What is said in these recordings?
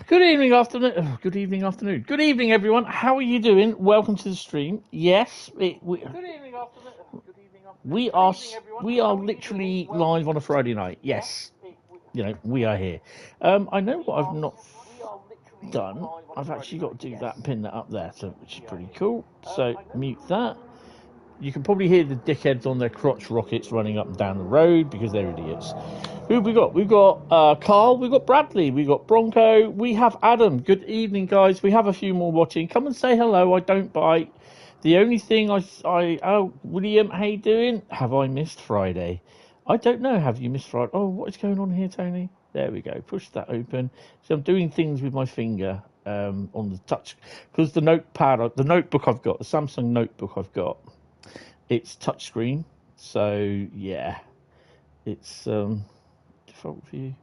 Good evening, afternoon. Oh, good evening, afternoon. Good evening, everyone. How are you doing? Welcome to the stream. Yes, good evening, afternoon. Good evening, afternoon. We are literally live on a Friday night. Yes, you know we are here. I know what I've not done. I've actually got to do that and pin that up there, so which is pretty cool. So mute that. You can probably hear the dickheads on their crotch rockets running up and down the road because they're idiots. Who have we got? We've got Carl, we've got Bradley, we've got Bronco, we have Adam. Good evening, guys. We have a few more watching. Come and say hello. I don't bite. The only thing oh, William, how you doing? Have I missed Friday? I don't know. Have you missed Friday? Oh, what is going on here, Tony? There we go. Push that open. So I'm doing things with my finger on the touch because the notepad, the notebook I've got, the Samsung notebook I've got, it's touchscreen. So yeah, it's default view.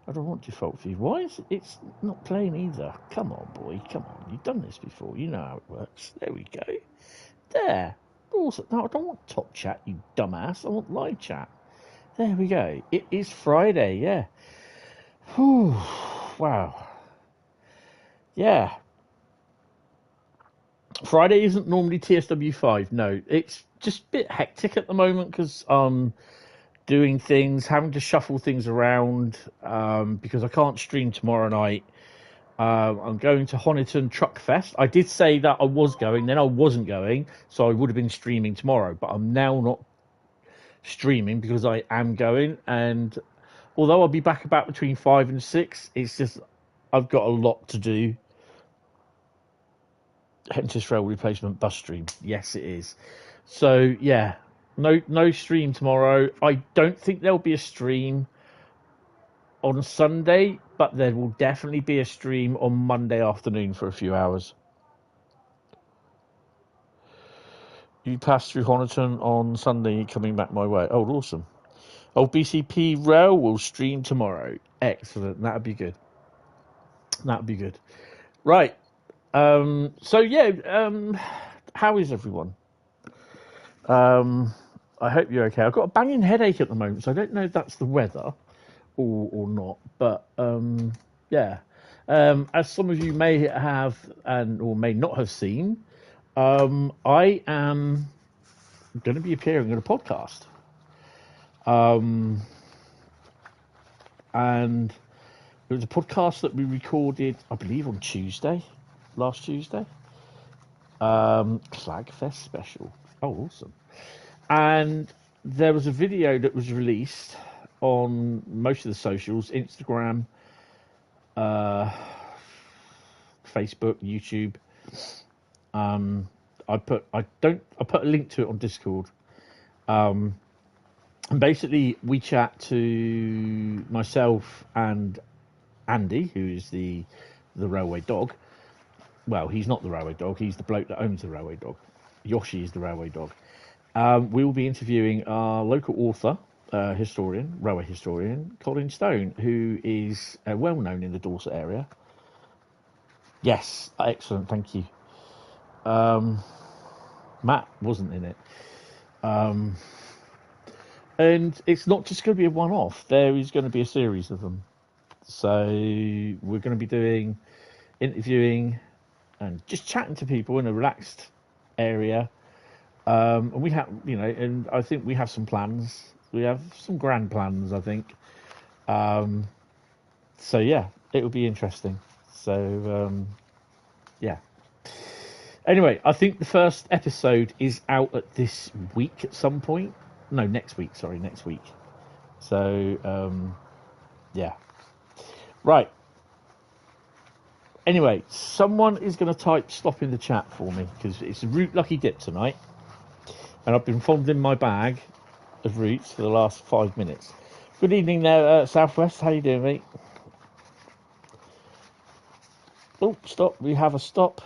I don't want default view. Why is it's not playing either? Come on, boy. Come on. You've done this before. You know how it works. There we go. There. Also, no, I don't want top chat, you dumbass. I want live chat. There we go. It is Friday. Yeah. Whew. Wow. Yeah. Friday isn't normally TSW5. No, it's just a bit hectic at the moment because doing things, having to shuffle things around because I can't stream tomorrow night. I'm going to Honiton Truck Fest. I did say that I was going, then I wasn't going, so I would have been streaming tomorrow, but I'm now not streaming because I am going. And although I'll be back about between 5 and 6, it's just I've got a lot to do. Hentis rail replacement bus stream. Yes, it is. So yeah, no stream tomorrow. I don't think there'll be a stream on Sunday, but there will definitely be a stream on Monday afternoon for a few hours. You pass through Honiton on Sunday, coming back my way. Oh, awesome. Oh, BCP Rail will stream tomorrow. Excellent. That'd be good. That'd be good. Right. So yeah. How is everyone? I hope you're okay. I've got a banging headache at the moment, so I don't know if that's the weather or not. But yeah. As some of you may have or may not have seen, I am going to be appearing in a podcast. And it was a podcast that we recorded, I believe, on last Tuesday. Clagfest special. Oh, awesome. And there was a video that was released on most of the socials, Instagram, Facebook, YouTube. I put a link to it on Discord. And basically we chat to myself and Andy, who is the railway dog. Well, he's not the railway dog, he's the bloke that owns the railway dog. Yoshi is the railway dog. We will be interviewing our local author, railway historian, Colin Stone, who is well known in the Dorset area. Yes, excellent, thank you. Matt wasn't in it. And it's not just going to be a one-off. There is going to be a series of them. So we're going to be interviewing and just chatting to people in a relaxed area. And we have, and I think we have some plans. We have some grand plans, I think. So yeah, it will be interesting. So yeah. Anyway, I think the first episode is out this week at some point. No, next week. Sorry, next week. So yeah. Right. Anyway, someone is going to type stop in the chat for me because it's a route lucky dip tonight. And I've been fondling my bag of routes for the last 5 minutes. Good evening there, Southwest. How you doing, mate? Oh, stop. We have a stop.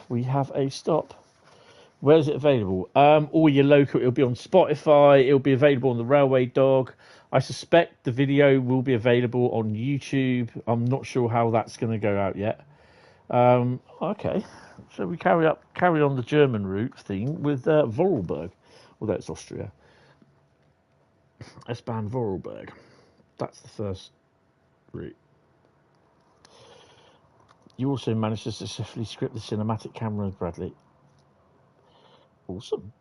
Where is it available? All your local. It'll be on Spotify. It'll be available on the Railway Dog. I suspect the video will be available on YouTube. I'm not sure how that's going to go out yet. Okay. So we carry on the German route theme with Vorarlberg. Although it's Austria. S-Bahn Vorarlberg. That's the first route. You also managed to successfully script the cinematic cameras, Bradley. Awesome.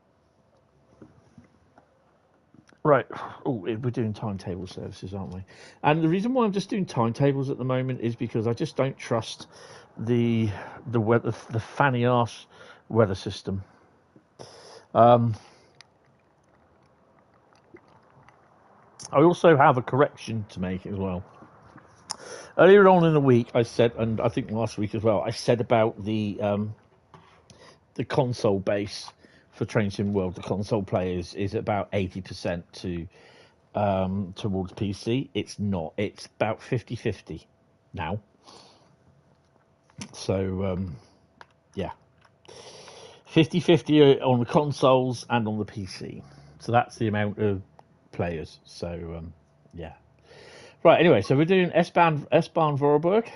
Right. Oh, we're doing timetable services, aren't we? And the reason why I'm just doing timetables at the moment is because I just don't trust the weather, the fanny arse weather system. I also have a correction to make as well. Earlier on in the week, I said, and I think last week as well, I said about the console base for Train Sim World. The console players is about 80% to towards PC. It's not. It's about 50-50 now. So yeah, 50-50 on the consoles and on the PC. So that's the amount of players. So yeah. Right. Anyway, so we're doing S-Bahn Vorarlberg.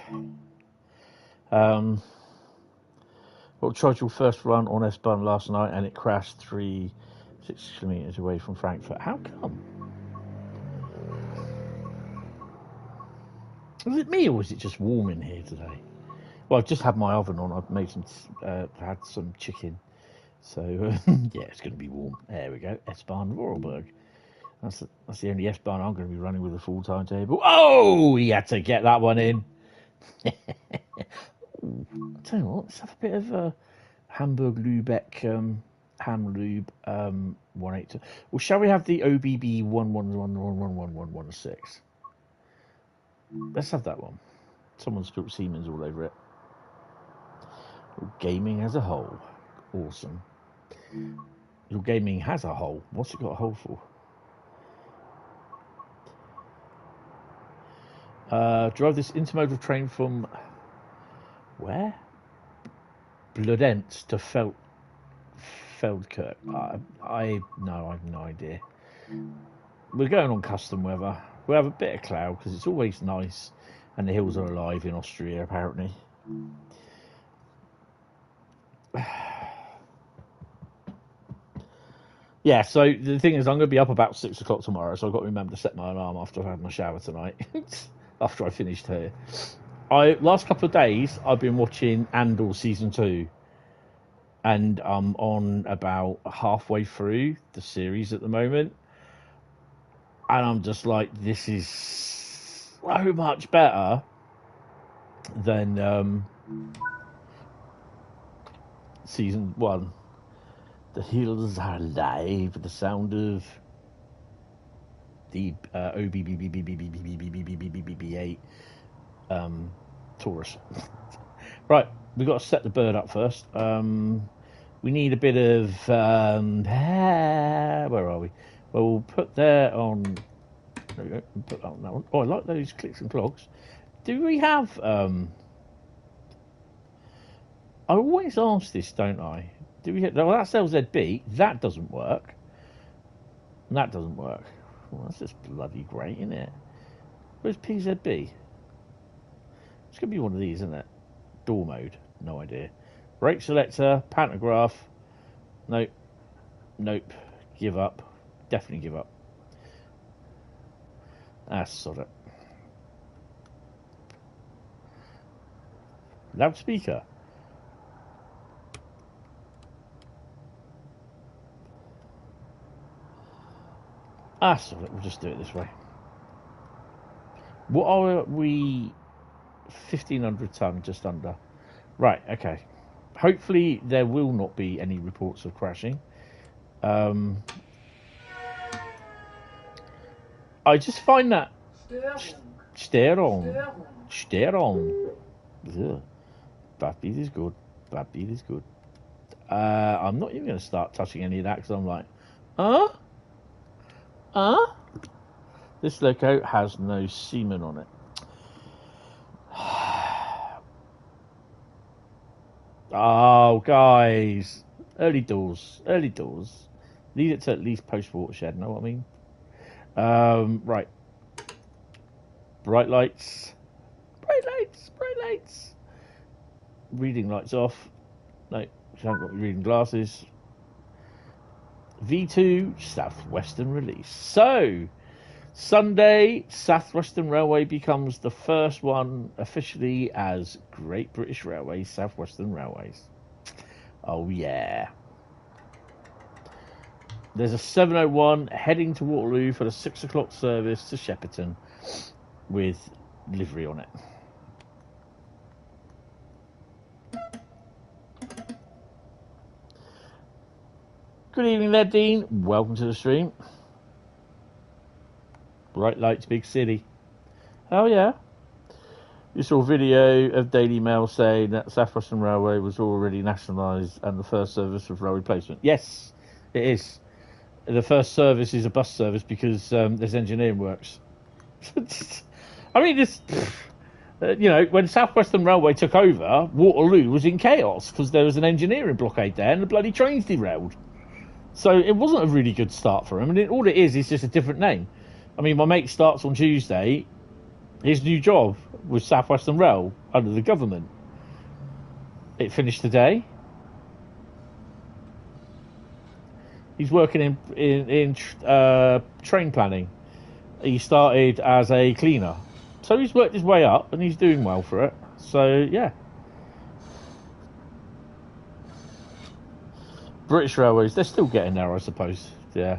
Well, tried your first run on S-Bahn last night and it crashed 6 kilometres away from Frankfurt. How come? Was it me or was it just warm in here today? Well, I've just had my oven on. I've made had some chicken. So, yeah, it's going to be warm. There we go. S-Bahn Vorarlberg. That's the only S-Bahn I'm going to be running with a full timetable. Oh, he had to get that one in. I'll tell you what, let's have a bit of Hamburg Lübeck Ham Lube 182. Well, shall we have the OBB 111111116? Let's have that one. Someone spilled Siemens all over it. Gaming as a whole. Awesome. Your gaming has a hole. What's it got a hole for? Drive this intermodal train from where? Bludenz to Feldkirch. I have no idea. We're going on custom weather. We'll have a bit of cloud because it's always nice, and the hills are alive in Austria apparently. Yeah, so the thing is, I'm going to be up about 6 o'clock tomorrow, so I've got to remember to set my alarm after I've had my shower tonight. After I finished here. Last couple of days, I've been watching Andor Season 2. And I'm on about halfway through the series at the moment. And I'm just like, this is so much better than Season 1. The hills are alive with the sound of the OBBBBBBBBBBBB8 Taurus. Right, we've got to set the bird up first. We need a bit of where are we? Well, we'll put there on. There we go. We'll put that on that one. Oh, I like those clicks and clogs. Do we have? I always ask this, don't I? Do we have? Well, that's LZB. That doesn't work. That doesn't work. Well, that's just bloody great, isn't it? Where's PZB? It's going to be one of these, isn't it? Door mode. No idea. Brake selector. Pantograph. Nope. Nope. Give up. Definitely give up. Sod it. Loudspeaker. Sod it. We'll just do it this way. What are we? 1,500 ton, just under. Right, okay. Hopefully there will not be any reports of crashing. I just find that Störung. That beat is good. That beat is good. I'm not even going to start touching any of that because I'm like, this loco has no semen on it. Oh, guys. Early doors. Early doors. Leave it to at least post-watershed, know what I mean? Right. Bright lights. Bright lights. Bright lights. Reading lights off. No, you haven't got reading glasses. V2 Southwestern release. So, Sunday, Southwestern Railway becomes the first one officially as Great British Railways, Southwestern Railways. Oh yeah. There's a 701 heading to Waterloo for the 6 o'clock service to Shepperton with livery on it. Good evening there, Dean. Welcome to the stream. Bright lights, big city. Oh yeah. You saw a video of Daily Mail saying that Southwestern Railway was already nationalised and the first service was rail replacement. Yes, it is. The first service is a bus service because there's engineering works. I mean, this, you know, when Southwestern Railway took over, Waterloo was in chaos because there was an engineering blockade there and the bloody trains derailed. So it wasn't a really good start for him. And all it is just a different name. I mean, my mate starts on Tuesday. His new job was Southwestern Rail under the government. It finished today. He's working in train planning. He started as a cleaner. So he's worked his way up and he's doing well for it. So, yeah. British Railways, they're still getting there, I suppose. Yeah.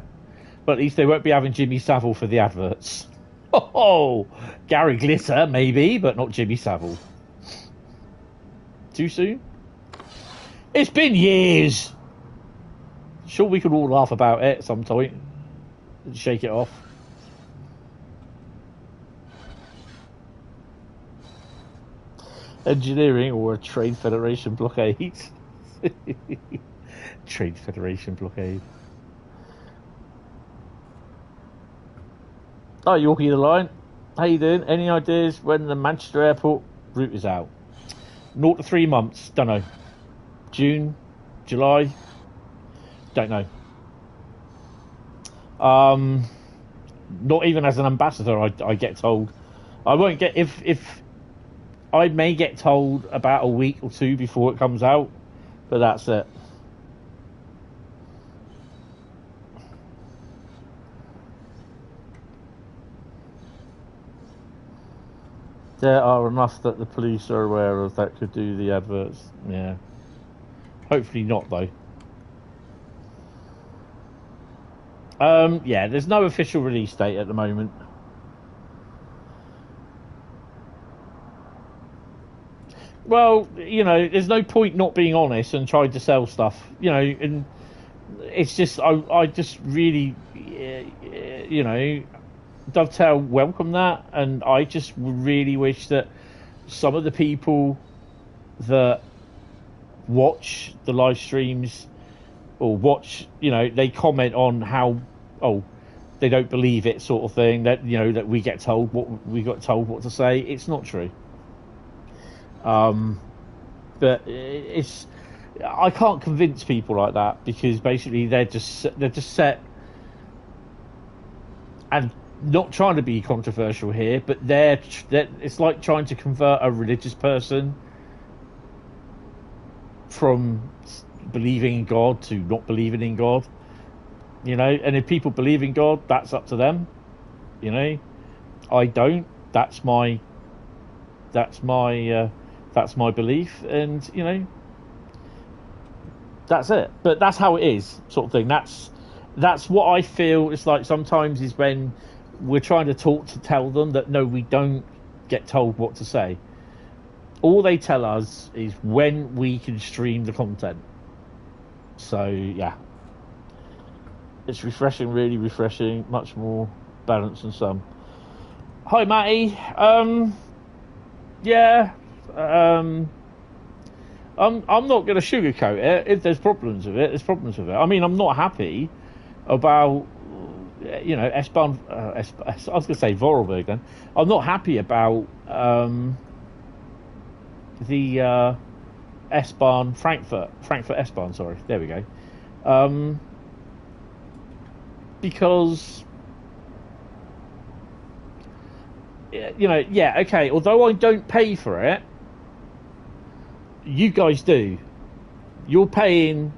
But at least they won't be having Jimmy Savile for the adverts. Oh, Gary Glitter, maybe, but not Jimmy Savile. Too soon? It's been years. Sure, we could all laugh about it at some point and shake it off. Engineering or a Trade Federation blockade. Trade Federation blockade. Oh, Yorkie the Line. How you doing? Any ideas when the Manchester Airport route is out? 0 to 3 months. Don't know. June? July? Don't know. Not even as an ambassador, I get told. I won't get... If I may get told about a week or two before it comes out, but that's it. There are enough that the police are aware of that could do the adverts. Yeah. Hopefully not, though. Yeah, there's no official release date at the moment. Well, you know, there's no point not being honest and trying to sell stuff. You know, and it's just, I just really, you know... Dovetail welcome that, and I just really wish that some of the people that watch the live streams or watch, you know, they comment on how, oh, they don't believe it sort of thing, that, you know, that we got told what to say. It's not true. But it's, I can't convince people like that because basically they're just set, and not trying to be controversial here, but it's like trying to convert a religious person from believing in God to not believing in God, you know. And if people believe in God, that's up to them, you know. I don't. That's my belief, and you know, that's it. But that's how it is, sort of thing. That's what I feel. It's like sometimes is when we're trying to talk to tell them that no, we don't get told what to say. All they tell us is when we can stream the content. So yeah, it's refreshing, really refreshing, much more balanced than some. Hi Matty. Yeah, I'm not going to sugarcoat it. If there's problems with it, there's problems with it. I mean, I'm not happy about, you know, S-Bahn, I was going to say Vorarlberg then. I'm not happy about the S-Bahn Frankfurt S-Bahn, sorry, there we go. Because, you know, yeah, okay, although I don't pay for it, you guys do. You're paying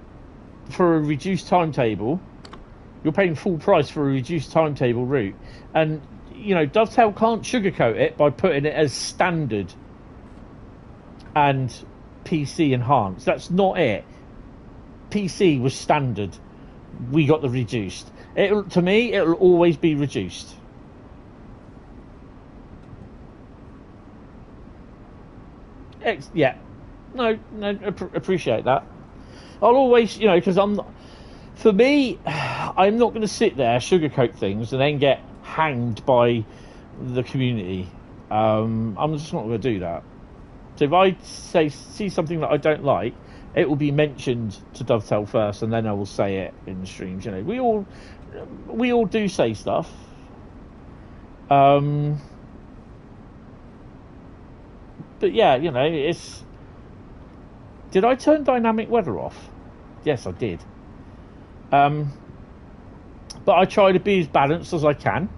for a reduced timetable. you're paying full price for a reduced timetable route. And, you know, Dovetail can't sugarcoat it by putting it as standard and PC enhanced. That's not it. PC was standard. We got the reduced. To me, it'll always be reduced. Yeah. No, appreciate that. I'll always, you know, because for me, I'm not going to sit there, sugarcoat things, and then get hanged by the community. I'm just not going to do that. So if I see something that I don't like, it will be mentioned to Dovetail first, and then I will say it in the streams. You know, we all do say stuff. But yeah, you know, it's... Did I turn dynamic weather off? Yes, I did. But I try to be as balanced as I can.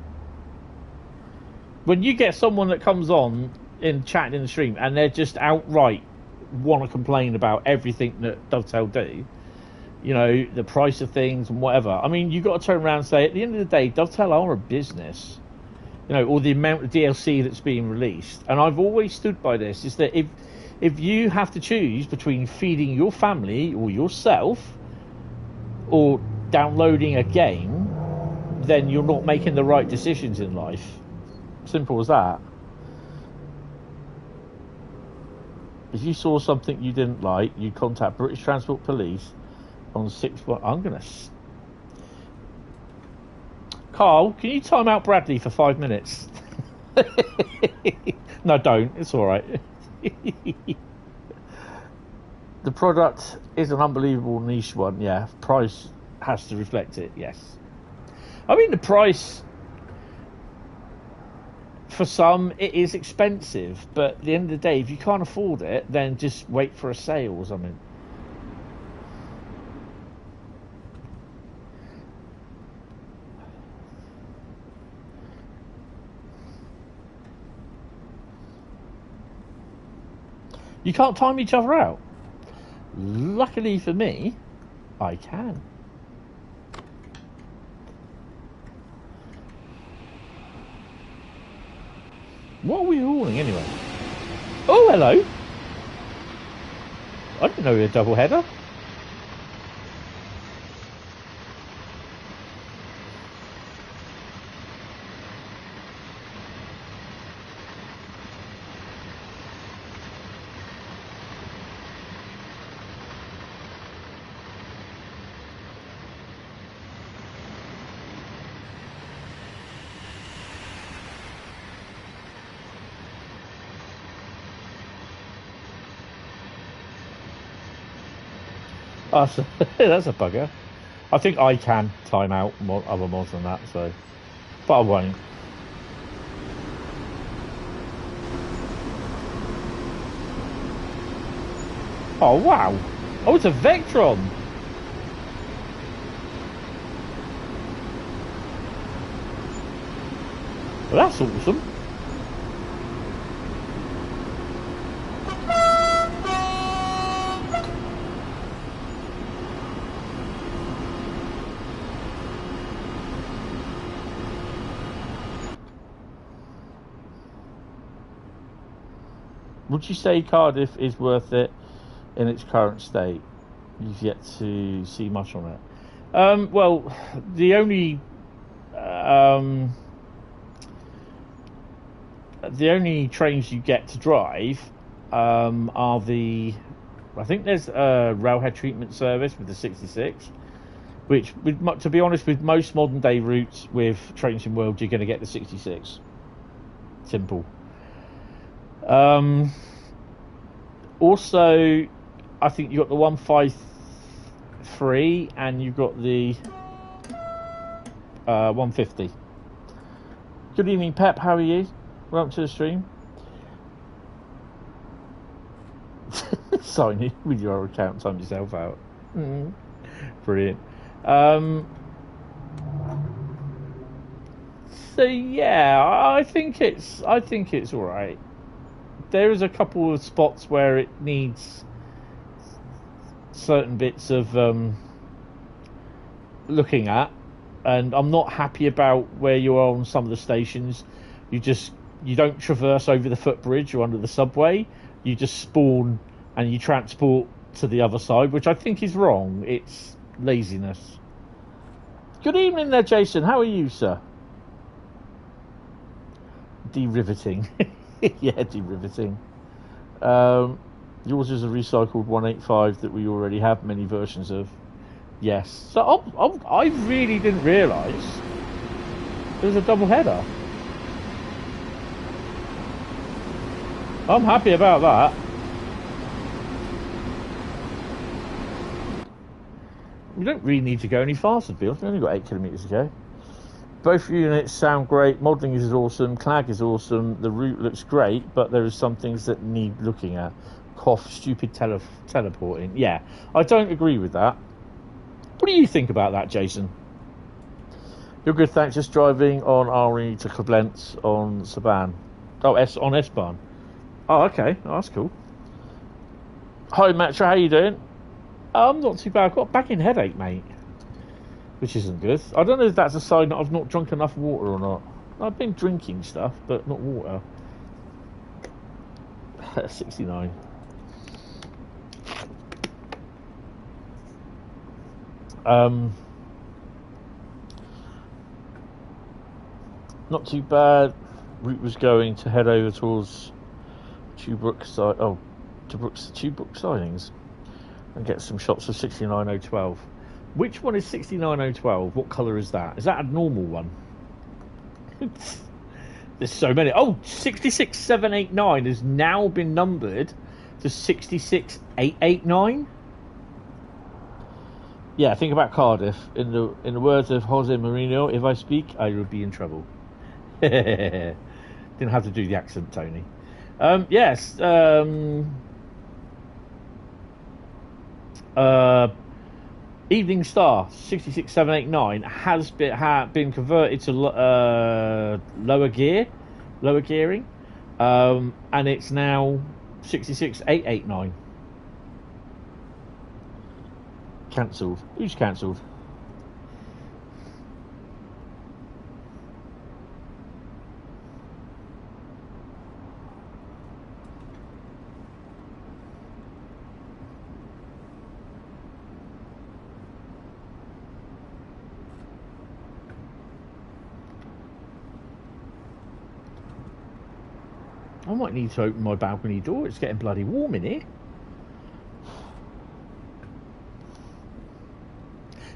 When you get someone that comes on in chatting in the stream and they're just outright want to complain about everything that Dovetail do, you know, the price of things and whatever. I mean, you've got to turn around and say, at the end of the day, Dovetail are a business. You know, or the amount of DLC that's being released. And I've always stood by this, is that if you have to choose between feeding your family or yourself or downloading a game, then you're not making the right decisions in life. Simple as that. If you saw something you didn't like, you contact British Transport Police on 6... I'm going to... Carl, can you time out Bradley for 5 minutes? No, don't. It's all right. The product is an unbelievable niche one. Yeah, price has to reflect it. Yes. I mean, the price for some, it is expensive, but at the end of the day, if you can't afford it, then just wait for a sale or something. You can't time each other out. Luckily for me, I can. What are we hauling anyway? Oh, hello. I didn't know we had a double header. Oh, so, that's a bugger. I think I can time out more, other mods than that, so, but I won't. Oh wow! Oh, it's a Vectron. Well, that's awesome. Would you say Cardiff is worth it in its current state? You've yet to see much on it. Well, the only trains you get to drive are the... I think there's a railhead treatment service with the 66, which, to be honest, with most modern day routes with Trains in World, you're going to get the 66. Simple. Also, I think you've got the 153 and you've got the 150. Good evening, Pep. How are you? Welcome to the stream. Sign in with your account, time yourself out. Brilliant. So yeah, I think it's all right. There is a couple of spots where it needs certain bits of looking at, and I'm not happy about where you are on some of the stations. You don't traverse over the footbridge or under the subway. You just spawn and you transport to the other side, which I think is wrong. It's laziness. Good evening there, Jason. How are you, sir? Deriveting. Yeah, deriveting. Yours is a recycled 185 that we already have many versions of. Yes. So I really didn't realise there was a double header. I'm happy about that. We don't really need to go any faster, Bill. We've only got 8 kilometres to go. Both units sound great. Modelling is awesome. Clag is awesome. The route looks great, but there are some things that need looking at. Cough, stupid teleporting. Yeah, I don't agree with that. What do you think about that, Jason? You're good, thanks. Just driving on Arnie to Koblenz on S-Bahn. Oh, on S-Bahn. Oh, okay. Oh, that's cool. Hi, Metro. How you doing? I'm not too bad. I've got a back-end headache, mate. Which isn't good. I don't know if that's a sign that I've not drunk enough water or not. I've been drinking stuff, but not water. 69. Not too bad. Route was going to head over towards Tuebrook side. Oh, to Tuebrook sidings and get some shots of 69012. Which one is 69012? What colour is that? Is that a normal one? There's so many. Oh, 66789 has now been numbered to 66889. Yeah, think about Cardiff. In the words of Jose Mourinho, if I speak, I will be in trouble. Didn't have to do the accent, Tony. Yes. Evening Star 66789 has been converted to lower gearing, and it's now 66889. Cancelled. Who's cancelled? I might need to open my balcony door. It's getting bloody warm in here.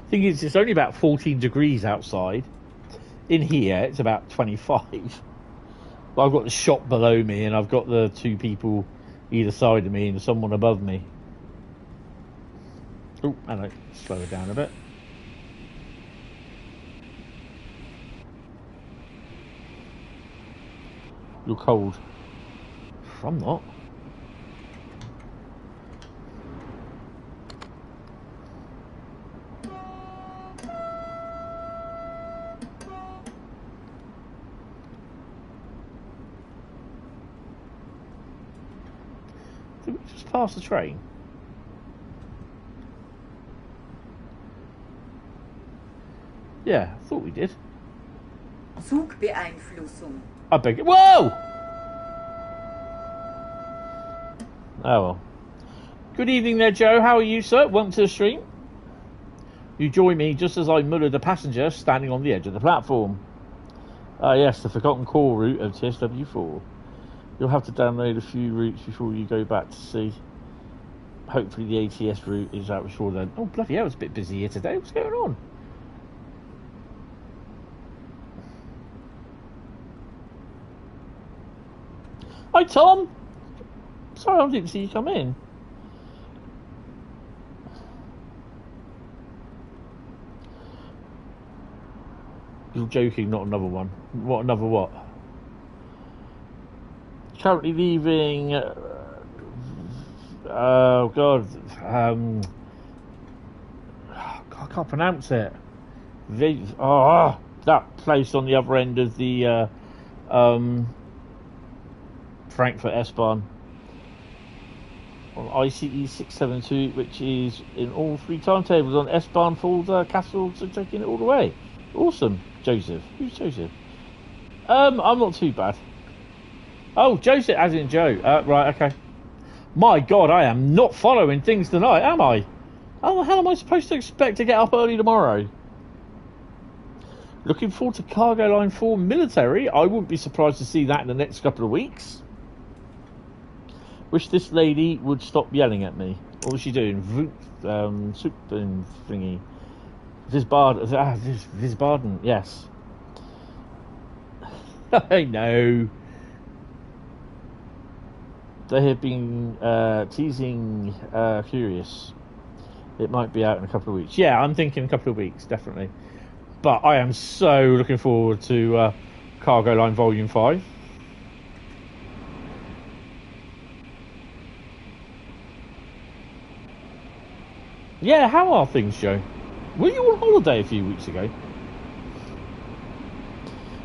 Thing is, it's only about 14 degrees outside. In here, it's about 25. But I've got the shop below me, and I've got the two people either side of me and someone above me. Oh, hello. Slow it down a bit. You're cold. I'm not. Did we just pass the train? Yeah, I thought we did. Zugbeeinflussung. I beg it. Whoa! Oh well. Good evening there, Joe. How are you, sir? Welcome to the stream. You join me just as I muller the passenger standing on the edge of the platform. Yes, the forgotten core route of TSW4. You'll have to download a few routes before you go back to see. Hopefully the ATS route is out before then. Oh, bloody hell, it's a bit busy here today. What's going on? Hi, Tom. Sorry, I didn't see you come in. You're joking, not another one. What, another what? Currently leaving... oh, God. I can't pronounce it. That place on the other end of the Frankfurt S-Bahn. On ICE 672, which is in all three timetables on S-Bahn folder, Castle, so taking it all the way. Awesome, Joseph. Who's Joseph? I'm not too bad. Oh, Joseph, as in Joe. Right, okay. My God, I am not following things tonight, am I? How the hell am I supposed to expect to get up early tomorrow? Looking forward to Cargo Line 4 military. I wouldn't be surprised to see that in the next couple of weeks. Wish this lady would stop yelling at me. What was she doing? Soup and thingy. Visbaden, yes. I know. They have been teasing Curious. It might be out in a couple of weeks. Yeah, I'm thinking a couple of weeks, definitely. But I am so looking forward to Cargo Line Volume 5. Yeah, how are things, Joe? Were you on holiday a few weeks ago?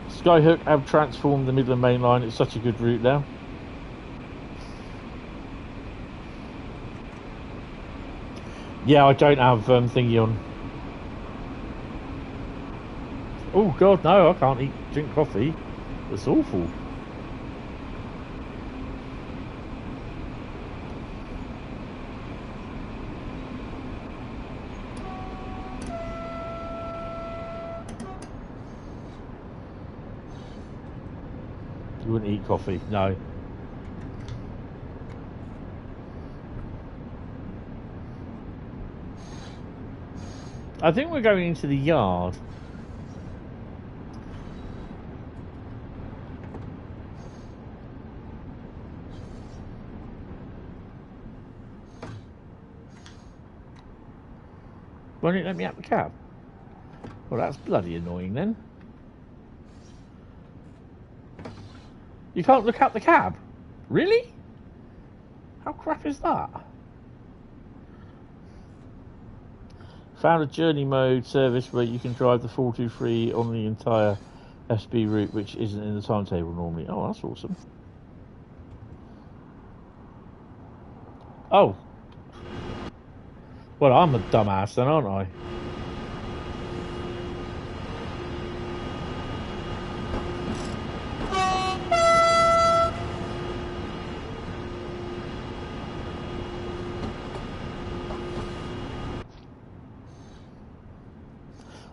Skyhook have transformed the Midland Main Line. It's such a good route now. Yeah, I don't have thingy on. Oh God, no! I can't drink coffee. It's awful. You wouldn't eat coffee, no. I think we're going into the yard. Why don't you let me out the cab? Well, that's bloody annoying then. You can't look out the cab? Really? How crap is that? Found a journey mode service where you can drive the 423 on the entire SB route, which isn't in the timetable normally. Oh, that's awesome. Oh. Well, I'm a dumbass then, aren't I?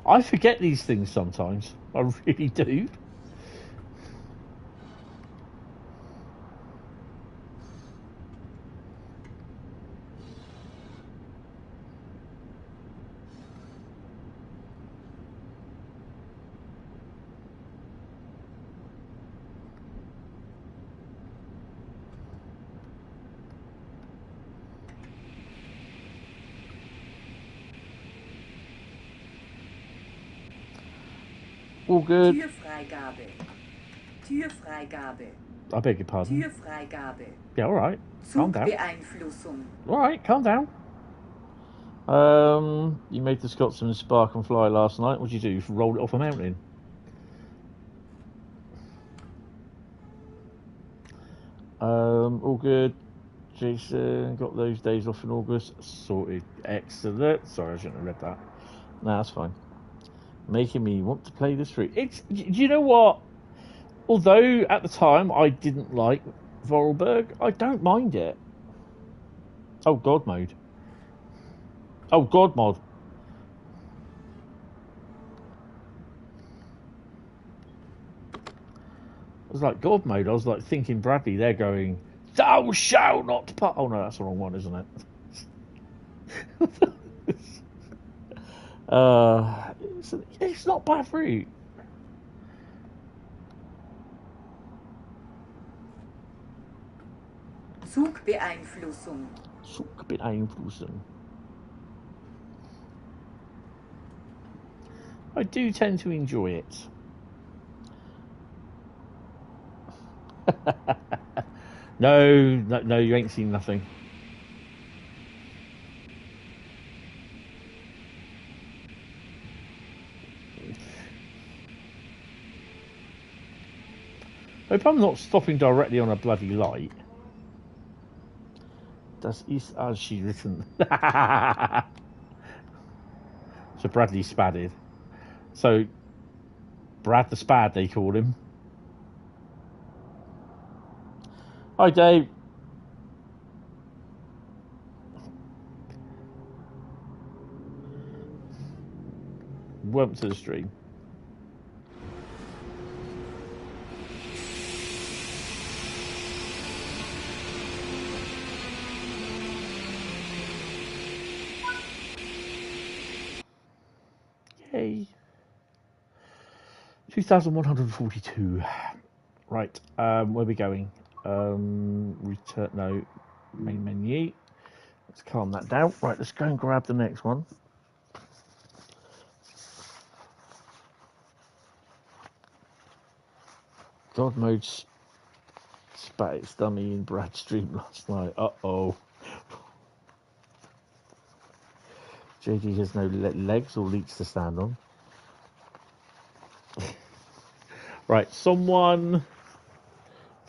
I forget these things sometimes. I really do. All good. Türfreigabe. Türfreigabe. I beg your pardon. Türfreigabe. Yeah, all right. Calm down. Zugbeeinflussung. All right, calm down. You made the Scotsman spark and fly last night. What did you do? You rolled it off a mountain? All good. Jason got those days off in August. Sorted. Excellent. Sorry, I shouldn't have read that. No, that's fine. Making me want to play this route. It's. Do you know what? Although at the time I didn't like Vorarlberg, I don't mind it. Oh, God mode. Oh, God mod. I was like, God mode. I was like thinking Bradley. They're going, thou shalt not part. Oh no, that's the wrong one, isn't it? It's not bad route. Zugbeeinflussung. Zugbeeinflussung. I do tend to enjoy it. No, you ain't seen nothing. Hope I'm not stopping directly on a bloody light. Das ist as she written. So Bradley spadded. So Brad the Spad, they called him. Hi, Dave. Welcome to the stream. Yay. 2,142. Right, where are we going? Return, no, main menu. Let's calm that down. Right, let's go and grab the next one. God mode spat its dummy in Brad's stream last night. Uh-oh. JD has no legs or leaks to stand on. Right, someone...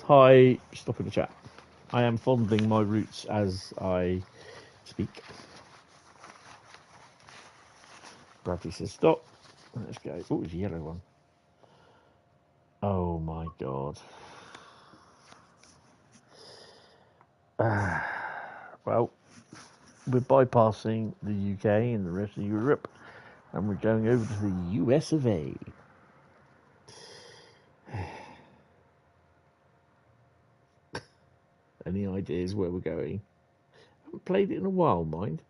Hi, stop in the chat. I am fondling my roots as I speak. Bradley says stop. Let's go. Oh, it's a yellow one. Oh my god. Well, we're bypassing the UK and the rest of Europe, and we're going over to the US of A. Any ideas where we're going? I haven't played it in a while, mind.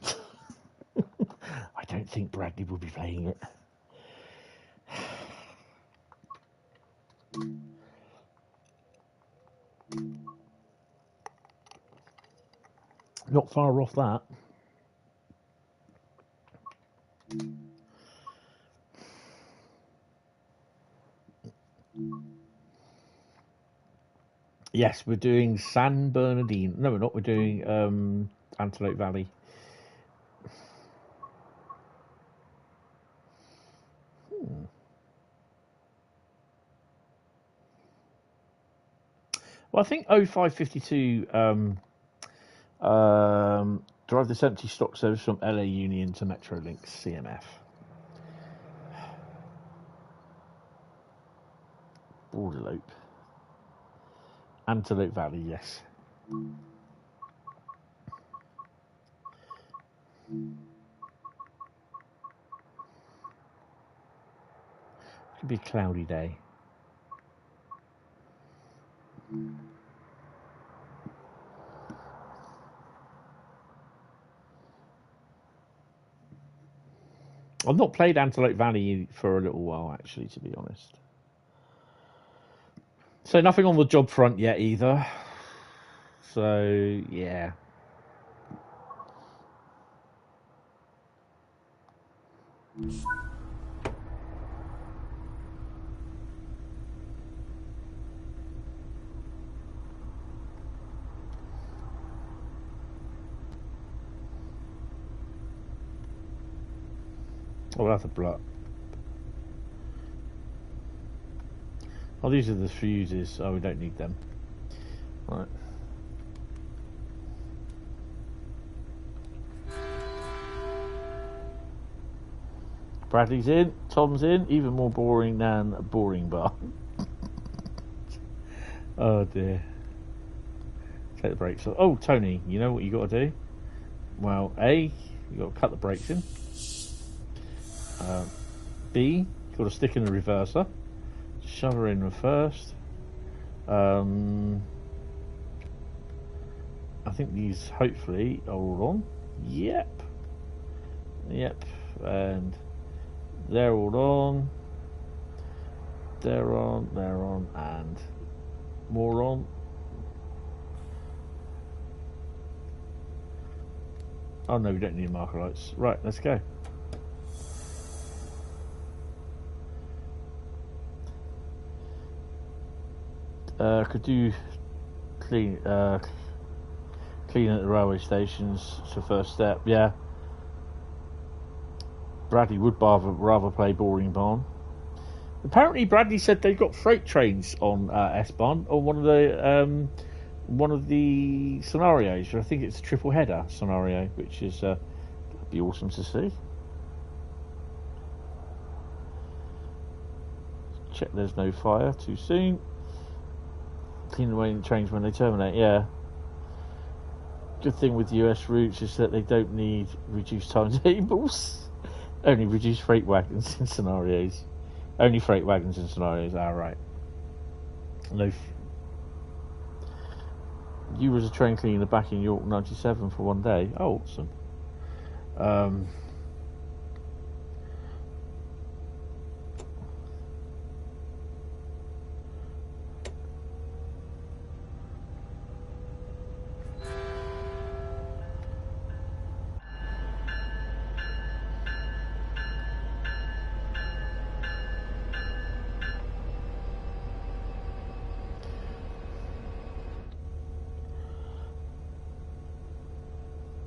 I don't think Bradley will be playing it. Not far off that. Yes, we're doing San Bernardino. No, we're not. We're doing Antelope Valley. Well, I think 0552 drive this empty stock service from LA Union to Metrolink CMF. Borderlope. Antelope Valley, yes. Could be a cloudy day. I've not played Antelope Valley for a little while, actually, to be honest. So nothing on the job front yet either. So, yeah. Oh, that's a block. Oh, these are the fuses. Oh, we don't need them. Right. Bradley's in. Tom's in. Even more boring than a boring bar. Oh, dear. Take the brakes off. Oh, Tony, you know what you got to do? Well, A, you got to cut the brakes in. B, you've got to stick in the reverser. Shove her in first. I think these hopefully are all on. Yep. Yep. And they're all on. They're on, and more on. Oh no, we don't need marker lights. Right, let's go. Could do clean at the railway stations. It's the first step. Yeah. Bradley would rather play Boring Barn. Apparently, Bradley said they've got freight trains on S-Bahn on one of the one of the scenarios. I think it's a triple header scenario, which is that'd be awesome to see. Check there's no fire too soon. Clean away the trains when they terminate. Yeah. Good thing with US routes is that they don't need reduced timetables. Only reduced freight wagons in scenarios. Only freight wagons in scenarios. Right. No. You was a train cleaner back in York 97 for one day. Oh, awesome.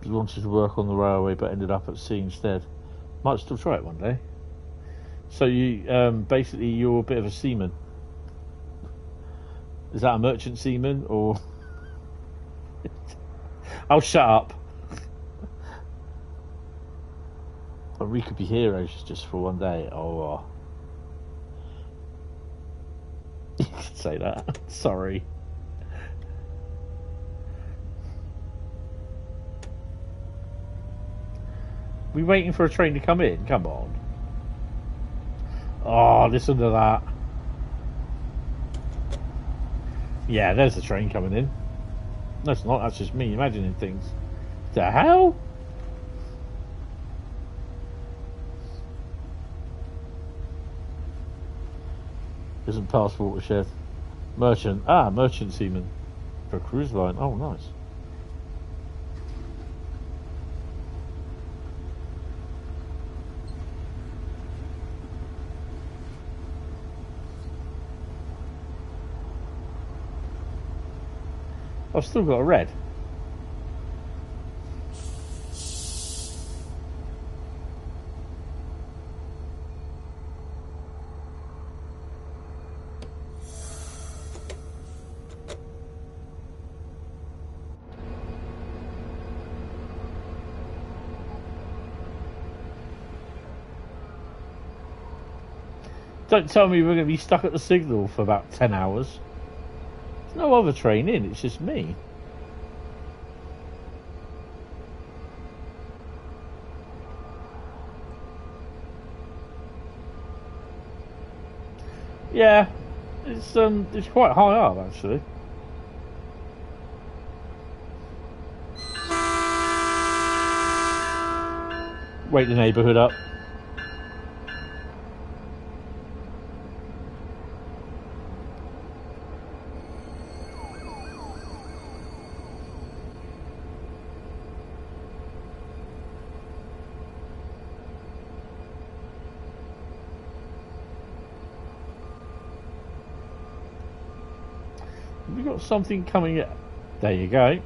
Wanted to work on the railway but ended up at sea instead. Might still try it one day. So you basically you're a bit of a seaman. Is that a merchant seaman or I'll shut up. But we could be heroes just for one day. Oh you could say that. Sorry. We waiting for a train to come in? Come on. Oh, listen to that. Yeah, there's a train coming in. No, it's not. That's just me imagining things. The hell? Isn't past watershed. Merchant. Ah, merchant seaman. For a cruise line. Oh, nice. I've still got a red. Don't tell me we're going to be stuck at the signal for about 10 hours. There's no other train in, it's just me. Yeah, it's quite high up actually. Wake the neighbourhood up. We got something coming up. There you go.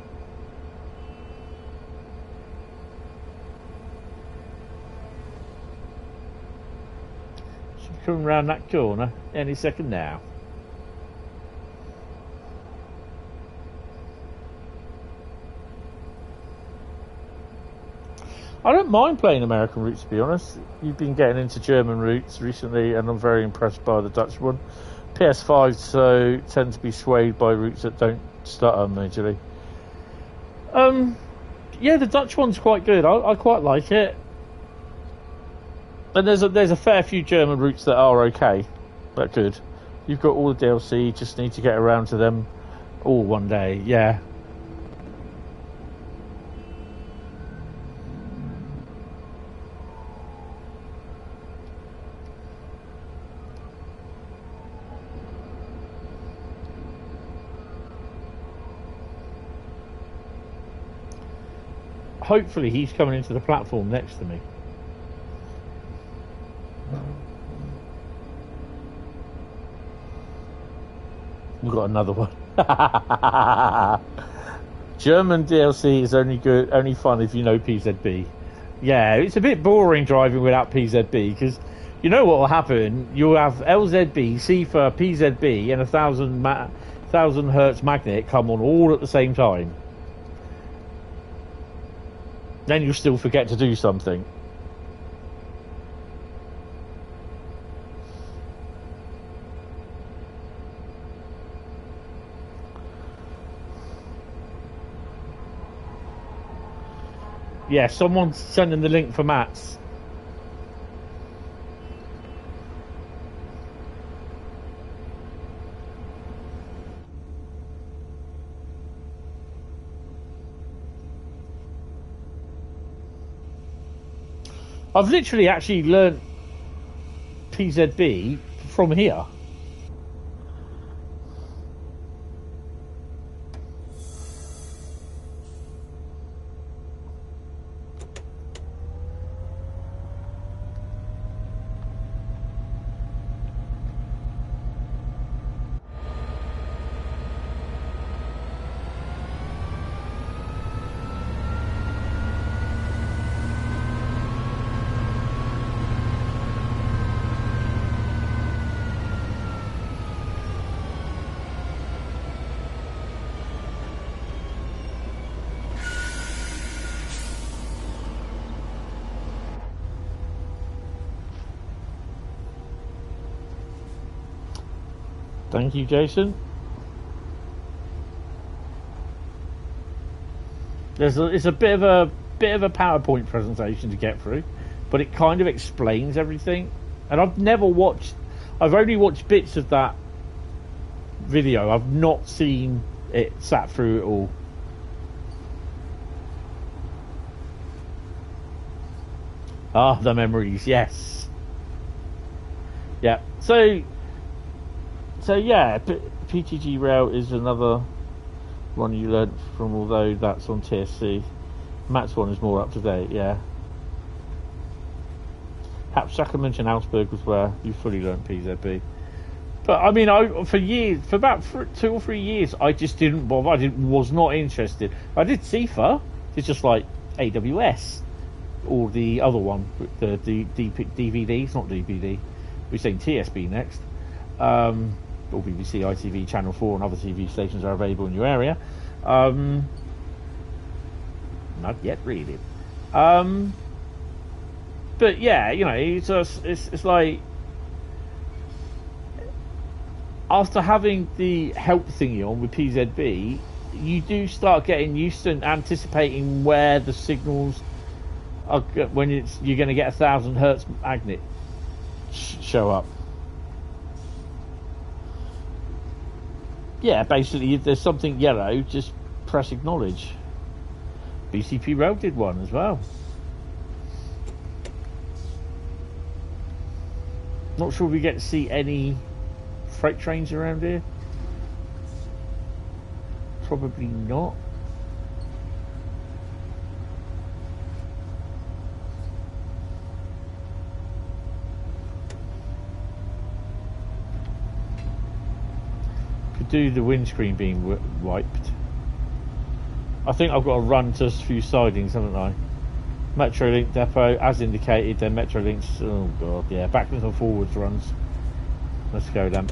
Should be coming round that corner any second now. I don't mind playing American routes, to be honest. You've been getting into German routes recently, and I'm very impressed by the Dutch one. PS5 so tend to be swayed by routes that don't stutter majorly. Yeah, the Dutch one's quite good. I quite like it. And there's a fair few German routes that are okay, but good. You've got all the DLC. Just need to get around to them all one day. Yeah. Hopefully he's coming into the platform next to me. We've got another one. German DLC is only fun if you know PZB. Yeah, it's a bit boring driving without PZB, because you know what will happen. You'll have LZB, C for PZB, and 1000 hertz magnet come on all at the same time, then you'll still forget to do something. Yeah, someone's sending the link for Matt's. I've literally actually learnt PZB from here. Thank you, Jason. It's a bit of a PowerPoint presentation to get through, but it kind of explains everything. And I've only watched bits of that video. I've not seen it sat through it all. Ah, the memories, yes. Yeah. So yeah, PTG Rail is another one you learnt from, although that's on TSC. Matt's one is more up to date, yeah. Hauptstrecke mentioned Augsburg was where you fully learnt PZB. But I mean, for about 2 or 3 years, I just didn't bother. Was not interested. I did CIFA. It's just like AWS or the other one, the DVD. It's not DVD. We're saying TSB next. Or BBC, ITV, Channel 4 and other TV stations are available in your area. Not yet, really. But yeah, you know, it's like, after having the help thingy on with PZB, you do start getting used to anticipating where the signals are, when you're going to get 1000 hertz magnet show up. Yeah, basically, if there's something yellow, just press acknowledge. BCP Rail did one as well. Not sure we get to see any freight trains around here. Probably not. Do the windscreen being wiped. I think I've got to run to a few sidings, haven't I? Metrolink depot, as indicated, then Metrolinks. Oh god, yeah, backwards and forwards runs. Let's go then.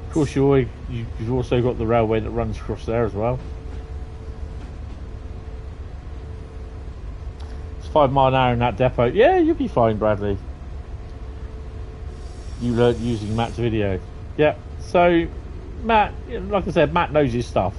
Of course, you've also got the railway that runs across there as well. It's 5 miles an hour in that depot. Yeah, you'll be fine, Bradley. You learnt using Matt's video. Yeah, so Matt, like I said, Matt knows his stuff.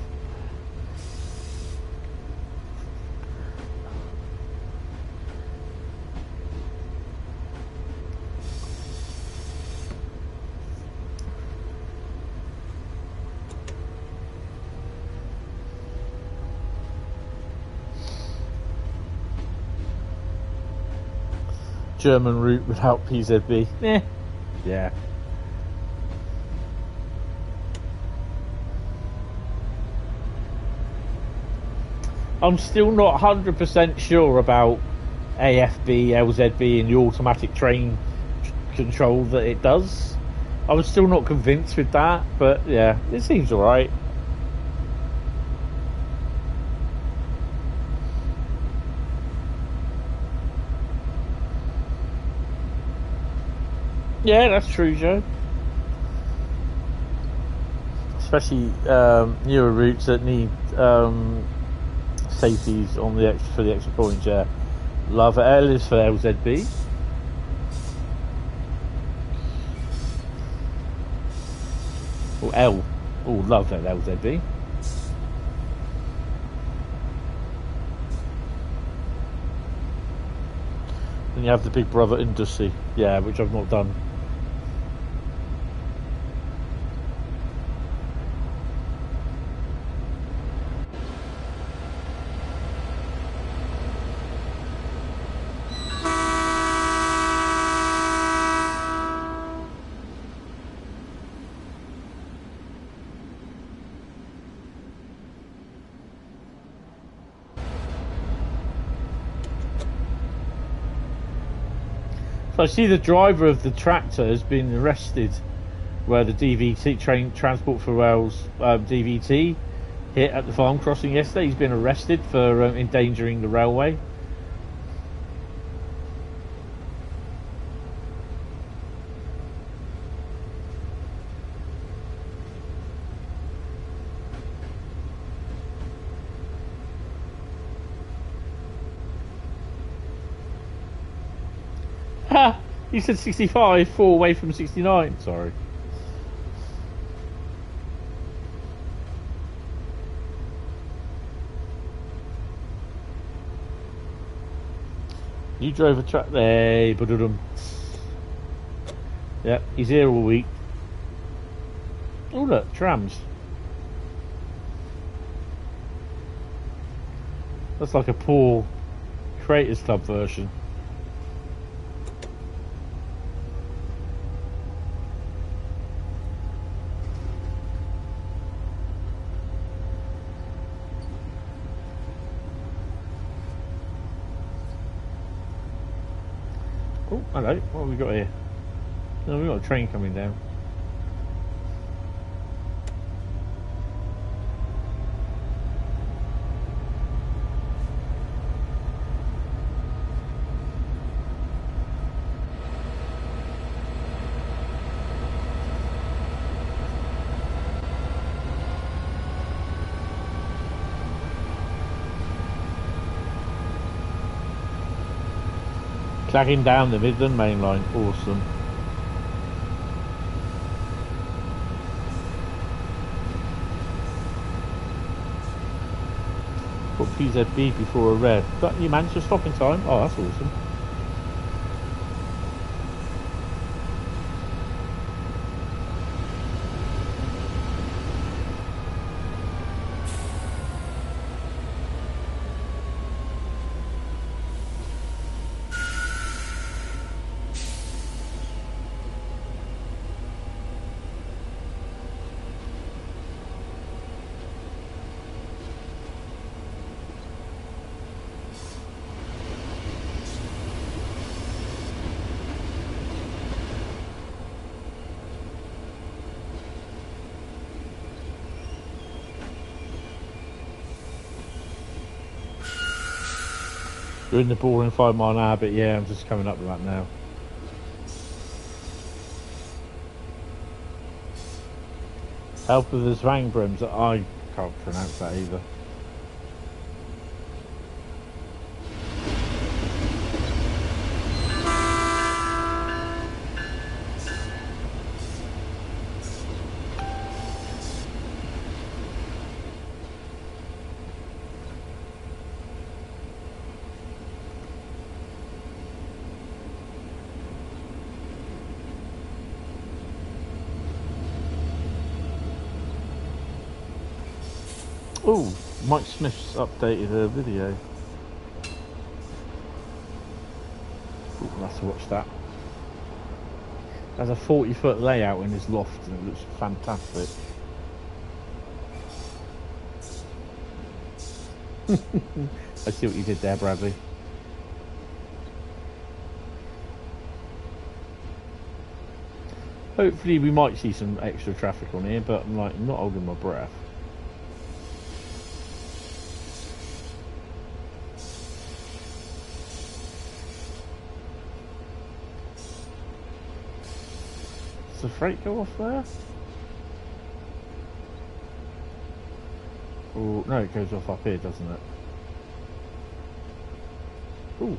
German route without PZB. Yeah. I'm still not 100% sure about AFB, LZB, and the automatic train control that it does. I was still not convinced with that, but yeah, it seems alright. Yeah, that's true, Joe. Especially newer routes that need safeties on the for the extra points. Yeah, love it. L is for LZB. Or L. Oh, love that LZB. Then you have the Big Brother Industry. Yeah, which I've not done. So I see the driver of the tractor has been arrested where the DVT, train Transport for Wales DVT, hit at the farm crossing yesterday. He's been arrested for endangering the railway. You said 65, 4 away from 69. Sorry. You drove a truck there, but yeah, he's here all week. Oh look, trams. That's like a poor Creators Club version. Oh, hello, what have we got here? No, we've got a train coming down. Clagging down the Midland Main Line, awesome. Put PZB before a red. Got you managed to stop in time? Oh, that's awesome. You're in the boring 5 mile an hour, but yeah, I'm just coming up with that now. Help with the Zwangbrems. I can't pronounce that either. Oh, Mike Smith's updated a video. Ooh, I'll have to watch that. There's a 40-foot layout in his loft and it looks fantastic. I see what you did there, Bradley. Hopefully we might see some extra traffic on here, but I'm like not holding my breath. Does the freight go off there? Oh no, it goes off up here, doesn't it? Ooh.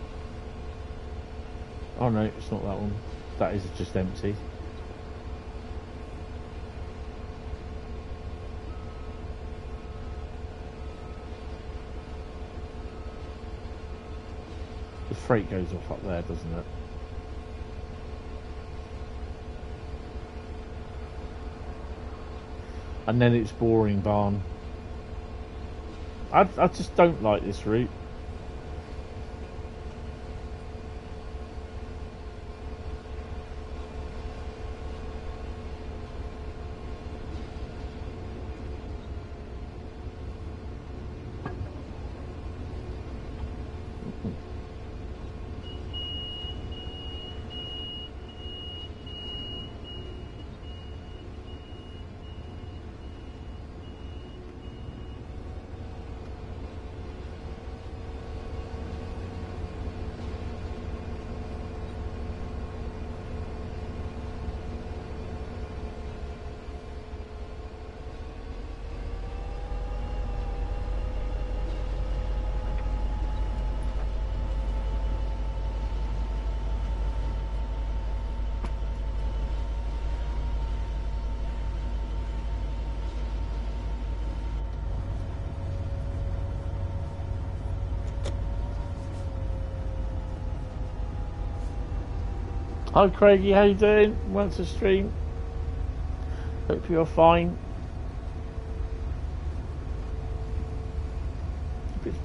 Oh no, it's not that one. That is just empty. The freight goes off up there, doesn't it? And then it's boring barn. I just don't like this route. Hi Craigie, how you doing? Welcome to the stream. Hope you're fine.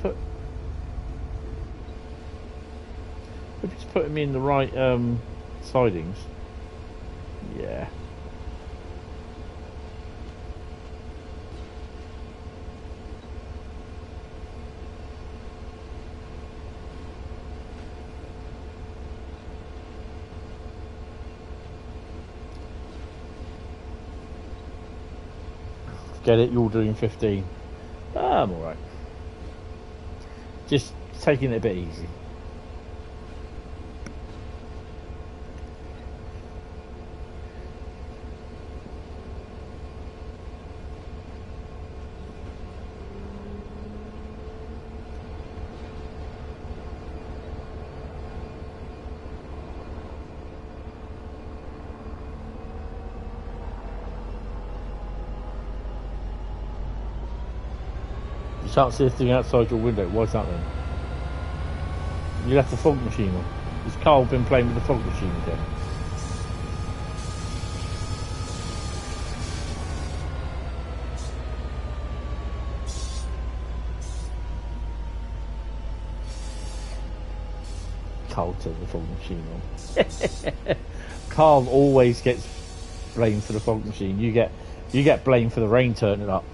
Hope it's putting me in the right sidings. Yeah. Get it? You're doing 15. I'm alright. Just taking it a bit easy. You can't see anything outside your window. Why's that then? You left the fog machine on. Has Carl been playing with the fog machine again? Carl turned the fog machine on. Carl always gets blamed for the fog machine. You get blamed for the rain turning up.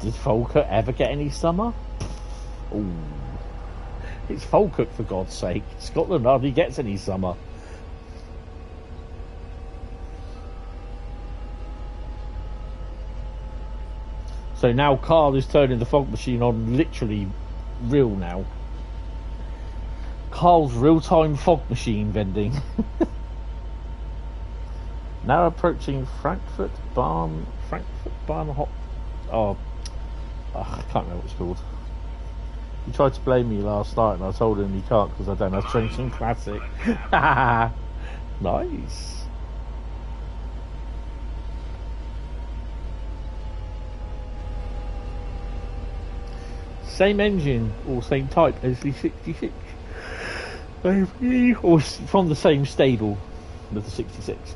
Did Falkirk ever get any summer? Ooh. It's Falkirk, for God's sake. Scotland hardly gets any summer. So now Carl is turning the fog machine on literally real now. Carl's real-time fog machine vending. Now approaching Frankfurt Bahn Hop. Oh, I can't remember what it's called. He tried to blame me last night and I told him he can't because I don't have Trenton Classic. Nice. Same engine or same type as the 66. Or from the same stable with the 66.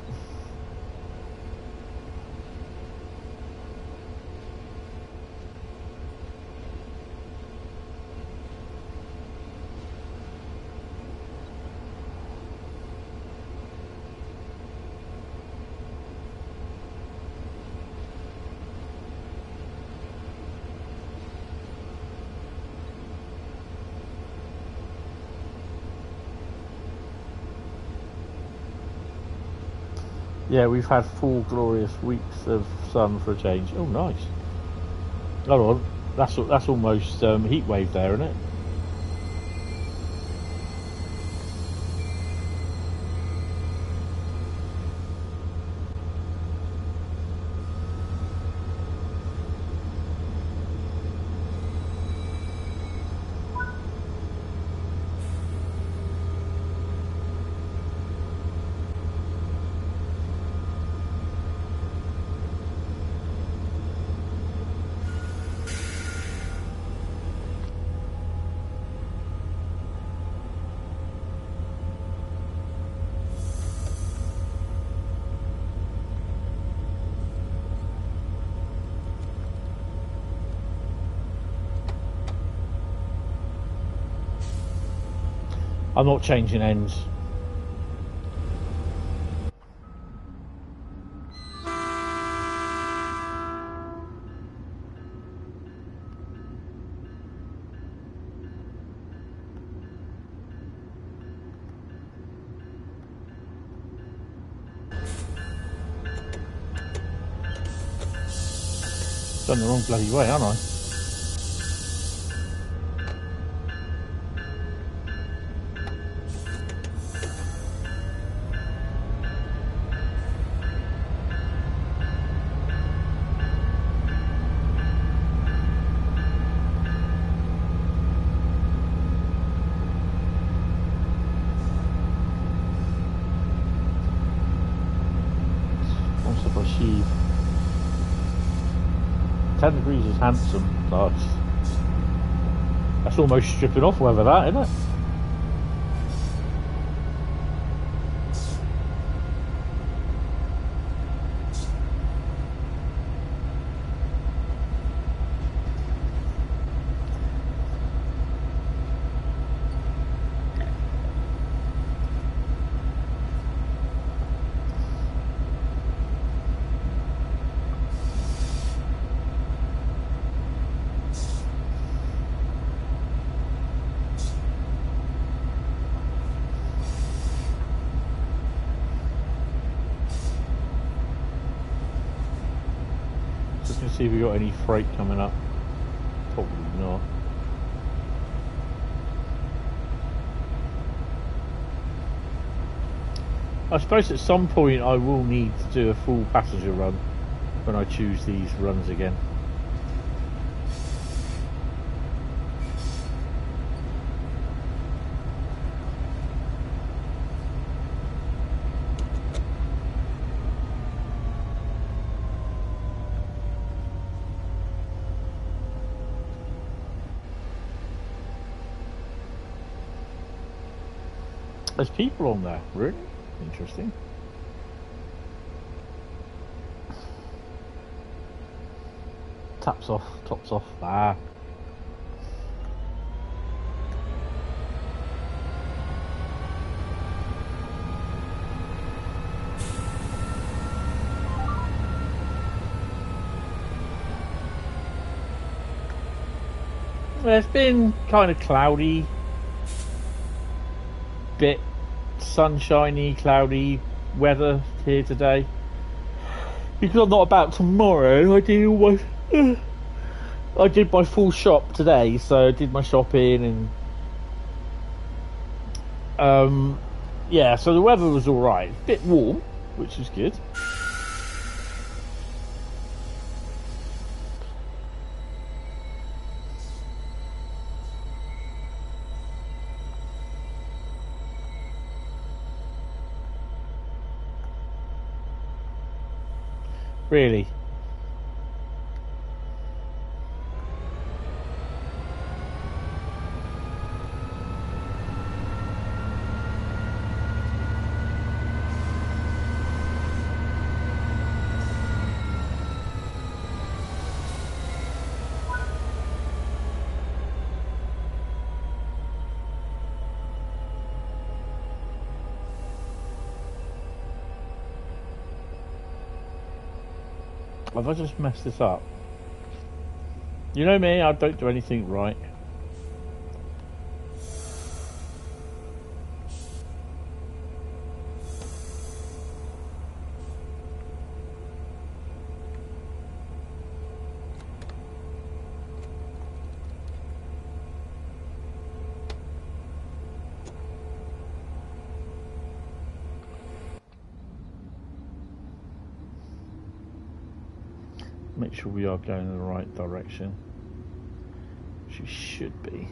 Yeah, we've had 4 glorious weeks of sun for a change. Oh, nice. Hold on, that's almost heat wave there, isn't it? I'm not changing ends. Done the wrong bloody way, aren't I? Sponsored by Sheave. 10 degrees is handsome. That's almost stripping off weather, that, isn't it? See if we got any freight coming up. Probably not. I suppose at some point I will need to do a full passenger run when I choose these runs again. There's people on there, really? Interesting. Taps off, tops off. Ah. It's been kind of cloudy, bit sunshiny, cloudy weather here today. Because I'm not about tomorrow, I did my full shop today, so I did my shopping and yeah, so the weather was alright. A bit warm, which was good. Really? Have I just messed this up? You know me, I don't do anything right. Make sure we are going in the right direction. Which we should be.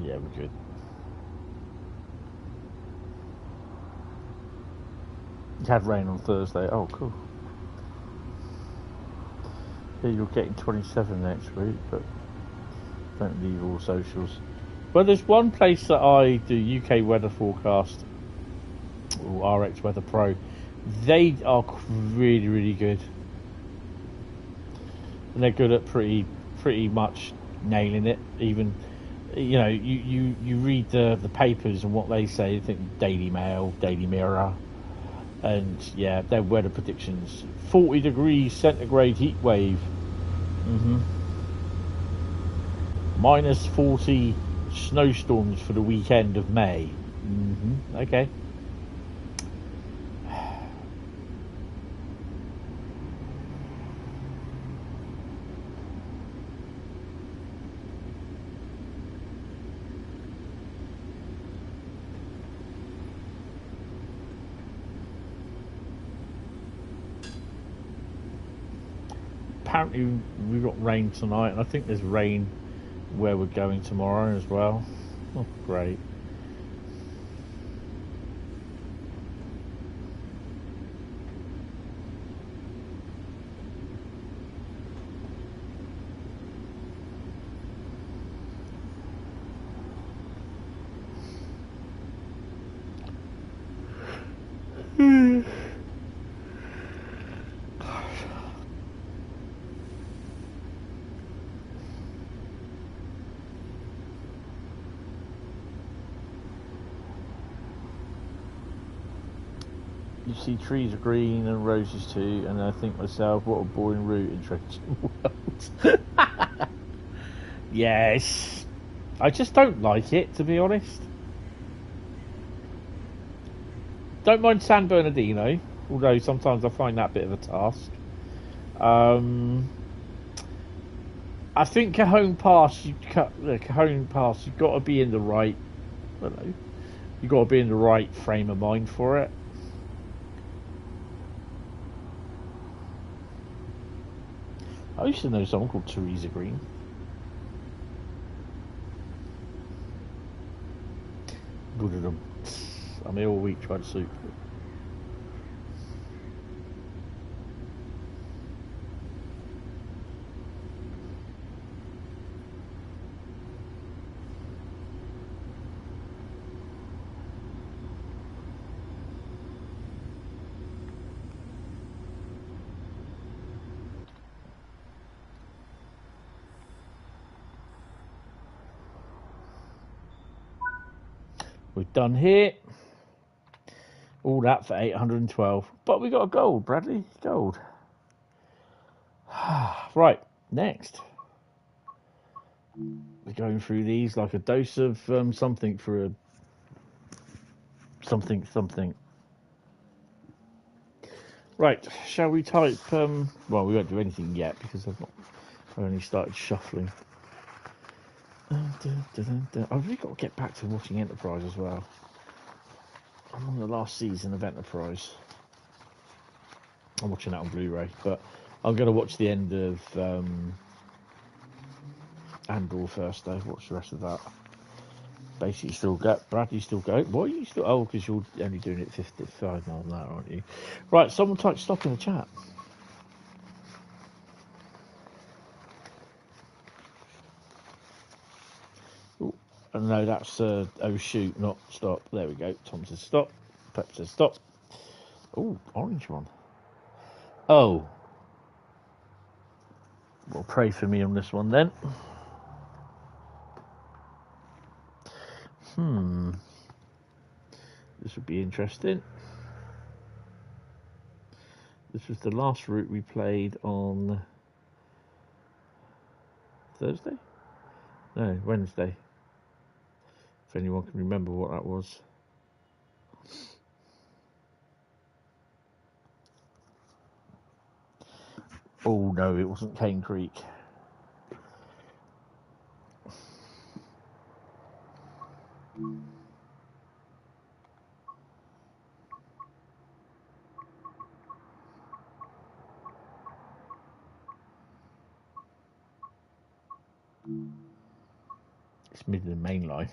Yeah, we're good. You had rain on Thursday. Oh, cool. Yeah, you're getting 27 next week, but don't leave all socials. Well, there's one place that I do UK weather forecast, or RX Weather Pro. They are really, really good, and they're good at pretty much nailing it. Even, you know, you read the papers and what they say. I think Daily Mail, Daily Mirror. And yeah, their weather predictions: 40 degrees centigrade heat wave, minus 40 snowstorms for the weekend of May. Okay. Apparently we've got rain tonight, and I think there's rain where we're going tomorrow as well. Oh, great. You see trees are green and roses too, and I think myself, what a boring route in Dresden world. Yes. I just don't like it, to be honest. Don't mind San Bernardino, although sometimes I find that a bit of a task. I think Cajon Pass, you've got to be in the right, I don't know, you've got to be in the right frame of mind for it. I used to know someone called Teresa Green. Good at them. I'm here all week trying to soup. We've done here. All that for 812. But we got a gold, Bradley. Gold. Right, next. We're going through these like a dose of something for a something. Right, shall we type? Well, we won't do anything yet because I've only started shuffling. I've really got to get back to watching Enterprise as well. I'm on the last season of Enterprise. I'm watching that on Blu-ray, but I'm going to watch the end of Andor first, though. Watch the rest of that. Basically, still go. Bradley still go. Why are you still? Oh, because you're only doing it 55 miles an hour, aren't you? Right, someone type stop in the chat. Ooh, no, that's oh shoot, not stop. There we go. Tom says stop. Pep says stop. Oh, orange one. Oh. Well, pray for me on this one then. This would be interesting. This was the last route we played on Thursday? No, Wednesday. If anyone can remember what that was. Oh no, it wasn't Cane Creek. It's Midland Main Line.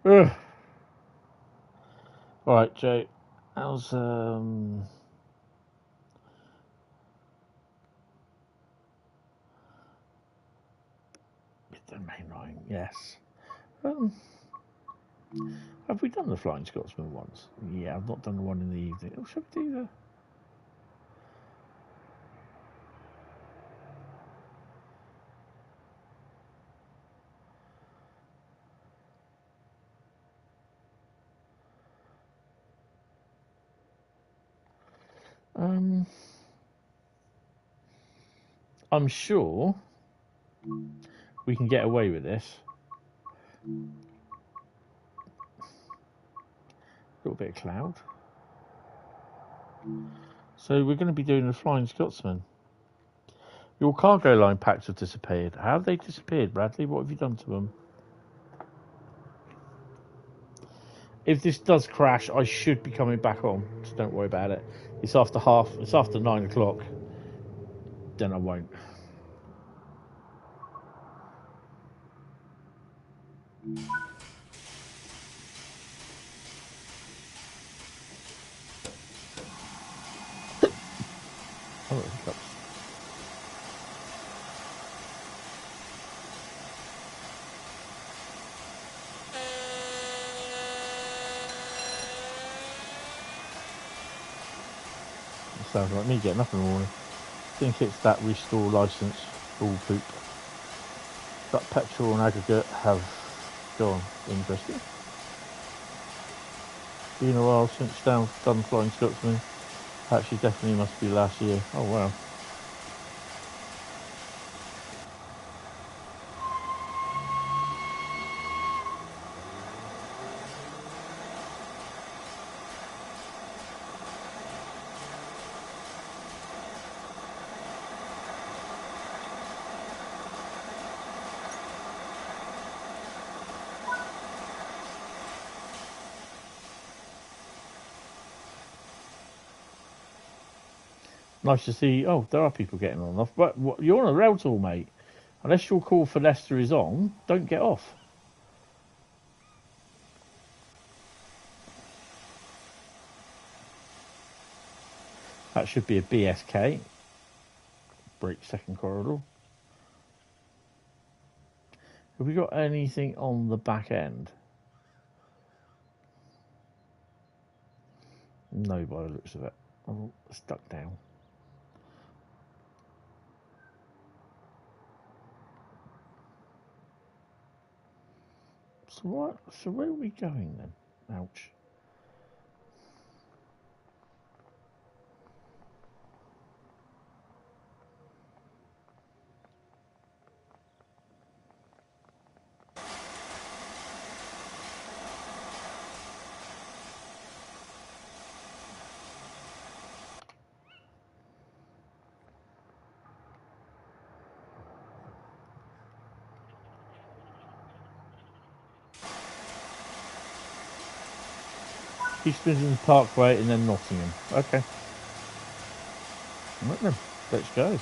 Ugh. All right, Joe. How's Midland Main Line? Yes. Have we done the Flying Scotsman once? Yeah, I've not done the one in the evening. Oh, should we do the? I'm sure we can get away with this. A little bit of cloud. So we're going to be doing the Flying Scotsman. Your cargo line packs have disappeared. How have they disappeared, Bradley? What have you done to them? If this does crash, I should be coming back on, so don't worry about it. It's after 9 o'clock. Then I won't. Oh, hiccups. Sounds like me getting up in the morning. I think it's that restore licence all poop. But petrol and aggregate have gone. Interesting. Been a while since done Flying Scotsman. Actually, definitely must be last year. Oh wow. Nice to see. Oh, there are people getting on off. But you're on a rail tour, mate. Unless your call for Leicester is on, don't get off. That should be a BSK. Break second corridor. Have we got anything on the back end? No, by the looks of it. Oh, stuck down. So what? So where are we going then? Ouch. East Midlands Parkway and then Nottingham. Okay. Right then, let's go.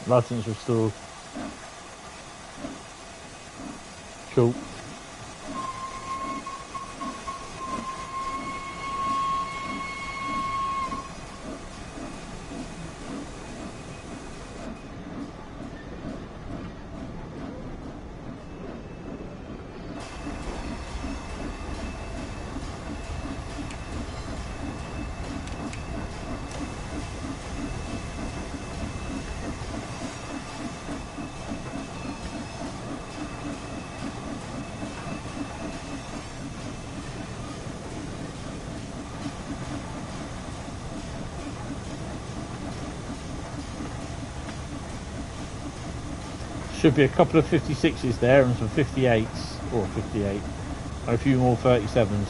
License restored. Cool. Should be a couple of 56s there and some 58s, or 58, and a few more 37s.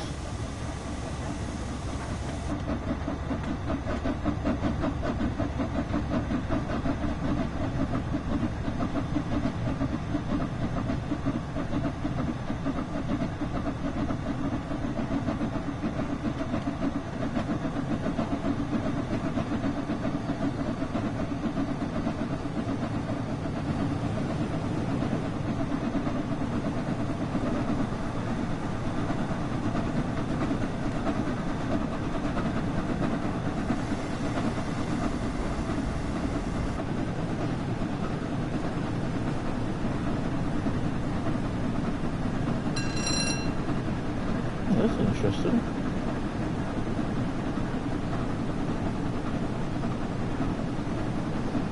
That's interesting.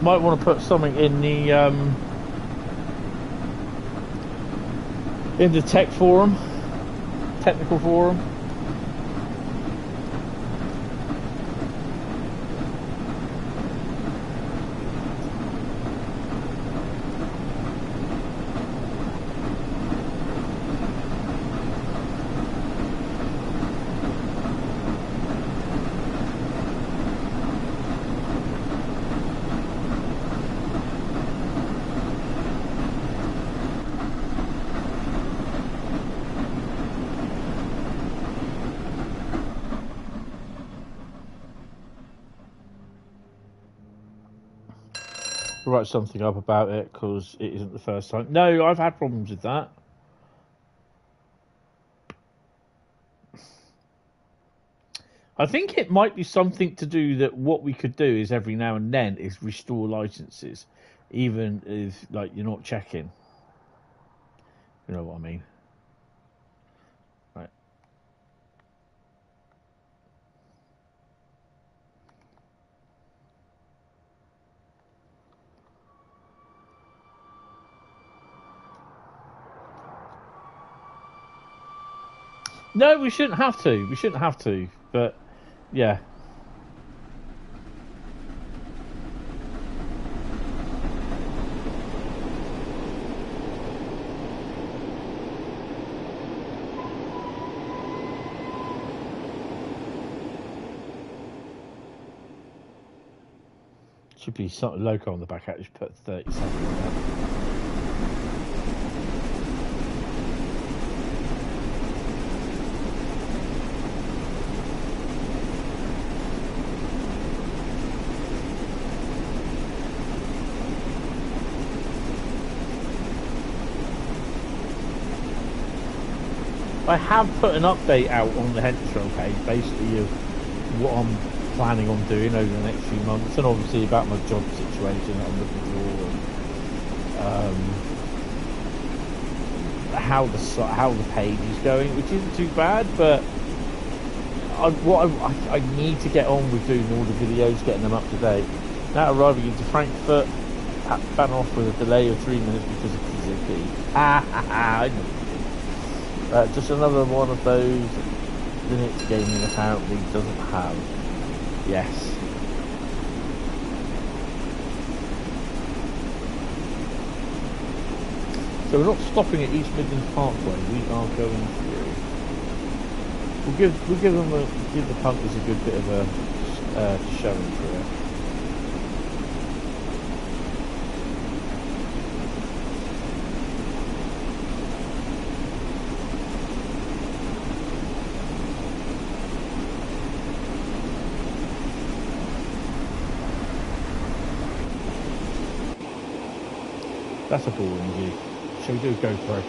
Might want to put something in the technical forum. Write something up about it because it isn't the first time. No, I've had problems with that. I think it might be something to do that what we could do is every now and then is restore licenses, even if like you're not checking. You know what I mean? Right. No, we shouldn't have to. We shouldn't have to. But yeah. Should be something local on the back. I just put 30 something on that. I have put an update out on the Hentis Rail page, basically of what I'm planning on doing over the next few months, and obviously about my job situation that I'm looking for, and how the page is going, which isn't too bad. But I need to get on with doing all the videos, getting them up to date. Now arriving into Frankfurt, ban off with a delay of 3 minutes because of TZP. I know. Just another one of those Linux gaming apparently doesn't have. Yes. So we're not stopping at East Midlands Parkway. We are going through. We'll give the punters a good bit of a showing through it. That's a boring view. Shall we do a GoPro?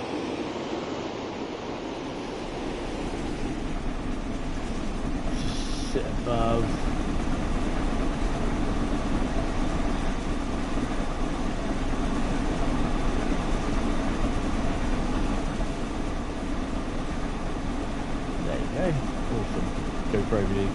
Just sit above. There you go. Awesome. GoPro view.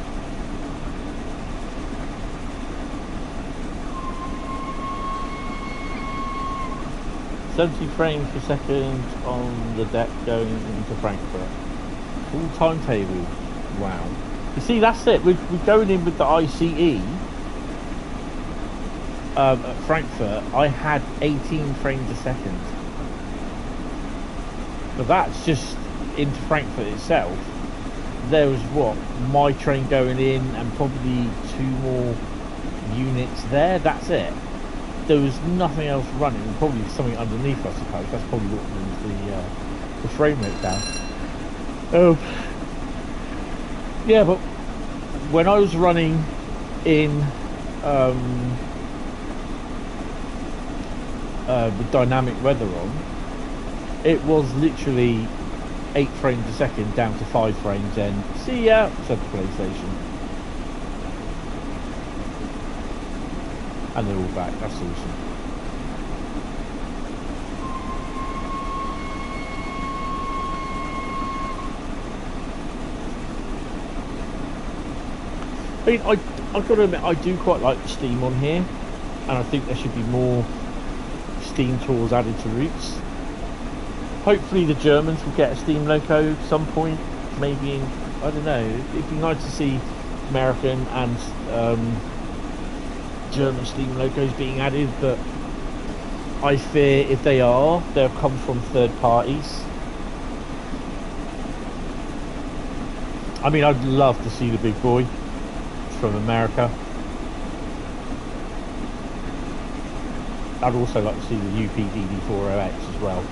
70 frames per second on the deck going into Frankfurt. Full timetable. Wow. You see, that's it. We're going in with the ICE. at Frankfurt, I had 18 frames a second. But that's just into Frankfurt itself. There was what, my train going in and probably 2 more units there. That's it. There was nothing else running. Probably something underneath, I suppose. That's probably what brings the frame rate down. Yeah, but when I was running in with dynamic weather on, it was literally 8 frames a second down to 5 frames, and see ya, said the PlayStation. And they're all back. That's awesome. I mean, I've got to admit, I do quite like the Steam on here, and I think there should be more Steam tours added to routes. Hopefully the Germans will get a Steam loco at some point, maybe in, I don't know, it'd be nice to see American and German Steam locos being added, but I fear if they are, they'll come from third parties. I mean, I'd love to see the big boy from America. I'd also like to see the UPDD4OX as well.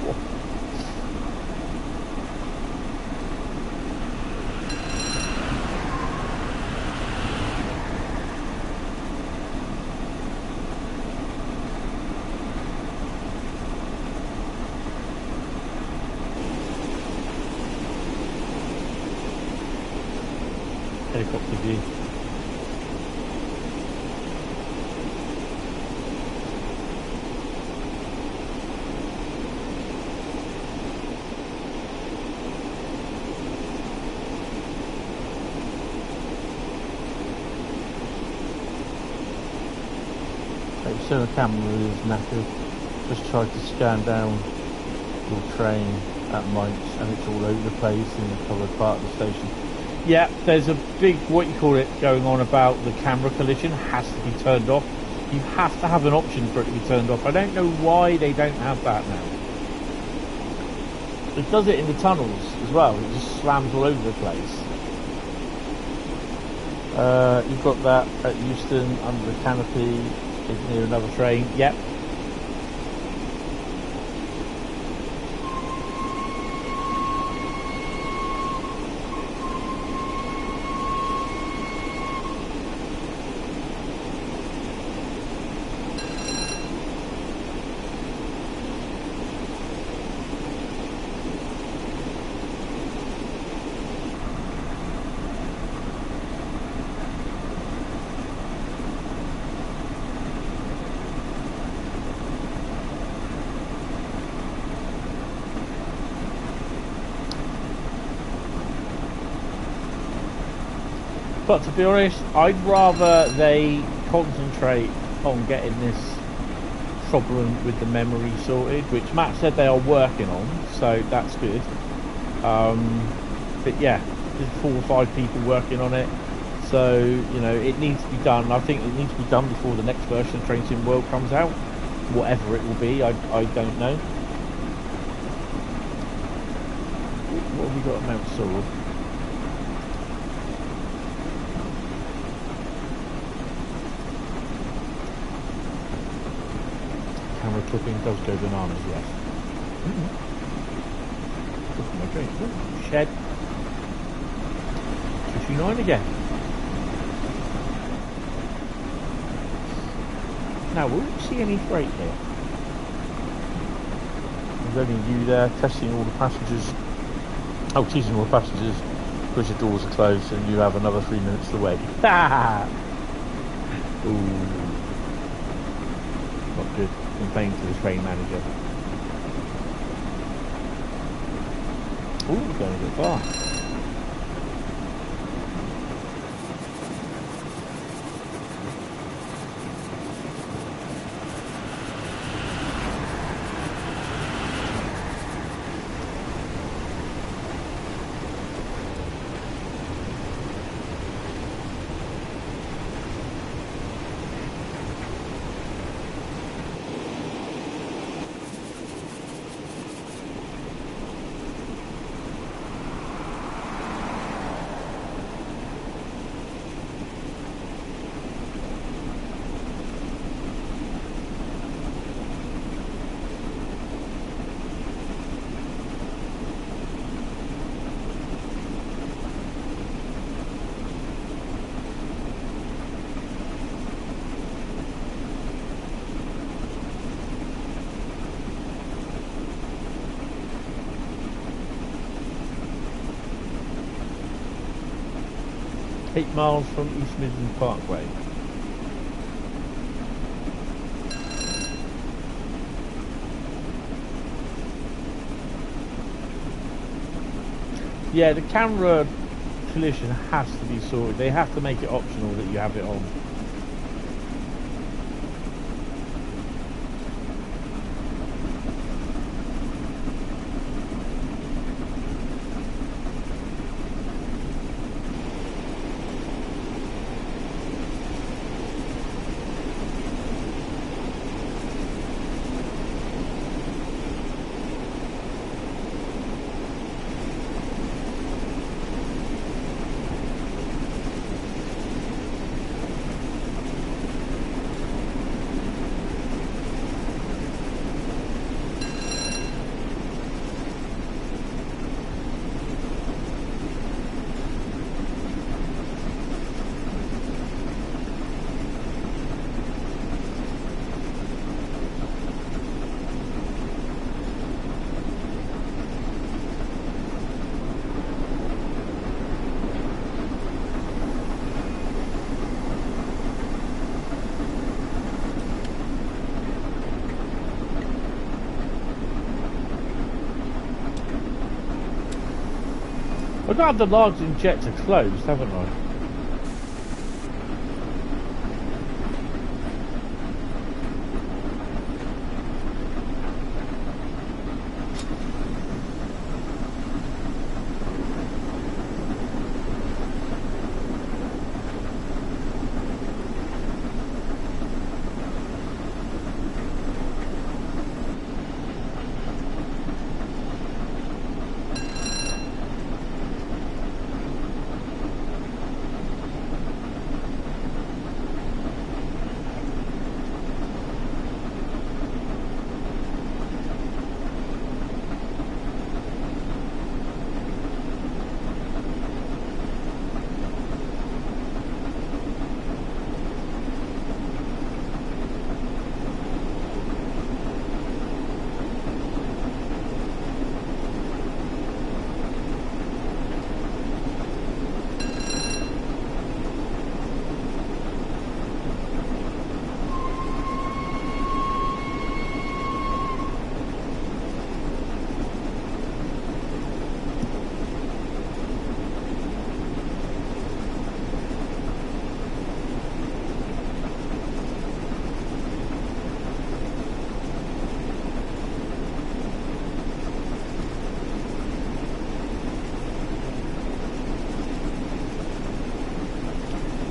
Helicopter view. So the camera is knackered. Just tried to scan down your train at Mainz and it's all over the place in the covered part of the station. Yeah, there's a big, what you call it, going on about the camera collision has to be turned off. You have to have an option for it to be turned off. I don't know why they don't have that now. It does it in the tunnels as well. It just slams all over the place. You've got that at Euston under the canopy. Is near another train. Yep. But to be honest, I'd rather they concentrate on getting this problem with the memory sorted, which Matt said they are working on, so that's good. But yeah, there's 4 or 5 people working on it, so you know it needs to be done. I think it needs to be done before the next version of Train Sim World comes out, whatever it will be. I don't know. What have we got at Mount Sorrel? Camera clipping does go bananas, yes. Look at my drink. Ooh, shed. 229 again. Now, will we see any freight here? There's only you there testing all the passengers. Oh, teasing all the passengers because your doors are closed and you have another 3 minutes to wait. Ooh. Not good. Complain to the train manager. Ooh, we're going a bit far. 8 miles from East Midland Parkway. Yeah, the camera collision has to be sorted. They have to make it optional that you have it on. I've got the large injector closed, haven't I?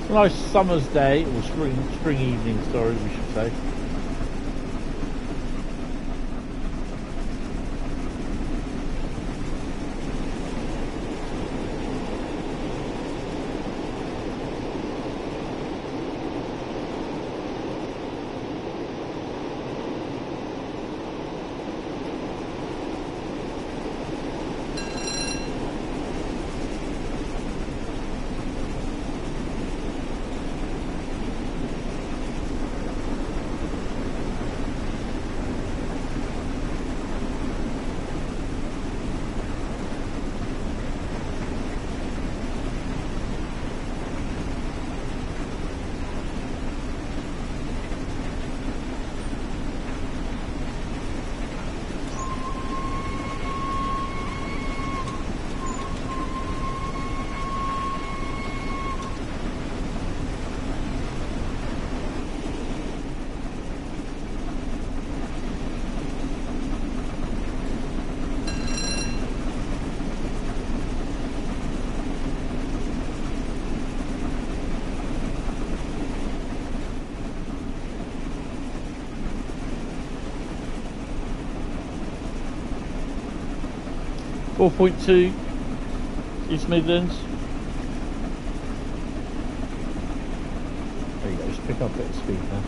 Nice summer's day, or spring evening, sorry, we should say. .2 East Midlands. There you go, just pick up a bit of speed now.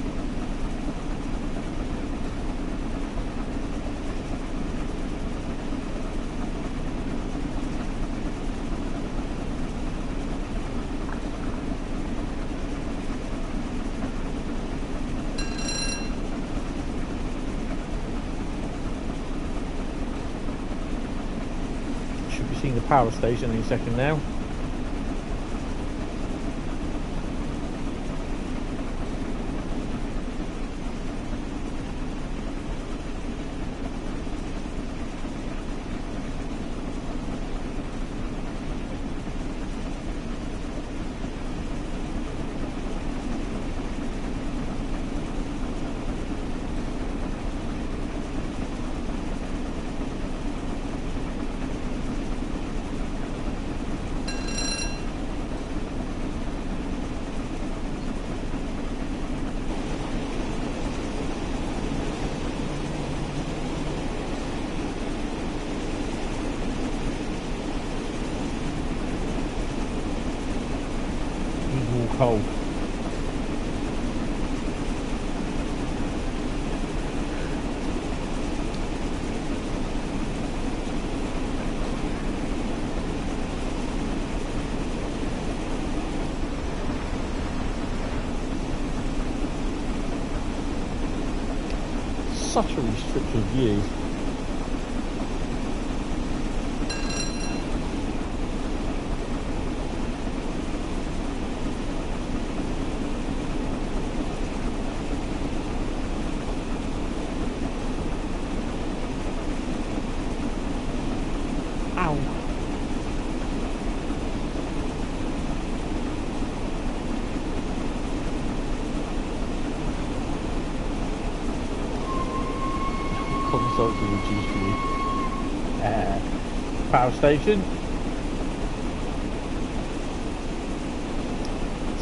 The power station any second now. cold. Such a restricted view. Ow. Consulting reduced view. Power station.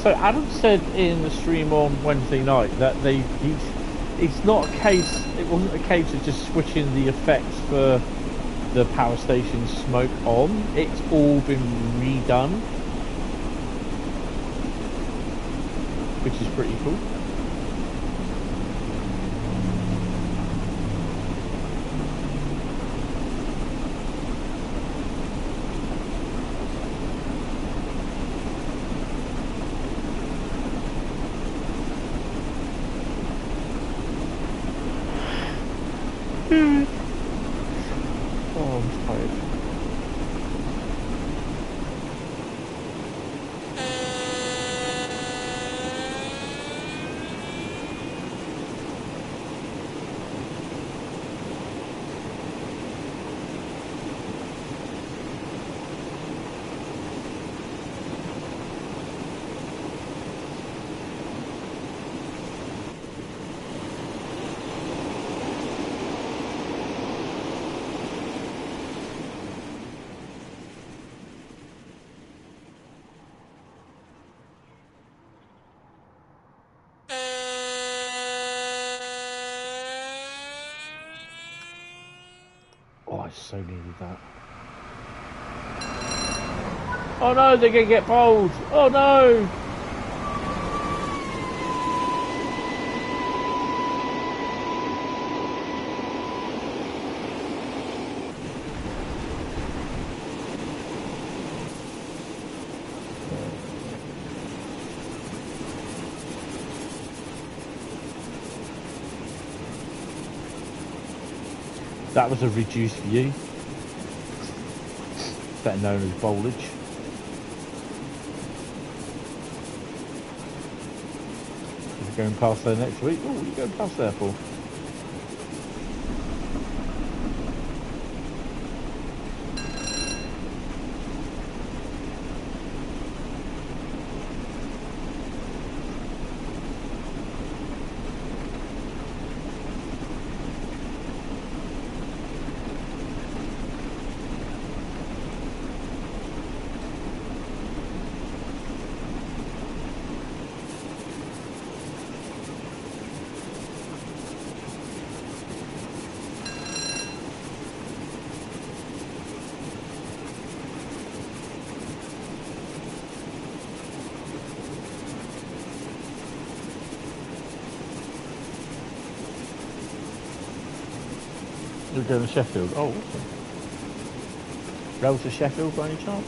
So Adam said in the stream on Wednesday night that it's not a case. It wasn't a case of just switching the effects for the power station smoke on. It's all been redone, which is pretty cool. Oh, I'm tired. Oh, I so needed that. Oh no, they're gonna get bowled. Oh no! That was a reduced view, better known as bowlage. We're going past there next week. Oh, what are you going past there for? You're going to Sheffield. Oh, awesome. Rail to Sheffield by any chance?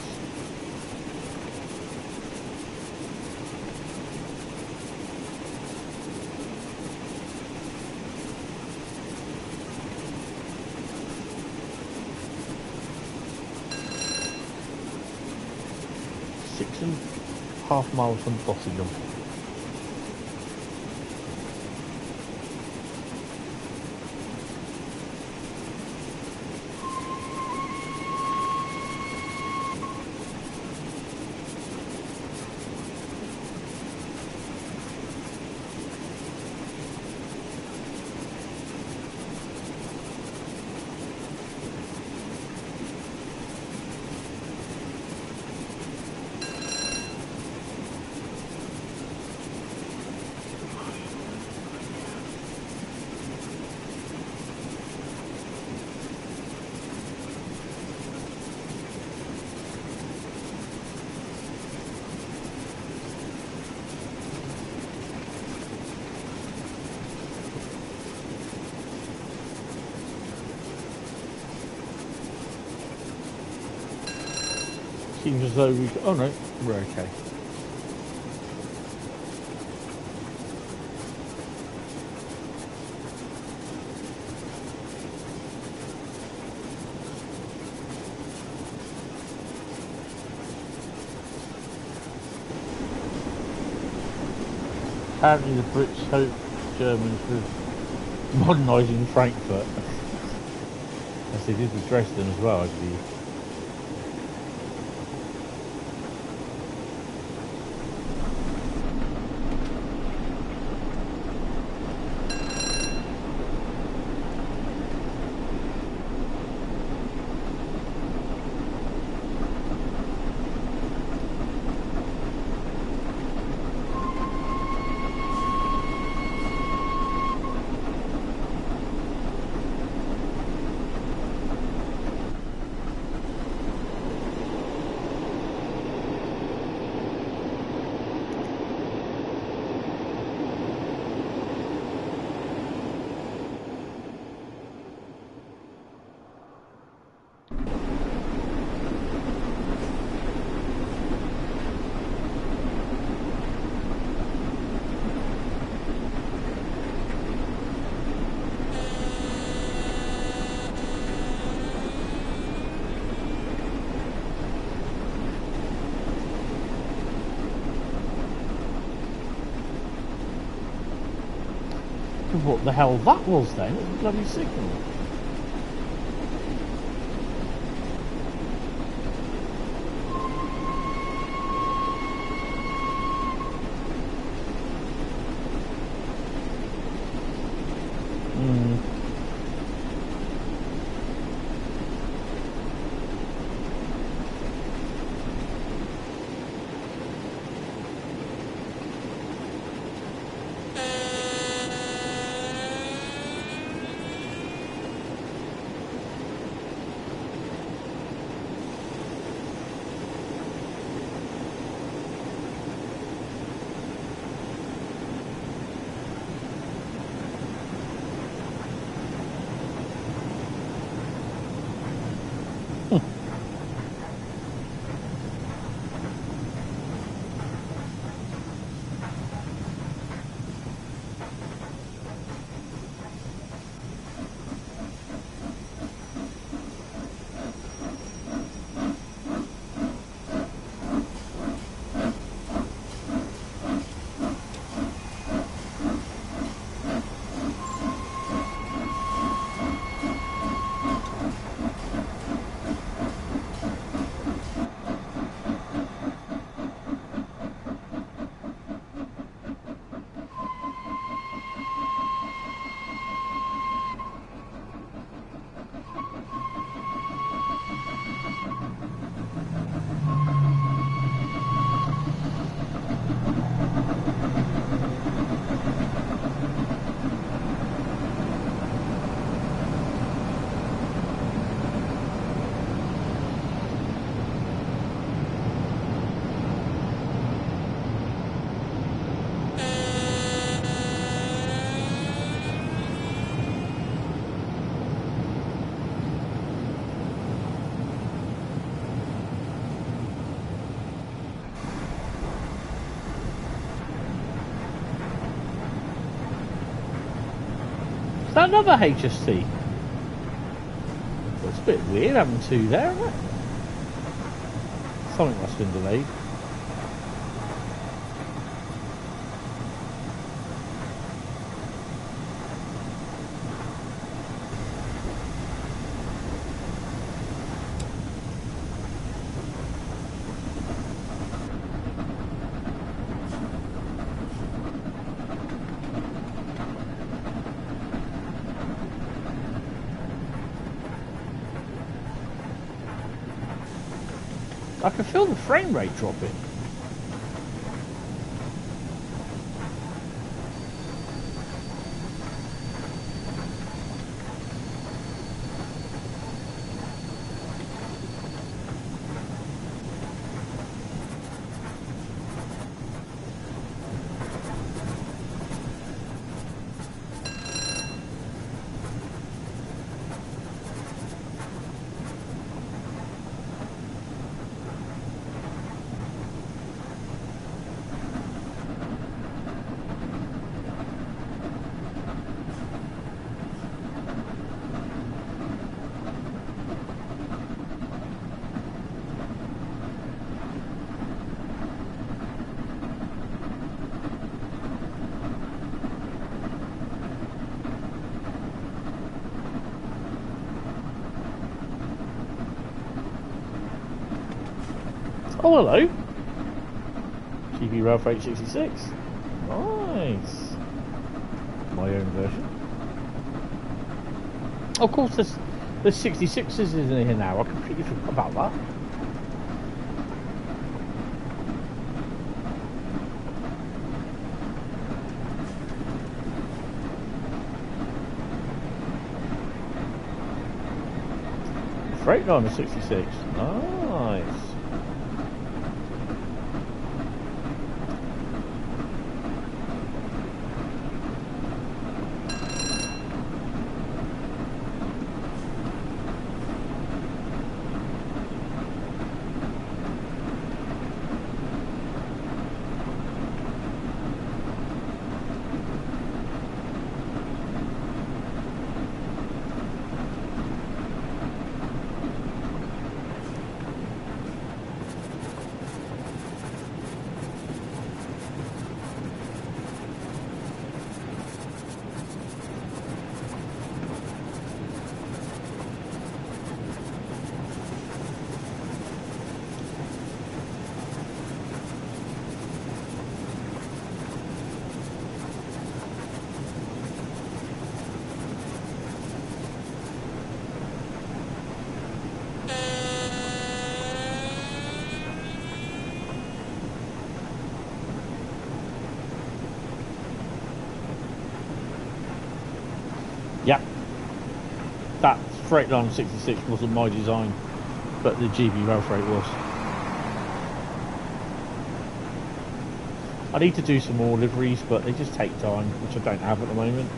Six and a half miles from Bottingham. Seems as though we... Oh no, we're okay. Apparently the Brits hope Germans with modernising Frankfurt, as they did with Dresden as well, I believe. What the hell that was then? It was a bloody signal. Is that another HST? That's a bit weird having two there, isn't it? Something must have been delayed. I can feel the frame rate dropping. Oh, hello. GB Rail Freight 66. Nice. My own version. Of course, there's 66s in here now. I completely forgot about that. Freightliner 66. Nice. Yeah, that Freightliner 66 wasn't my design, but the GB Rail Freight was. I need to do some more liveries, but they just take time, which I don't have at the moment.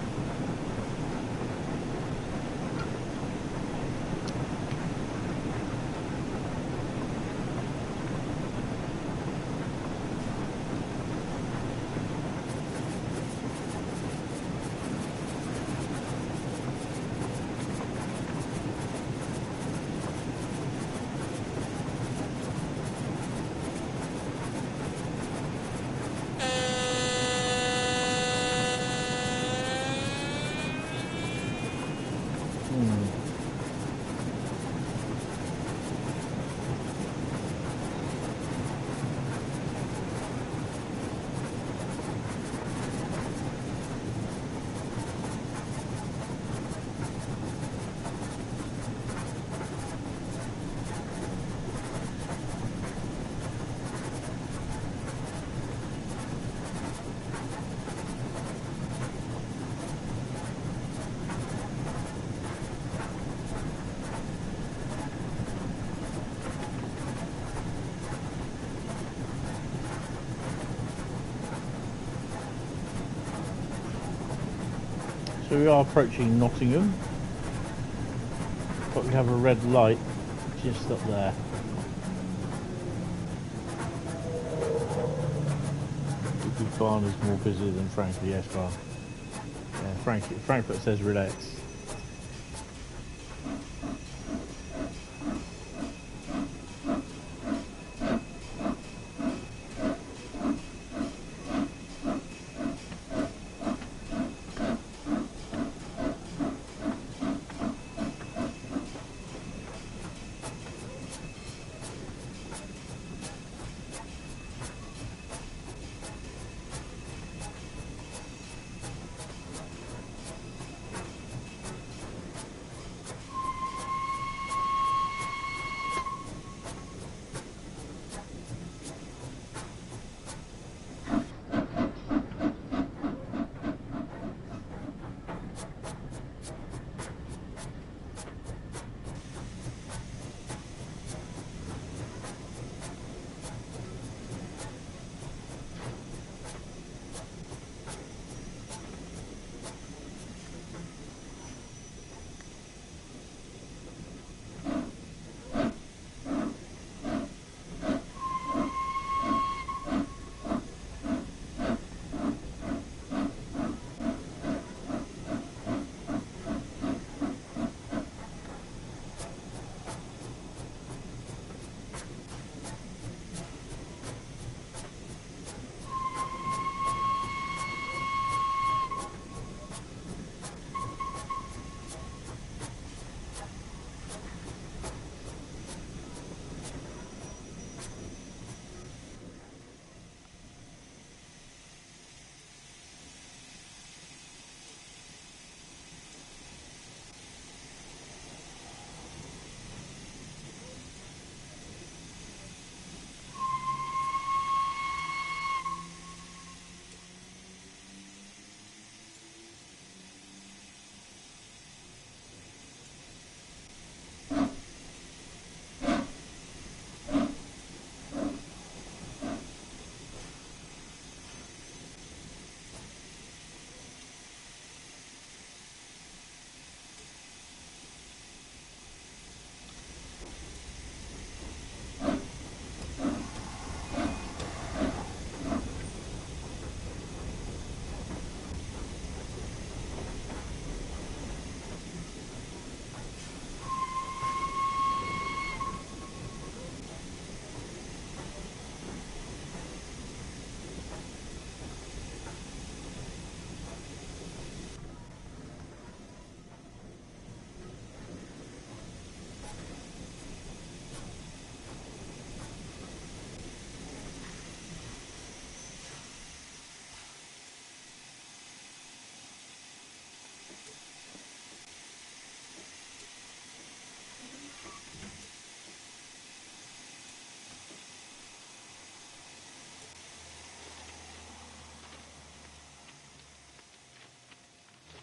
So we are approaching Nottingham, but we have a red light just up there. Big Barn is more busy than Frankfurt, S-Bahn. Yeah, Frankfurt says relax.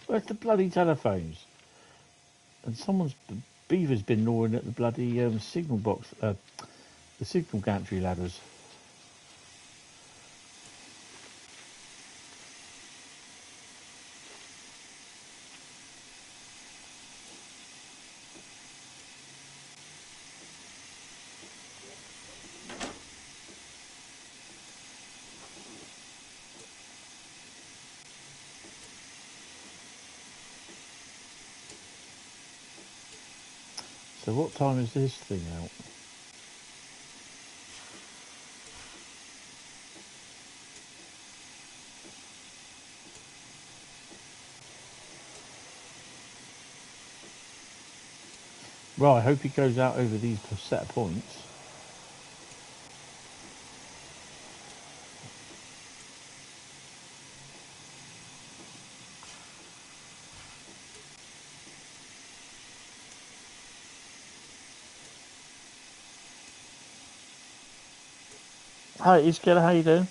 Where's the bloody telephones? And someone's beaver's been gnawing at the bloody signal box, the signal gantry ladders. So what time is this thing out? Right, I hope he goes out over these set of points. Hi, Iskela, how you doing?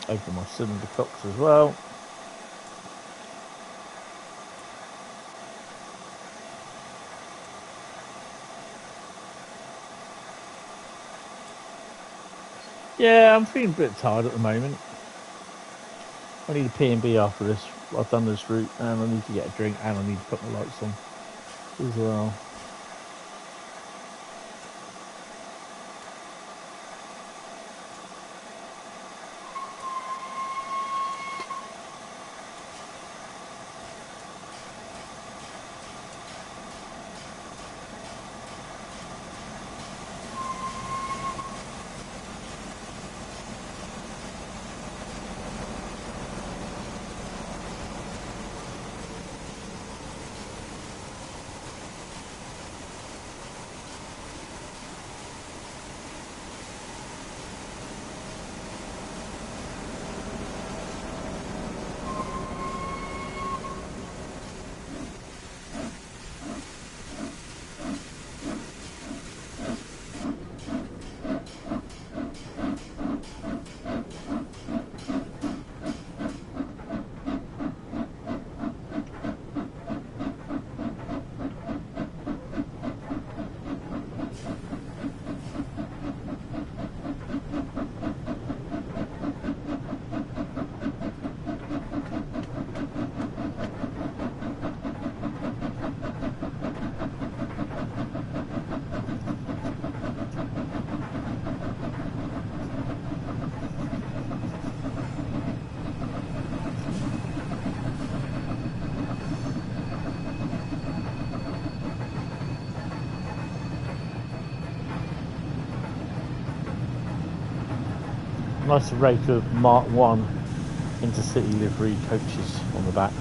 Open my cylinder cocks as well. Yeah, I'm feeling a bit tired at the moment. I need a P&B after this. I've done this route and I need to get a drink and I need to put my lights on as well. Nice rake of Mark 1 intercity livery coaches on the back.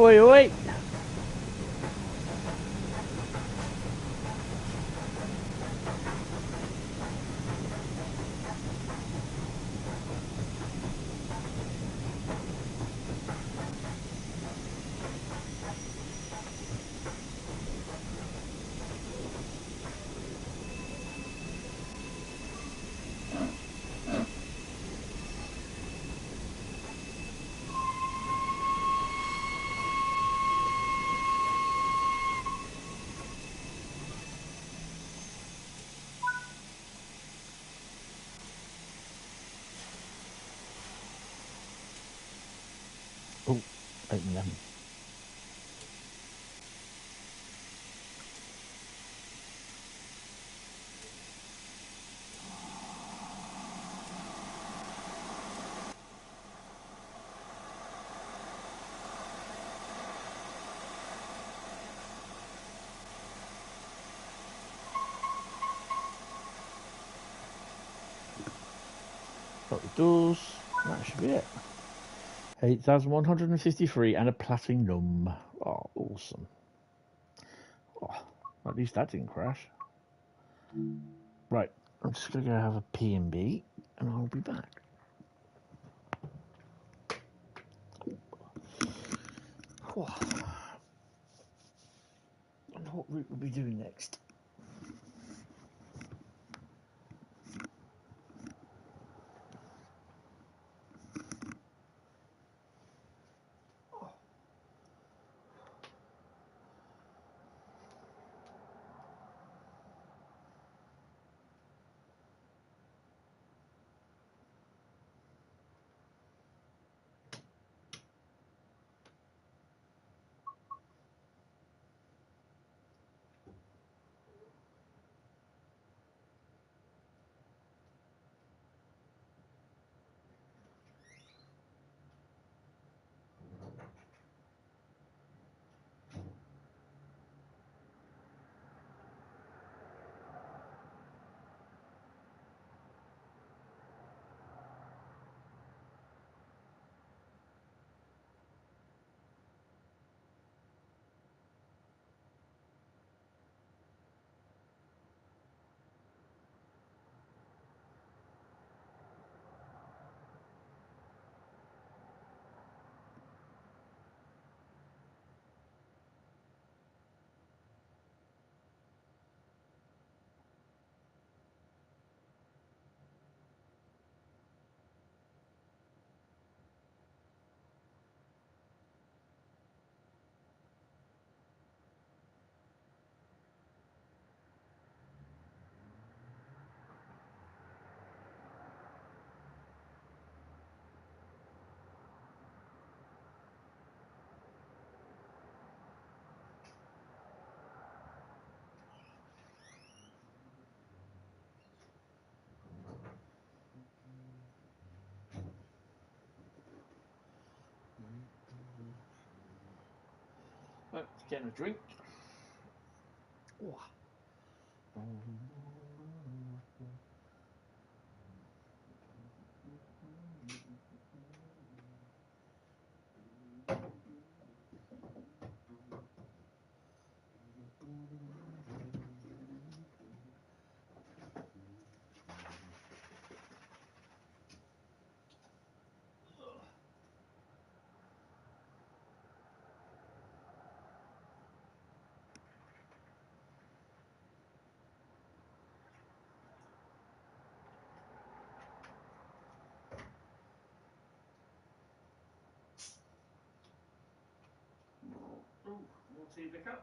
Oi, oi! Oh, 811. Got the doors. That should be it. 8,153 and a platinum. Oh, awesome. Oh, at least that didn't crash. Right, I'm just going to go have a P&B and I'll be back. Oh. I wonder what route we'll be doing next. Oh, getting a drink. Oh. Oh, more tea pickup.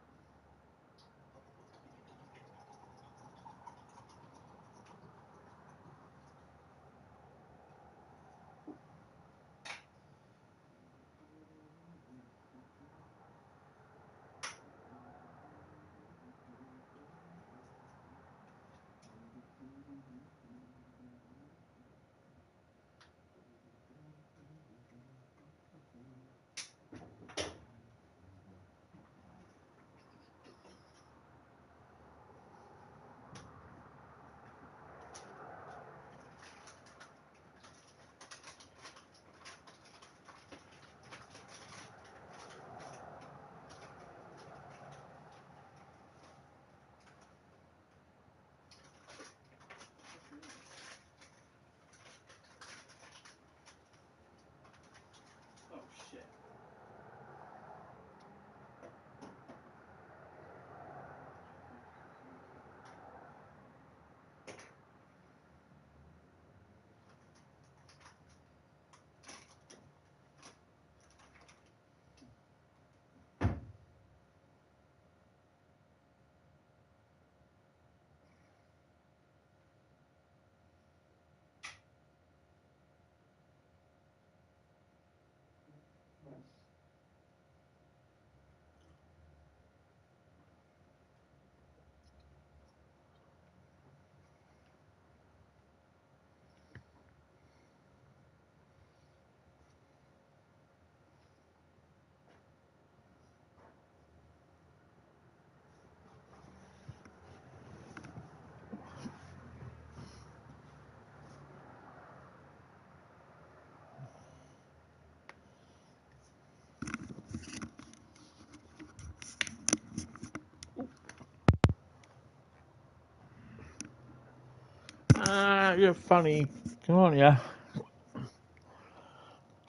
you're funny. Come on, yeah.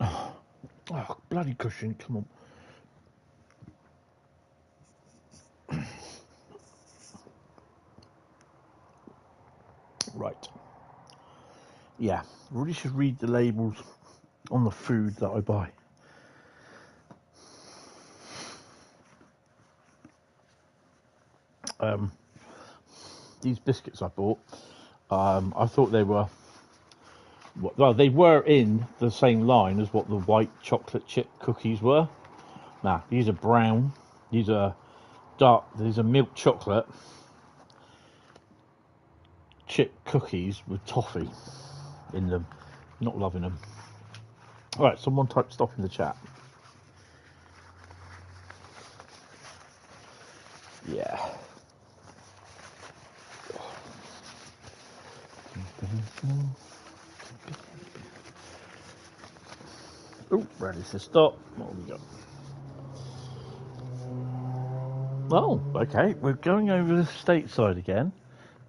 Oh, bloody cushion, come on. Right. Yeah, really should read the labels on the food that I buy. These biscuits I bought, I thought they were, well, they were in the same line as what the white chocolate chip cookies were. Nah, these are brown. These are dark. These are milk chocolate chip cookies with toffee in them. Not loving them. All right, someone type stop in the chat. Yeah. Oh, ready to stop. What have we got? Oh, okay. We're going over the stateside again.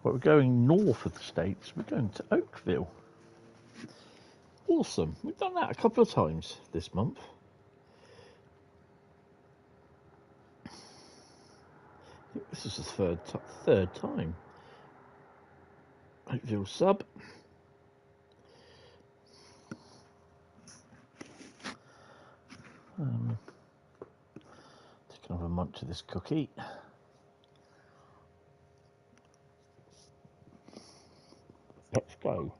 But we're going north of the states. We're going to Oakville. Awesome. We've done that a couple of times this month. I think this is the third time. Oakville Sub. Take another munch of this cookie. Let's go.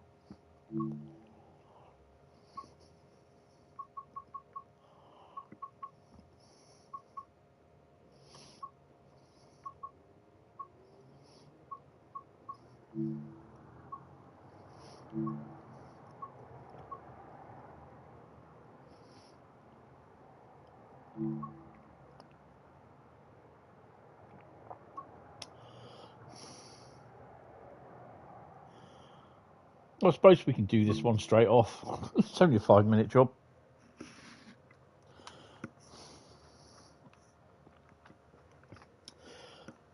I suppose we can do this one straight off. It's only a 5-minute job.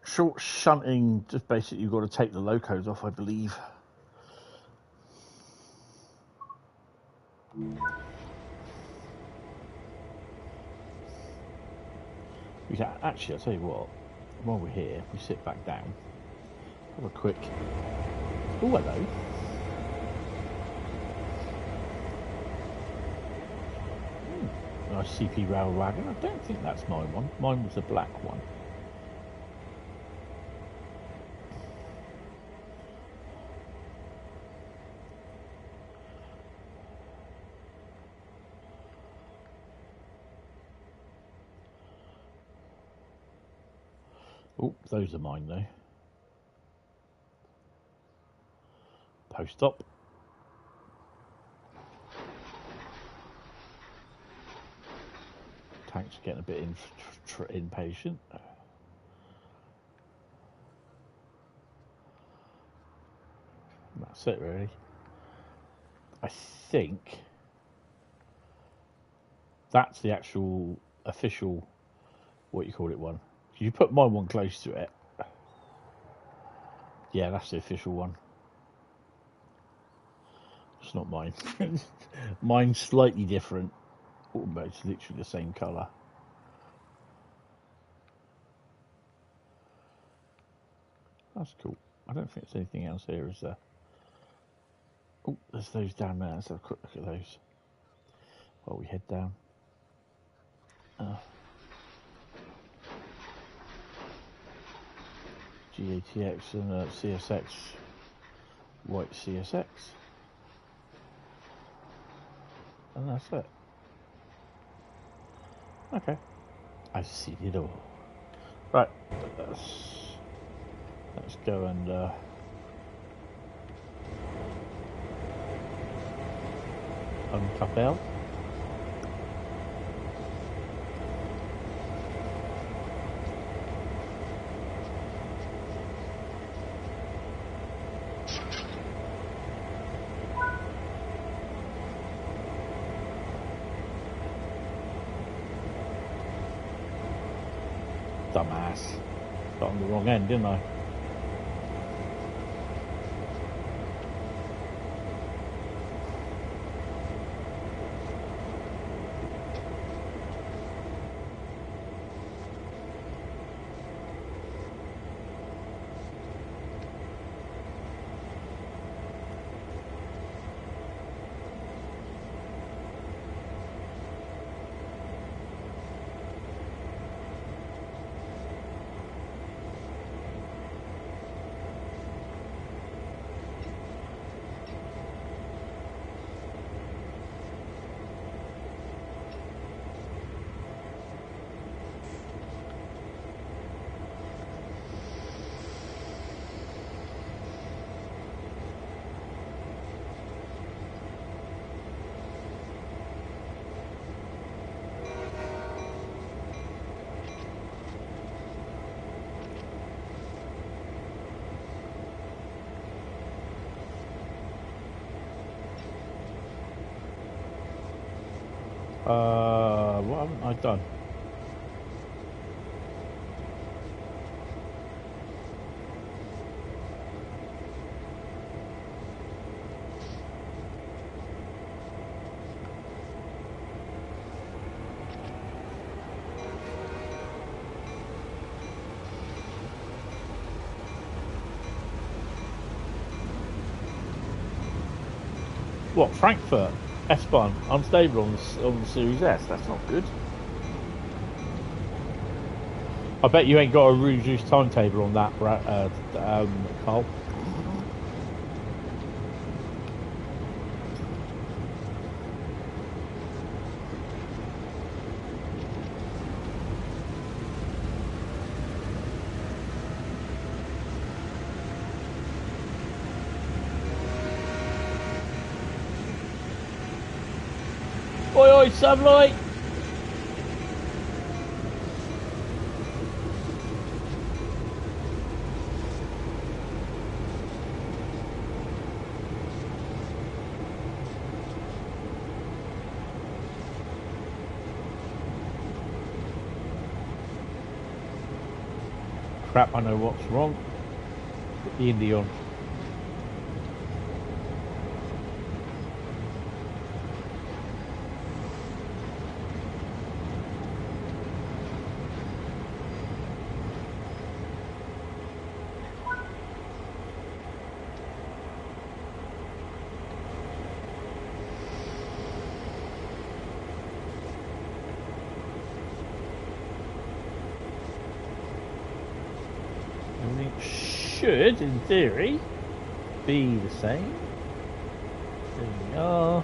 Short shunting, just basically you've got to take the locos off, I believe. We can, actually, I'll tell you what, while we're here, we sit back down, have a quick, oh hello. Nice CP rail wagon. I don't think that's my one. Mine was the black one. Oh, those are mine though. Post op. Tank's getting a bit impatient. That's it really. I think that's the actual official, what you call it, one. You put my one close to it. Yeah, that's the official one. It's not mine. Mine's slightly different. Almost literally the same colour. That's cool. I don't think there's anything else here, is there? Oh, there's those down there. Let's have a quick look at those while we head down. GATX and CSX, white CSX, and that's it. Okay, I see it all. Right, let's go and uncouple. Dumbass. Got on the wrong end, didn't I? What haven't I done? What, Frankfurt? S-Bahn, unstable on the Series S. That's not good. I bet you ain't got a reduced timetable on that, Carl. Oi, oi, sublight! Crap, I know what's wrong. Put the Indy on. Should, in theory, be the same. There we are.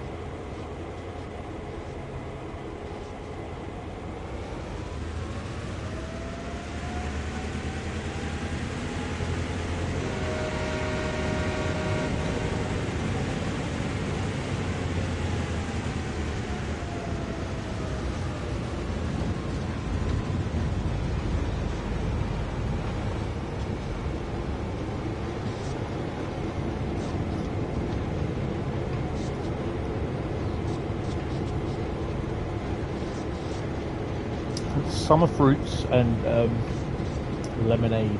Summer fruits and lemonade.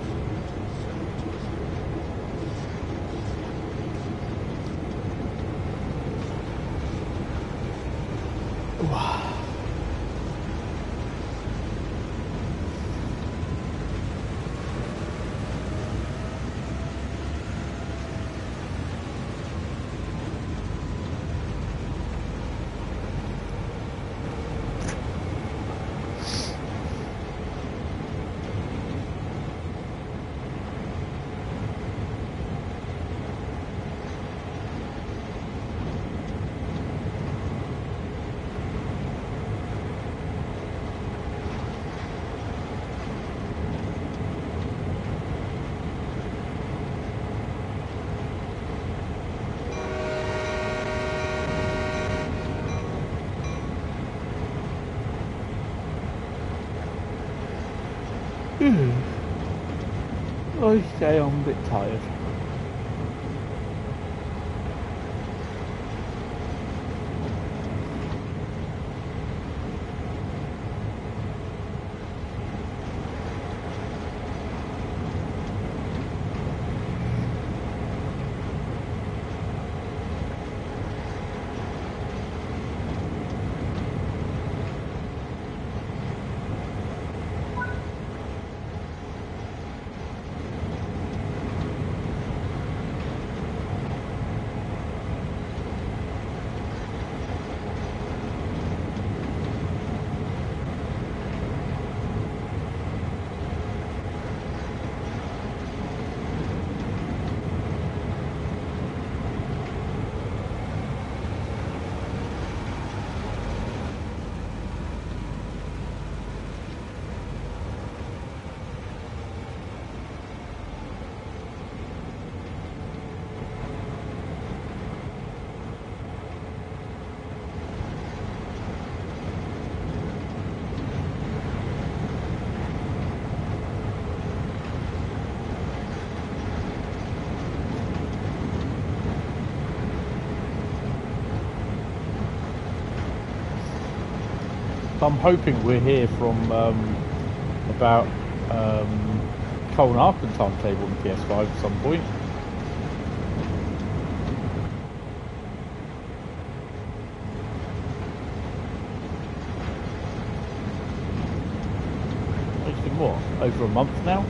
Okay, I'm a bit tired. I'm hoping we're here from about Cole and Arkin timetable on the PS5 at some point. It's been what, over a month now?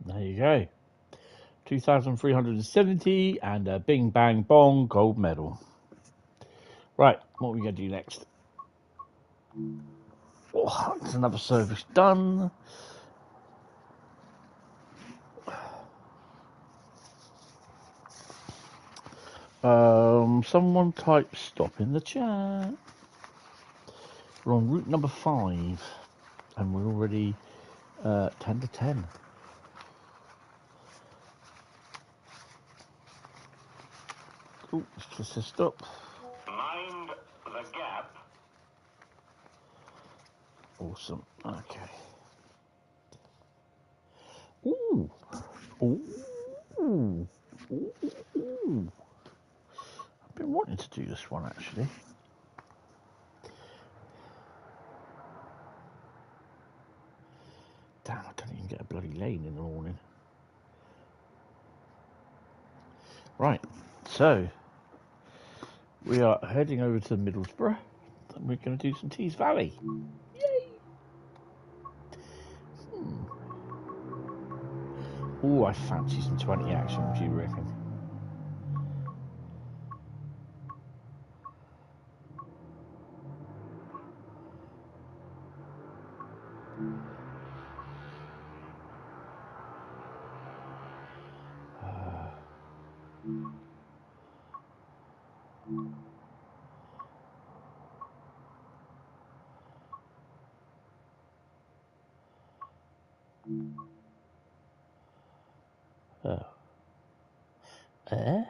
There you go. 2,370 and a bing bang bong gold medal. Right, what are we going to do next? Oh, that's another service done. Someone type stop in the chat. We're on route number 5 and we're already 10 to 10. Oh, it's just a stop. Mind the gap. Awesome. Okay. Ooh. Ooh. Ooh. Ooh. I've been wanting to do this one actually. Damn, I don't even get a bloody lane in the morning. Right, so we are heading over to Middlesbrough and we're going to do some Tees Valley. Yay! Oh, I fancy some 20 action, what do you reckon? Oh. Eh?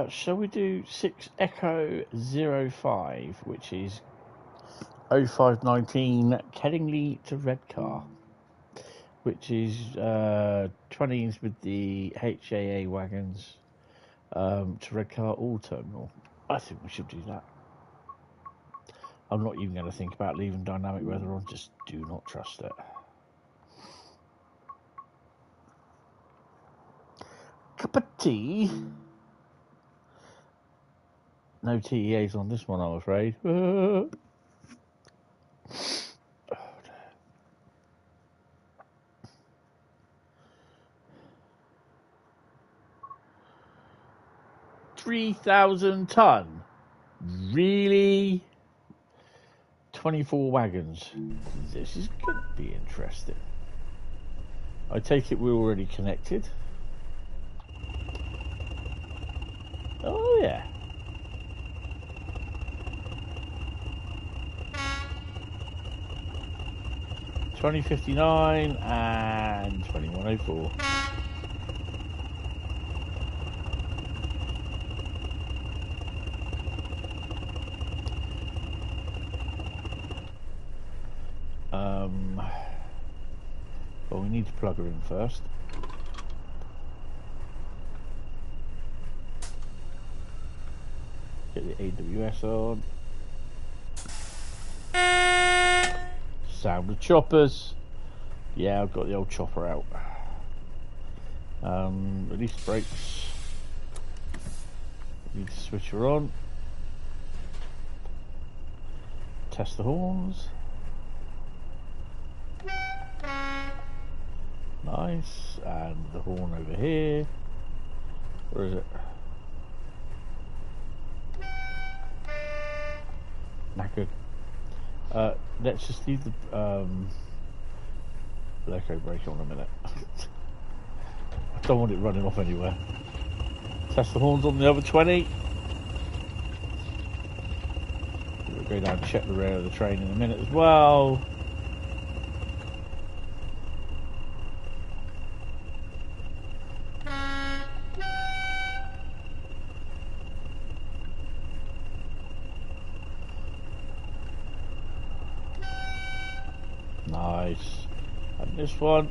Shall we do 6 Echo 05, which is 0519 Keddingley to Redcar, which is 20s with the HAA wagons to Redcar All Terminal. I think we should do that. I'm not even going to think about leaving dynamic weather on, just do not trust it. Cup of tea. No TEAs on this one, I'm afraid. 3,000 ton. Really? 24 wagons. This is going to be interesting. I take it we're already connected. Oh yeah. $20.59 and $21.04. Well, we need to plug her in first. Get the AWS on. Sound of choppers. Yeah, I've got the old chopper out. Release the brakes. Need to switch her on. Test the horns. Nice. And the horn over here. Where is it? Knackered. Let's just leave the echo brake on a minute. I don't want it running off anywhere. Test the horns on the other 20. We'll go down and check the rear of the train in a minute as well. Nice. And this one.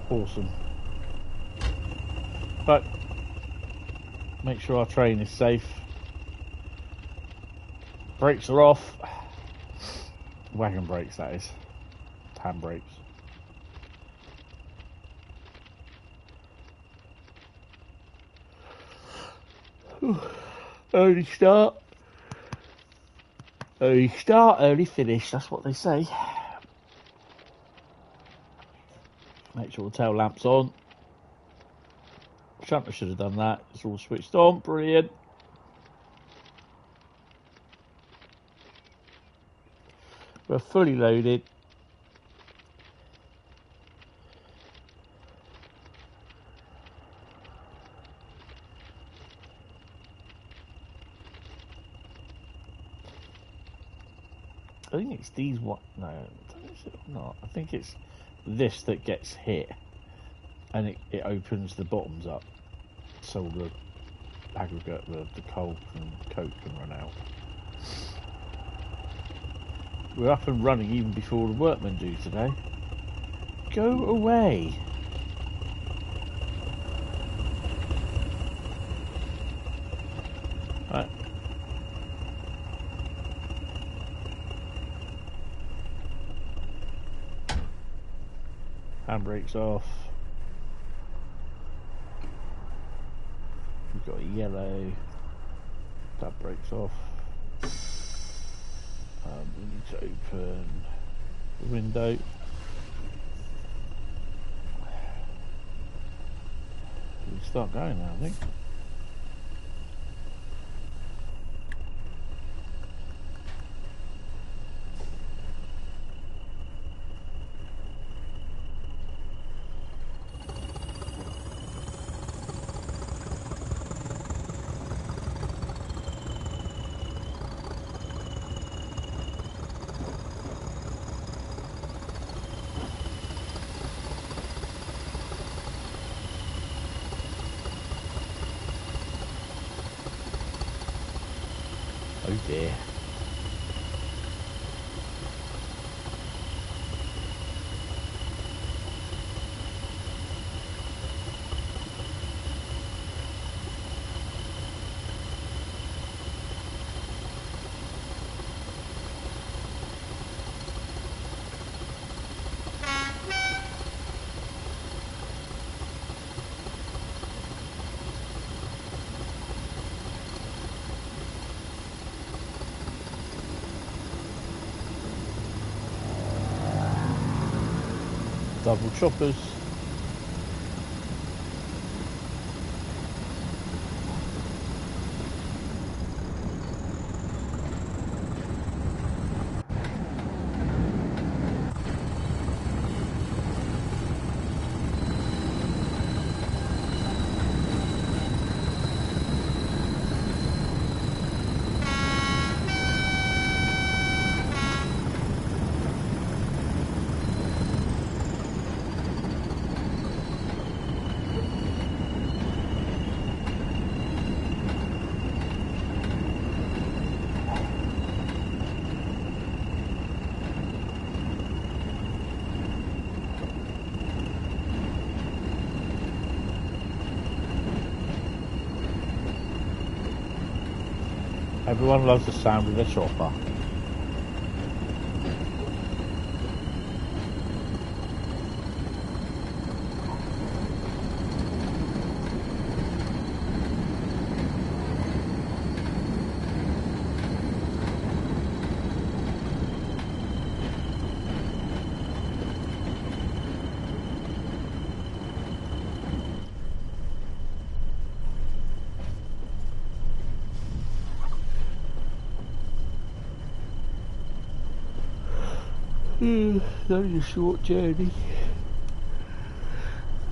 Awesome. But make sure our train is safe. Brakes are off. Wagon brakes, that is. Hand brakes. Early start. Early start, early finish, that's what they say. Make sure the tail lamp's on. Shunter should have done that. It's all switched on, brilliant. We're fully loaded. I think it's these what? No, is it not? I think it's this that gets hit, and it opens the bottoms up, so the aggregate, the coal and coke can run out. We're up and running even before the workmen do today. Go away. Right. Handbrakes off. We've got a yellow. That brakes off. We need to open the window. We start going now, I think. Oh dear. Double choppers. Everyone loves the sound of the chopper. Only a short journey.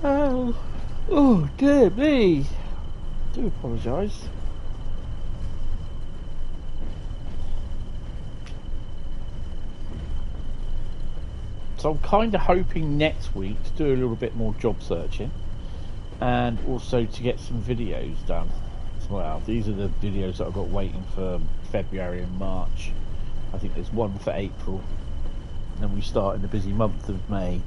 Oh dear me. I do apologise. So I'm kind of hoping next week to do a little bit more job searching and also to get some videos done as well. These are the videos that I've got waiting for February and March. I think there's one for April. And then we start in the busy month of May.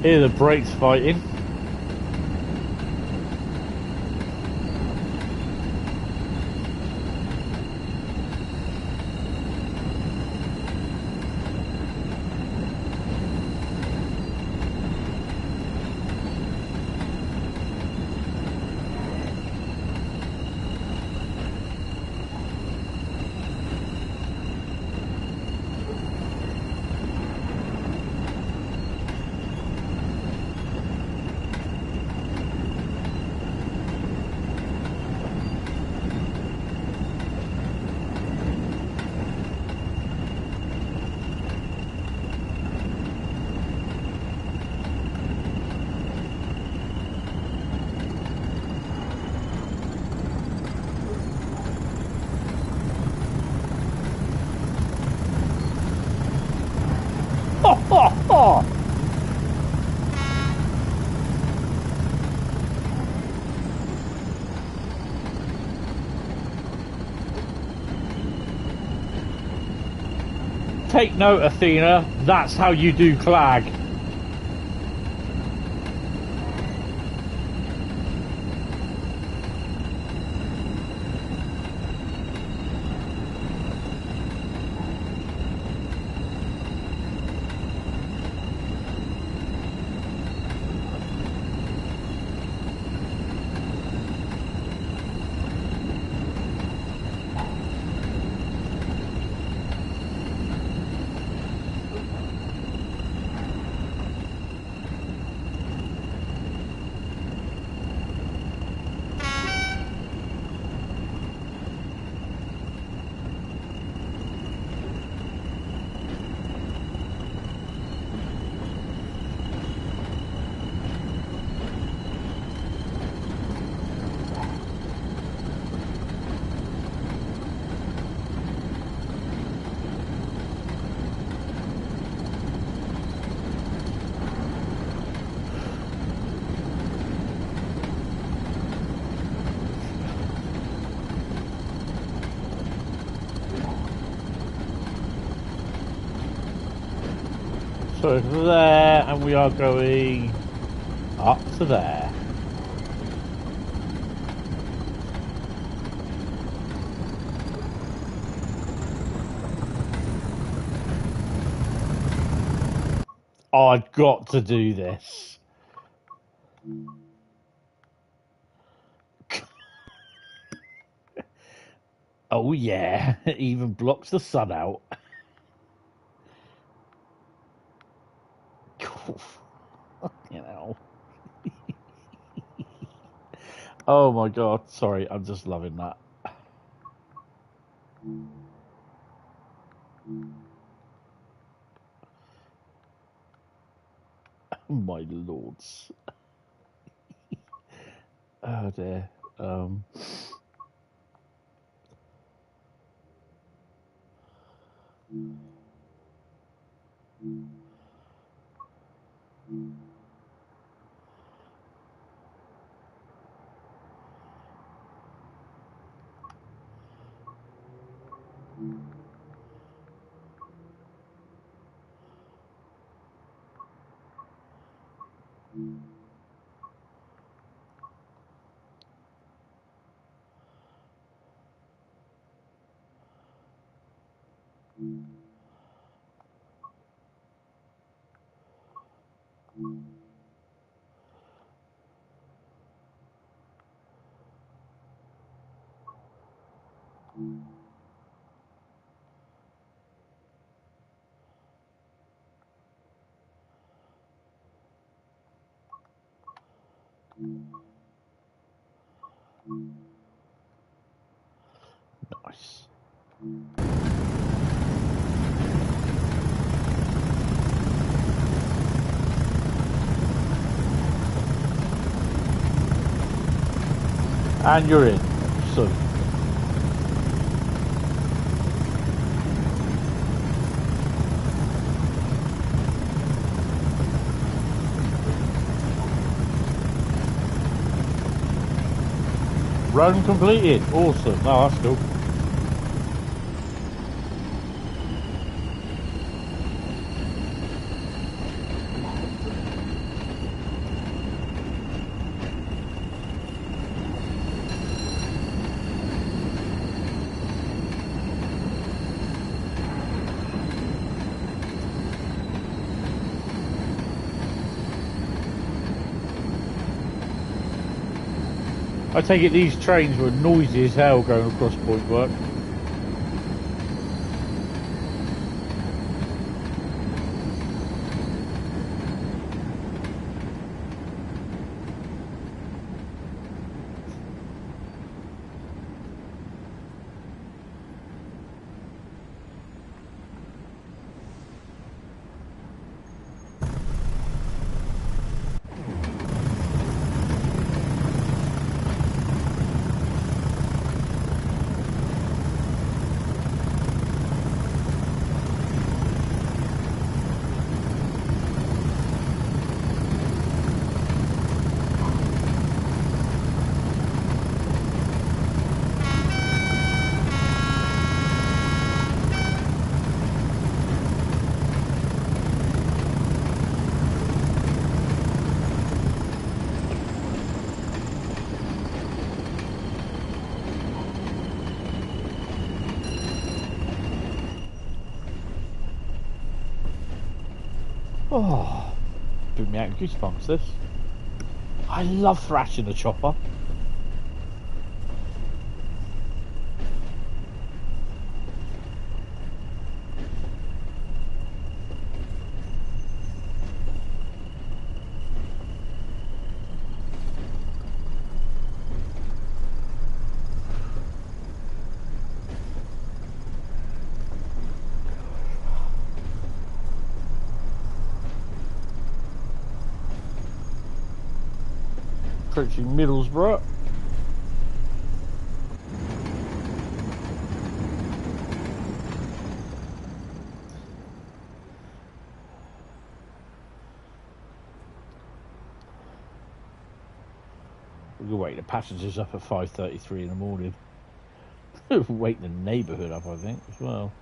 Hear the brakes fighting. Take note, Athena, that's how you do clag. So there, and we are going up to there. Oh, I've got to do this. Oh yeah, it even blocks the sun out. You know. Oh my god, sorry, I'm just loving that. My lords. Oh dear. Nice. And you're in. So. Run completed. Awesome. No, that's cool. I take it these trains were noisy as hell going across point work. Oh, doing me out of goosebumps, this. I love thrashing a chopper. Approaching Middlesbrough. We'll wake the passengers up at 5:33 in the morning. Wake the neighbourhood up, I think, as well.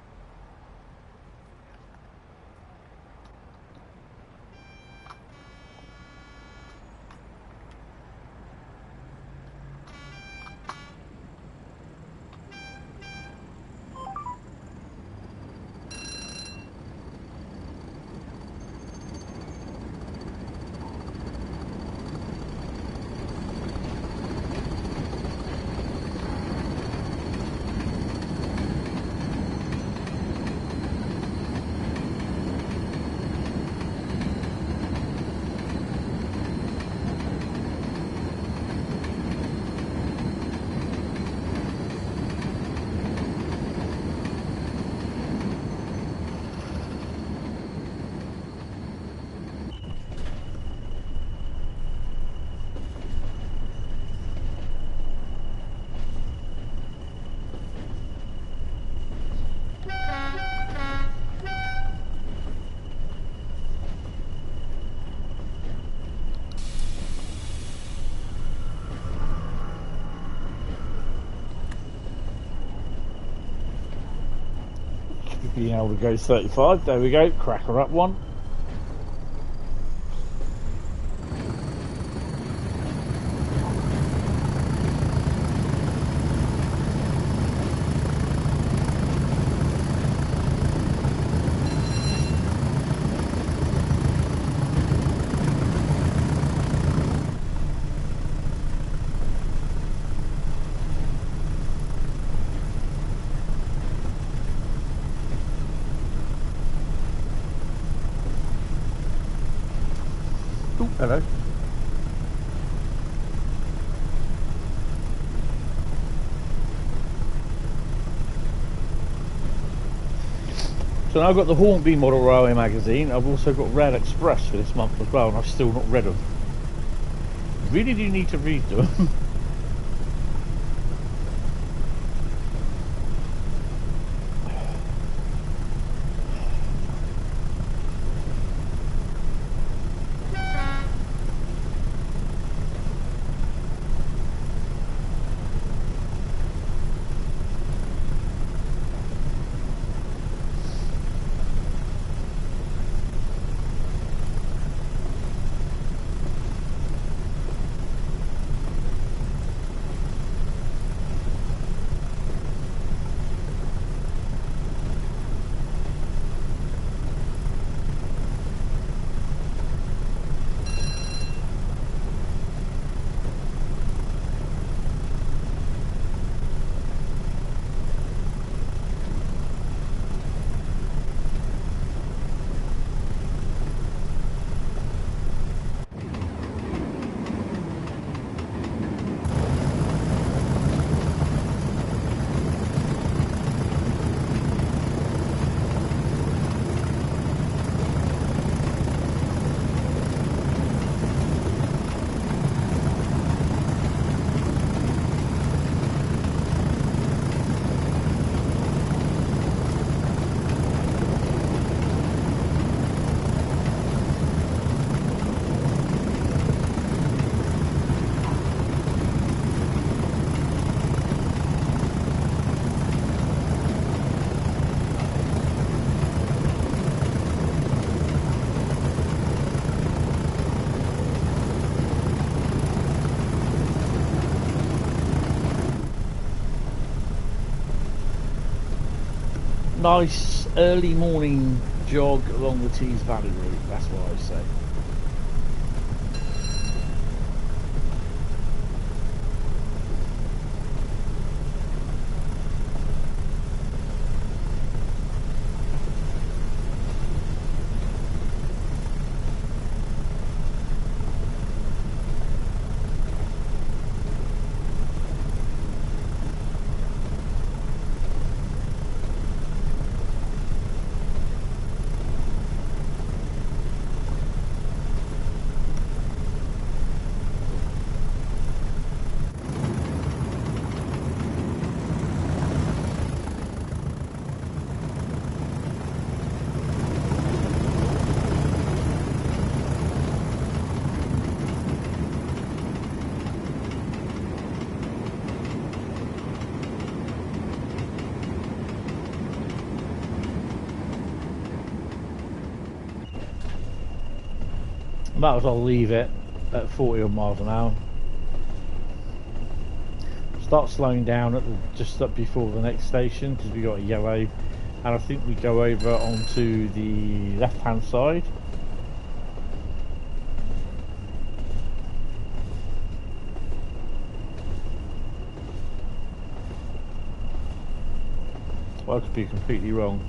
being able to go 35. There we go, cracker up one. Hello. So now I've got the Hornby Model Railway magazine. I've also got Rail Express for this month as well, and I've still not read them. Really do need to read them. Nice early morning jog along the Tees Valley route, that's what I say. Might as well leave it at 40 miles an hour. Start slowing down at just up before the next station because we got a yellow, and I think we go over onto the left hand side. Well, I could be completely wrong.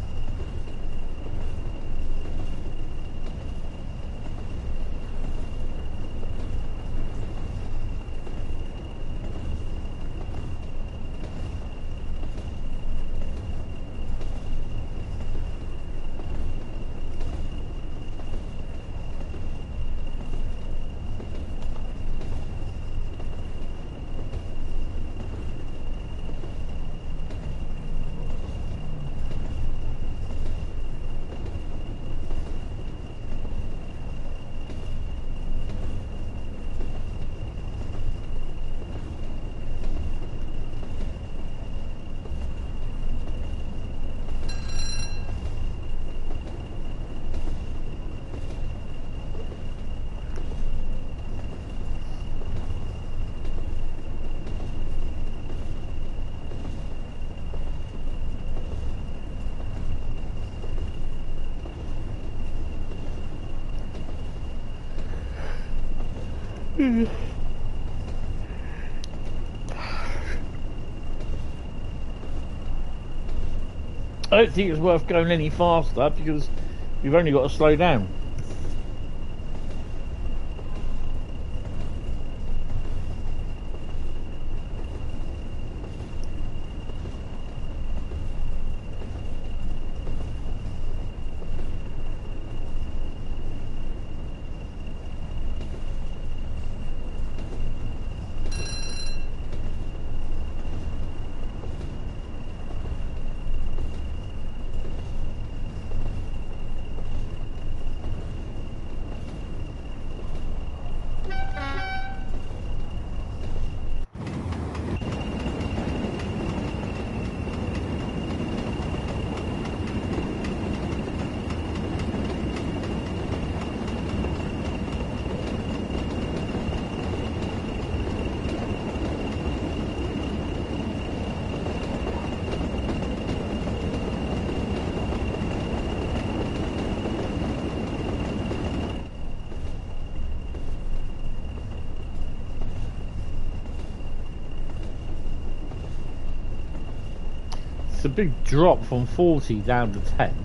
I don't think it's worth going any faster because we've only got to slow down. It's a big drop from 40 down to 10.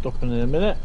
Stopping in a minute.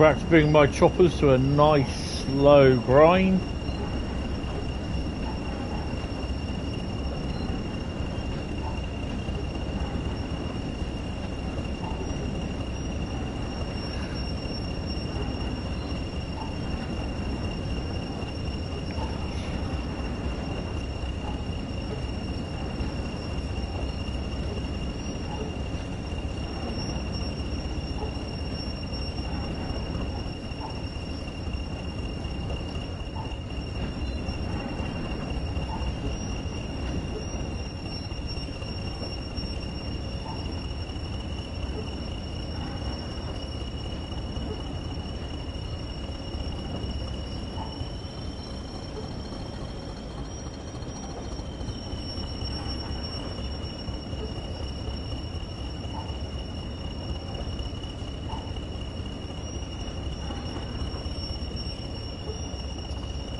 About to bring my choppers to a nice slow grind.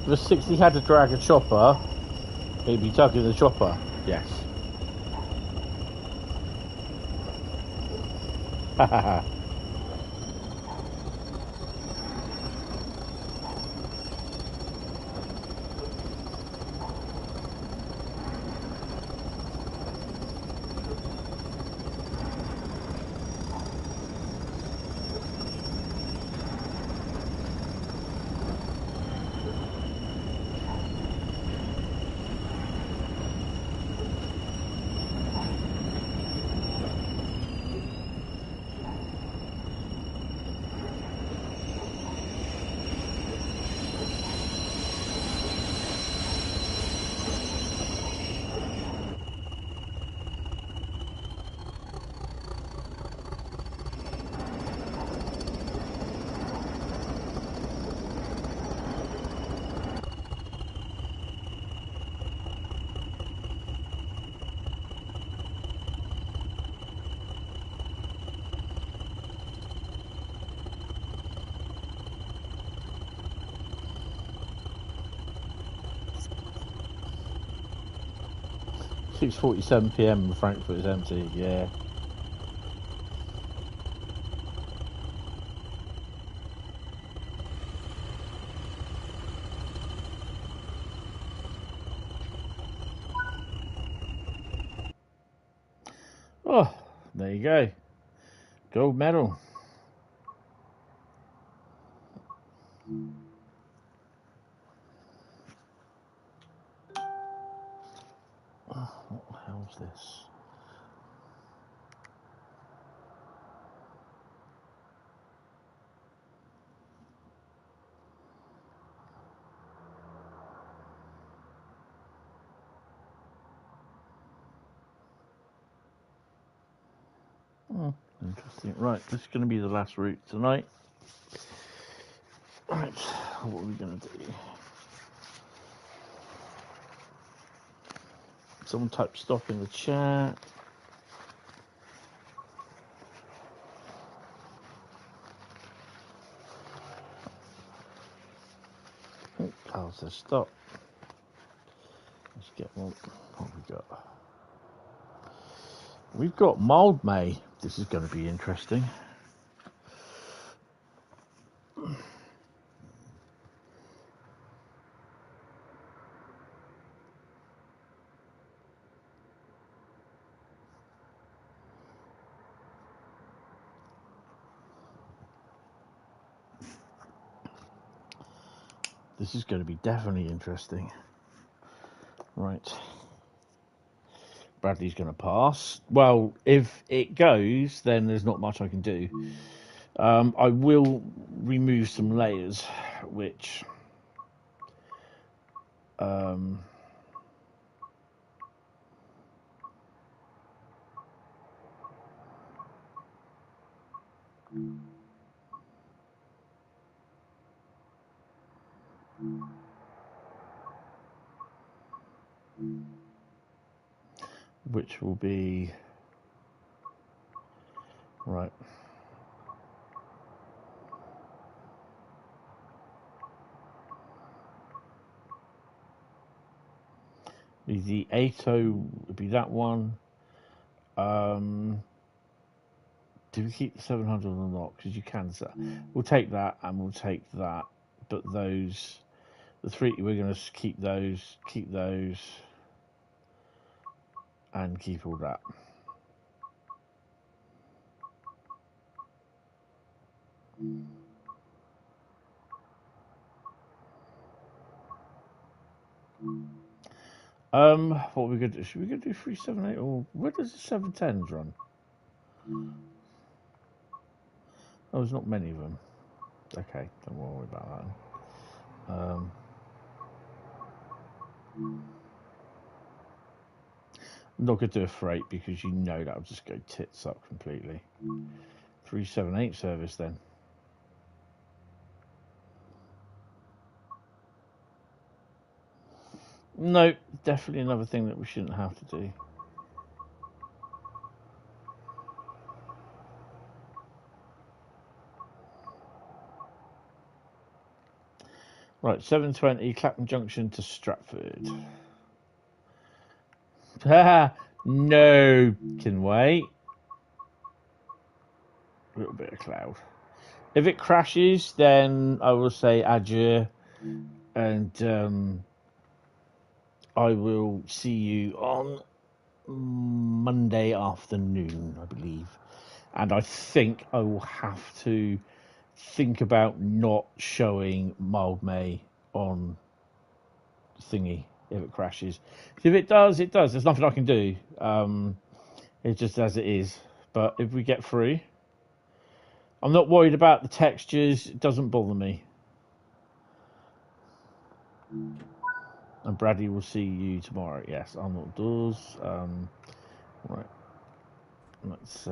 If a 60 had to drag a chopper, he'd be tugging the chopper. Yes. Ha ha ha. .47 PM Frankfurt is empty, yeah. Oh, there you go. Gold medal. Oh, what the hell's this? Oh, interesting. Right, this is going to be the last route tonight. Right, what are we going to do? Someone type stop in the chat. Oh, it says stop. Let's get one. What have we got? We've got Mildmay. This is going to be interesting. This is going to be definitely interesting. Right. Bradley's going to pass. Well, if it goes, then there's not much I can do. I will remove some layers, which... which will be... Right. The 80 would be that one. Do we keep the 700 or not? Because you can. So we'll take that and we'll take that. But those, the three, we're going to keep those, and keep all that. What are we going to do? Should we go do 378 or where does the 710s run? Oh, there's not many of them. Okay, don't worry about that. I'm not going to do a freight because you know that'll just go tits up completely. 378 service then. No, definitely another thing that we shouldn't have to do. Right, 720 Clapham Junction to Stratford. No, can wait. A little bit of cloud. If it crashes, then I will say adieu, and I will see you on Monday afternoon, I believe. And I think I will have to think about not showing Mildmay on thingy if it crashes. If it does, it does. There's nothing I can do. It's just as it is. But if we get through, I'm not worried about the textures. It doesn't bother me. And Bradley will see you tomorrow. Yes, I'm outdoors. Right. Let's.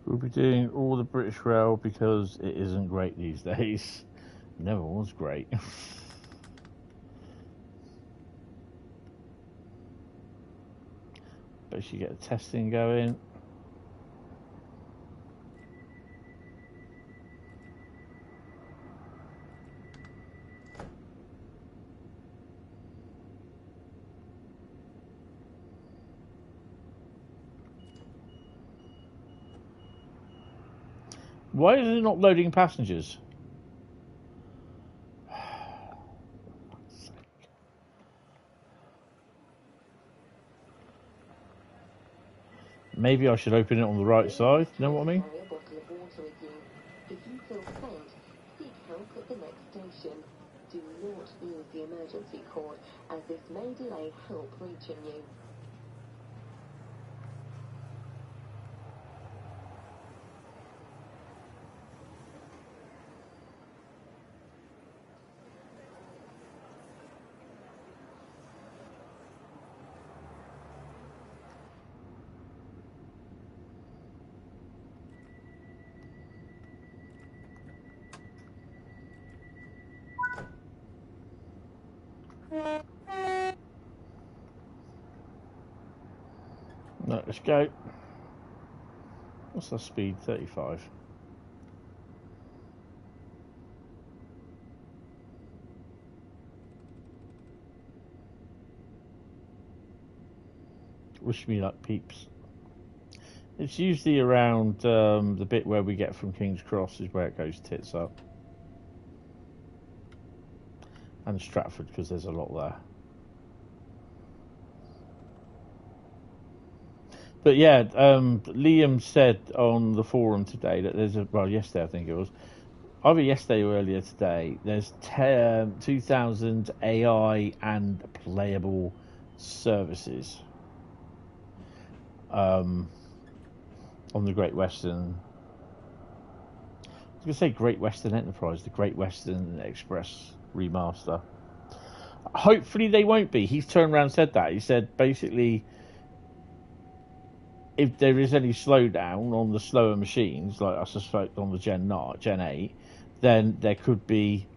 We'll be doing all the British Rail because it isn't great these days. Never was great. Bet you get a testing going. Why is it not loading passengers? Maybe I should open it on the right side. You know what I mean? If you feel faint, seek help at the next station. Do not use the emergency cord, as this may delay help reaching you. No, let's go. What's the speed? 35. Wish me luck, peeps. It's usually around the bit where we get from King's Cross is where it goes tits up. And Stratford, because there's a lot there. But yeah, Liam said on the forum today that there's a, well, yesterday I think it was, either yesterday or earlier today, there's 2,000 AI and playable services on the Great Western. I was going to say Great Western Enterprise, the Great Western Express remaster. Hopefully they won't be. He's turned around and said that. He said basically, if there is any slowdown on the slower machines, like I suspect on the Gen 8, then there could be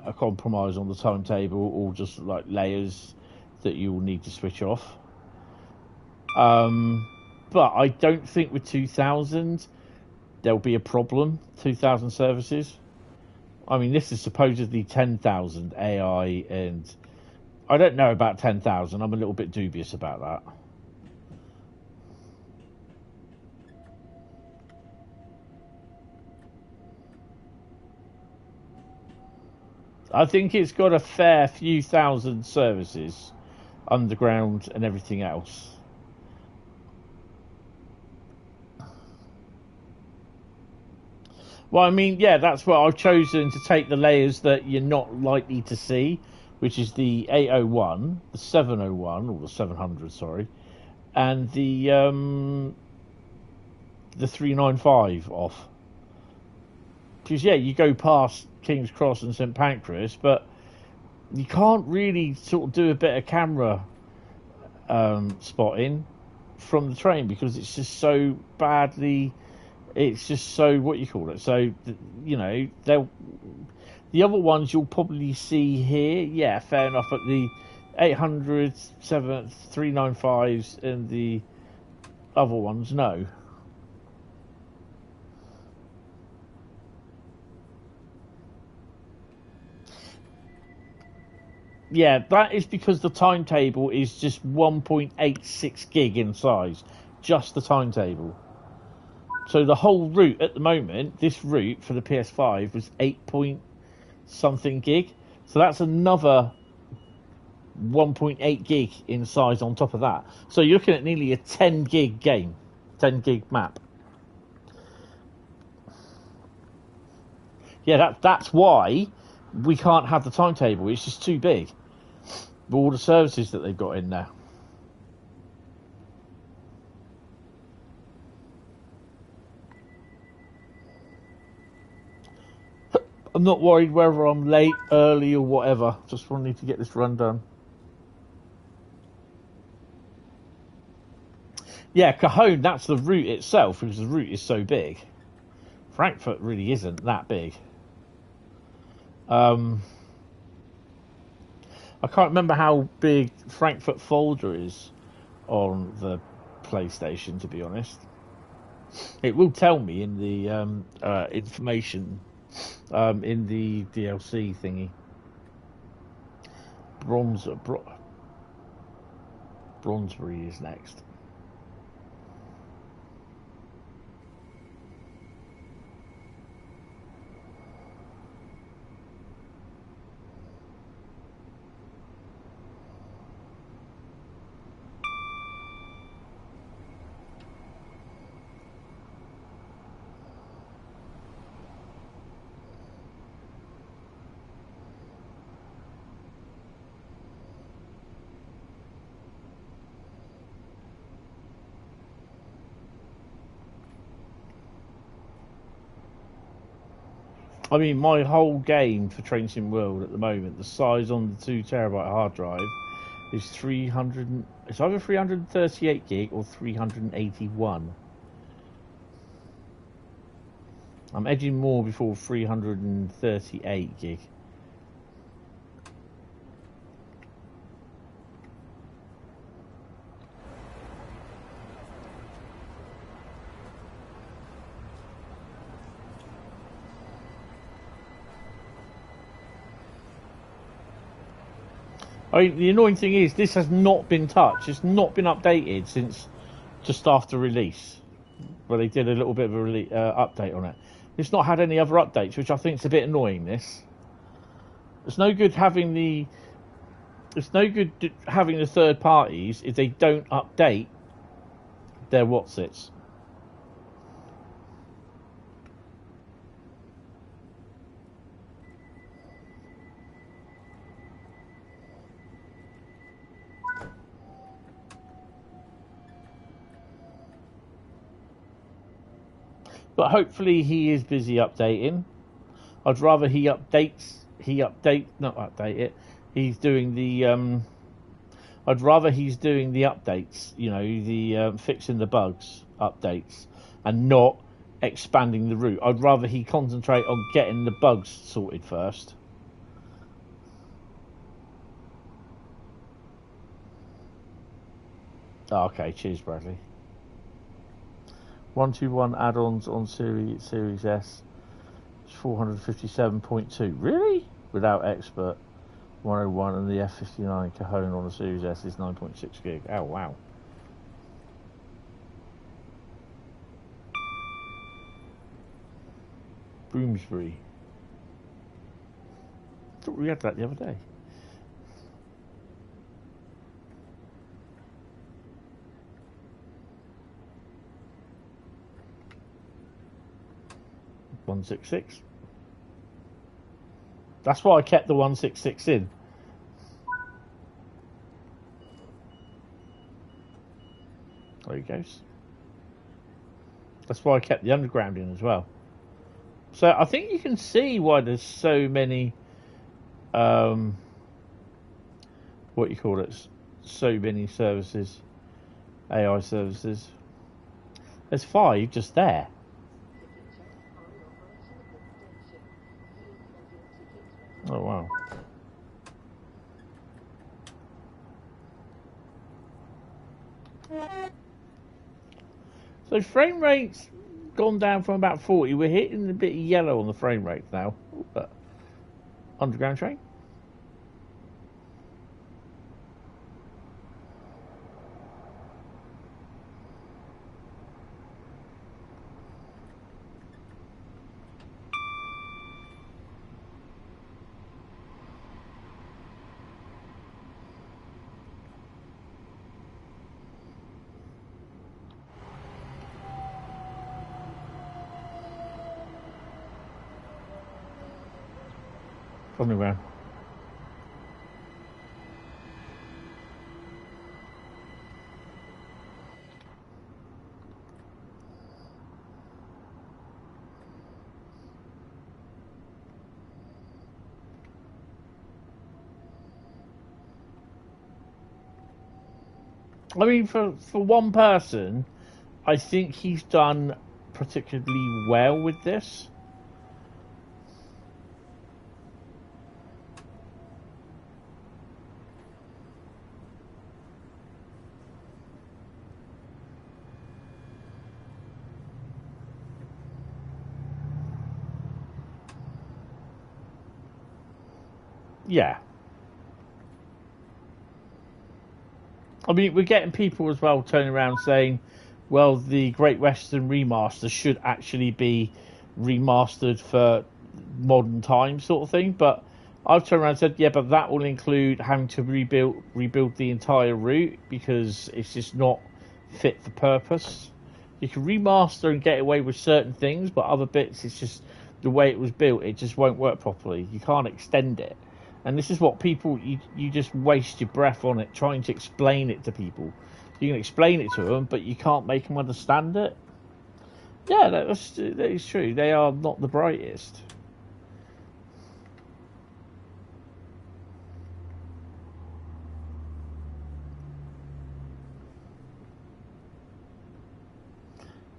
a compromise on the timetable, or just like layers that you will need to switch off. But I don't think with 2000 there'll be a problem. 2000 services. I mean, this is supposedly 10,000 AI, and I don't know about 10,000. I'm a little bit dubious about that. I think it's got a fair few thousand services, underground and everything else. Well, I mean, yeah, that's what I've chosen to take the layers that you're not likely to see, which is the 801, the 701, or the 700, sorry, and the 395 off. Because, yeah, you go past King's Cross and St Pancras, but you can't really sort of do a bit of camera spotting from the train, because it's just so badly, it's just so, what you call it, so, you know, the other ones you'll probably see here, yeah, fair enough, but the 800s, 395s, and the other ones, no. Yeah, that is because the timetable is just 1.86 gig in size. Just the timetable. So the whole route at the moment, this route for the PS5 was 8 point something gig. So that's another 1.8 gig in size on top of that. So you're looking at nearly a 10 gig game. 10 gig map. Yeah, that's why we can't have the timetable. It's just too big. With all the services that they've got in there. I'm not worried whether I'm late, early, or whatever. Just wanted to get this run done. Yeah, Cajon, that's the route itself, because the route is so big. Frankfurt really isn't that big. I can't remember how big Frankfurt Folder is on the PlayStation, to be honest. It will tell me in the information in the DLC thingy. Bronsbury is next. I mean, my whole game for Train Sim World at the moment, the size on the 2 terabyte hard drive is 300. It's either 338 gig or 381. I'm edging more before 338 gig. I mean, the annoying thing is this has not been touched. It's not been updated since just after release, where they did a little bit of a update on it. It's not had any other updates, which I think is a bit annoying. This. It's no good having the. It's no good having the third parties if they don't update their whatsits. But hopefully he is busy updating. I'd rather he not update it. He's doing the I'd rather he's doing the updates, you know, the fixing the bugs updates, and not expanding the route. I'd rather he concentrate on getting the bugs sorted first. Oh, okay, cheers, Bradley. 121 add-ons on Series S, 457.2. Really? Without expert. 101 and the F59 Cajon on the Series S is 9.6 gig. Oh, wow. Bloomsbury. I thought we had that the other day. .166. That's why I kept the 166 in. There he goes. That's why I kept the underground in as well. So I think you can see why there's so many, what you call it, so many services, AI services. There's 5 just there. Oh wow. So frame rate's gone down from about 40. We're hitting a bit of yellow on the frame rate now. Underground train. Underground. I mean, for one person, I think he's done particularly well with this. Yeah. I mean, we're getting people as well turning around saying, well, the Great Western remaster should actually be remastered for modern times, sort of thing. But I've turned around and said, yeah, but that will include having to rebuild the entire route, because it's just not fit for purpose. You can remaster and get away with certain things, but other bits, it's just the way it was built, it just won't work properly. You can't extend it. And this is what people, you just waste your breath on it, trying to explain it to people. You can explain it to them, but you can't make them understand it. Yeah, that is true. They are not the brightest.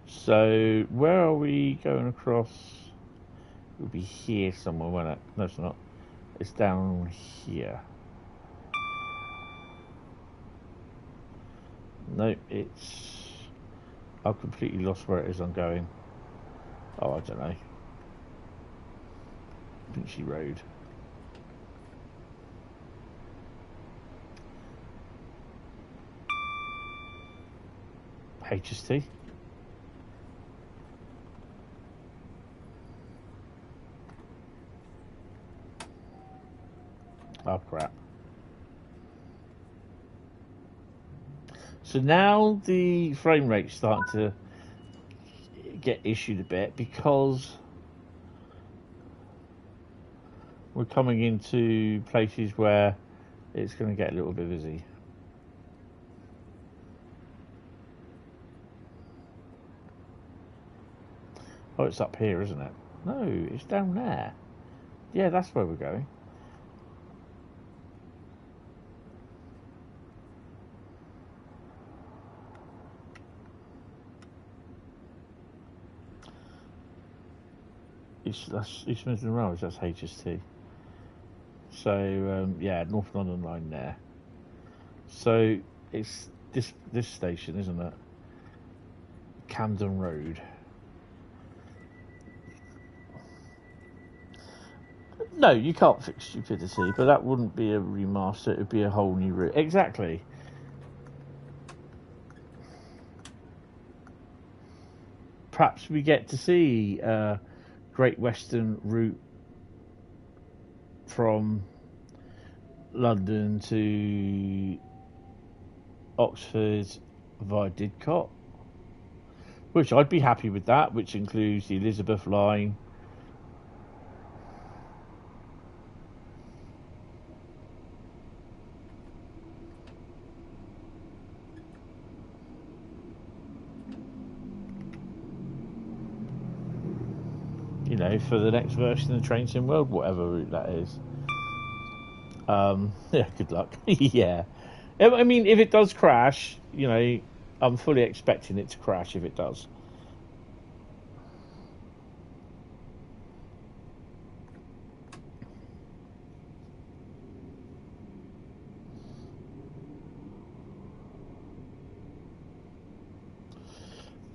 So, where are we going across? It will be here somewhere, won't it? No, it's not. It's down here. No, it's... I've completely lost where it is I'm going. Oh, I don't know. Pinchy Road. HST. Oh crap. So now the frame rate's starting to get issued a bit, because we're coming into places where it's going to get a little bit busy. Oh, it's up here, isn't it? No, it's down there. Yeah, that's where we're going. East Midland Railway, that's HST. So yeah, North London line there. So it's this station, isn't it? Camden Road. No, you can't fix stupidity, but that wouldn't be a remaster, it would be a whole new route. Exactly. Perhaps we get to see Great Western route from London to Oxford via Didcot, which I'd be happy with that, which includes the Elizabeth line. You know, for the next version of the Train Sim World, whatever route that is. Yeah, good luck. Yeah. I mean, if it does crash, you know, I'm fully expecting it to crash if it does.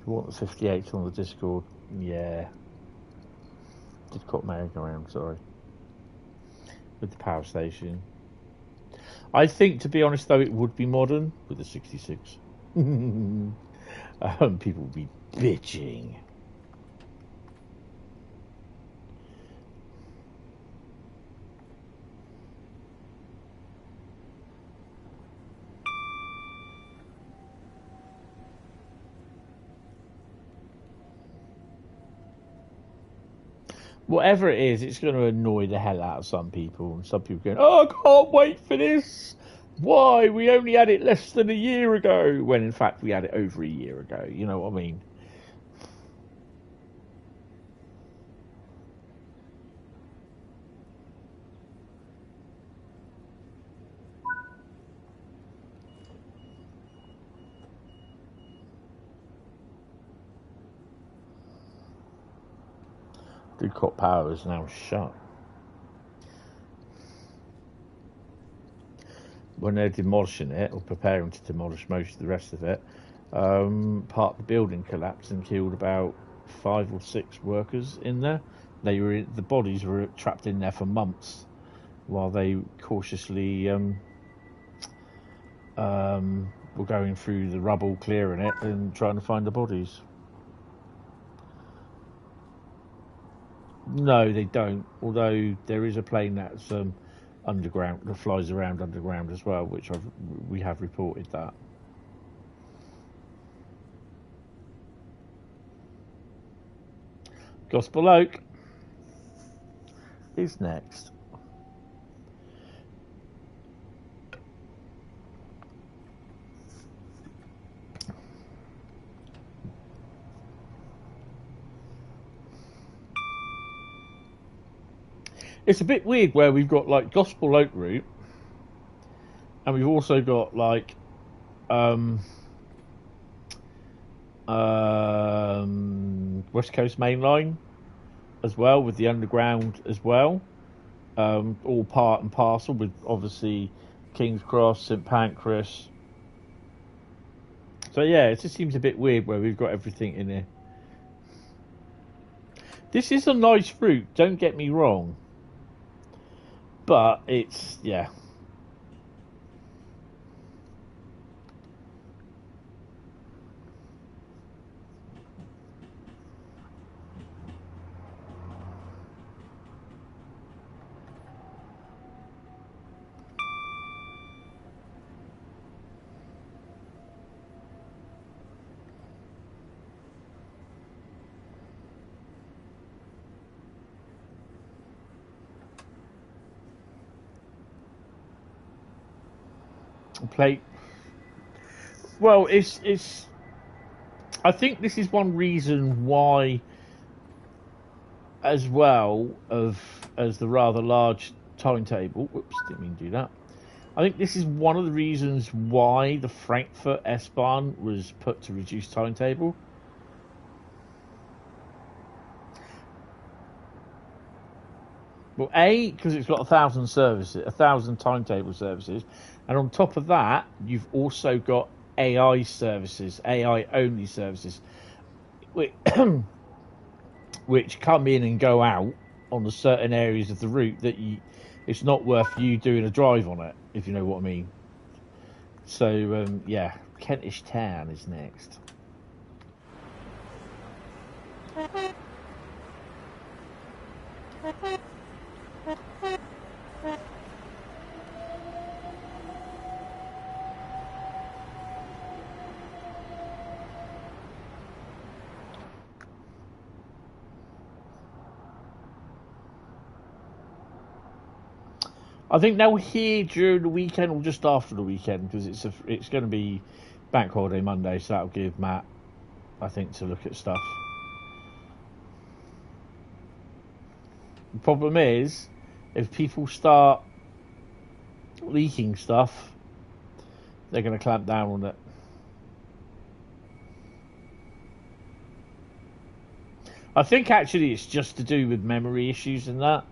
You want the 58 on the Discord? Yeah. Didcot merry-go-round, sorry. With the power station. I think, to be honest, though, it would be modern with the 66. People would be bitching. Whatever it is, it's going to annoy the hell out of some people. And some people going, oh, I can't wait for this. Why? We only had it less than a year ago. When, in fact, we had it over a year ago. You know what I mean? Didcot Power is now shut. When they're demolishing it, or preparing to demolish most of the rest of it, part of the building collapsed and killed about 5 or 6 workers in there. The bodies were trapped in there for months while they cautiously were going through the rubble, clearing it and trying to find the bodies. No, they don't. Although there is a plane that's underground, that flies around underground as well, which we have reported that. Gospel Oak is next. It's a bit weird where we've got like Gospel Oak route, and we've also got like West Coast Main Line as well, with the underground as well, all part and parcel with obviously King's Cross, St Pancras. So yeah, it just seems a bit weird where we've got everything in here. This is a nice route, don't get me wrong. But it's, yeah. Plate. Well, it's. I think this is one reason why, as well as the rather large timetable. Whoops, didn't mean to do that. I think this is one of the reasons why the Frankfurt S-Bahn was put to reduce timetable. Well, A, because it's got 1,000 services, 1,000 timetable services, and on top of that, you've also got AI services, AI only services, which come in and go out on the certain areas of the route that it's not worth you doing a drive on it, if you know what I mean. So yeah, Kentish Town is next. I think they'll hear during the weekend or just after the weekend, because it's going to be Bank Holiday Monday, so that'll give Matt, I think, to look at stuff. The problem is, if people start leaking stuff, they're going to clamp down on it. I think actually it's just to do with memory issues and that.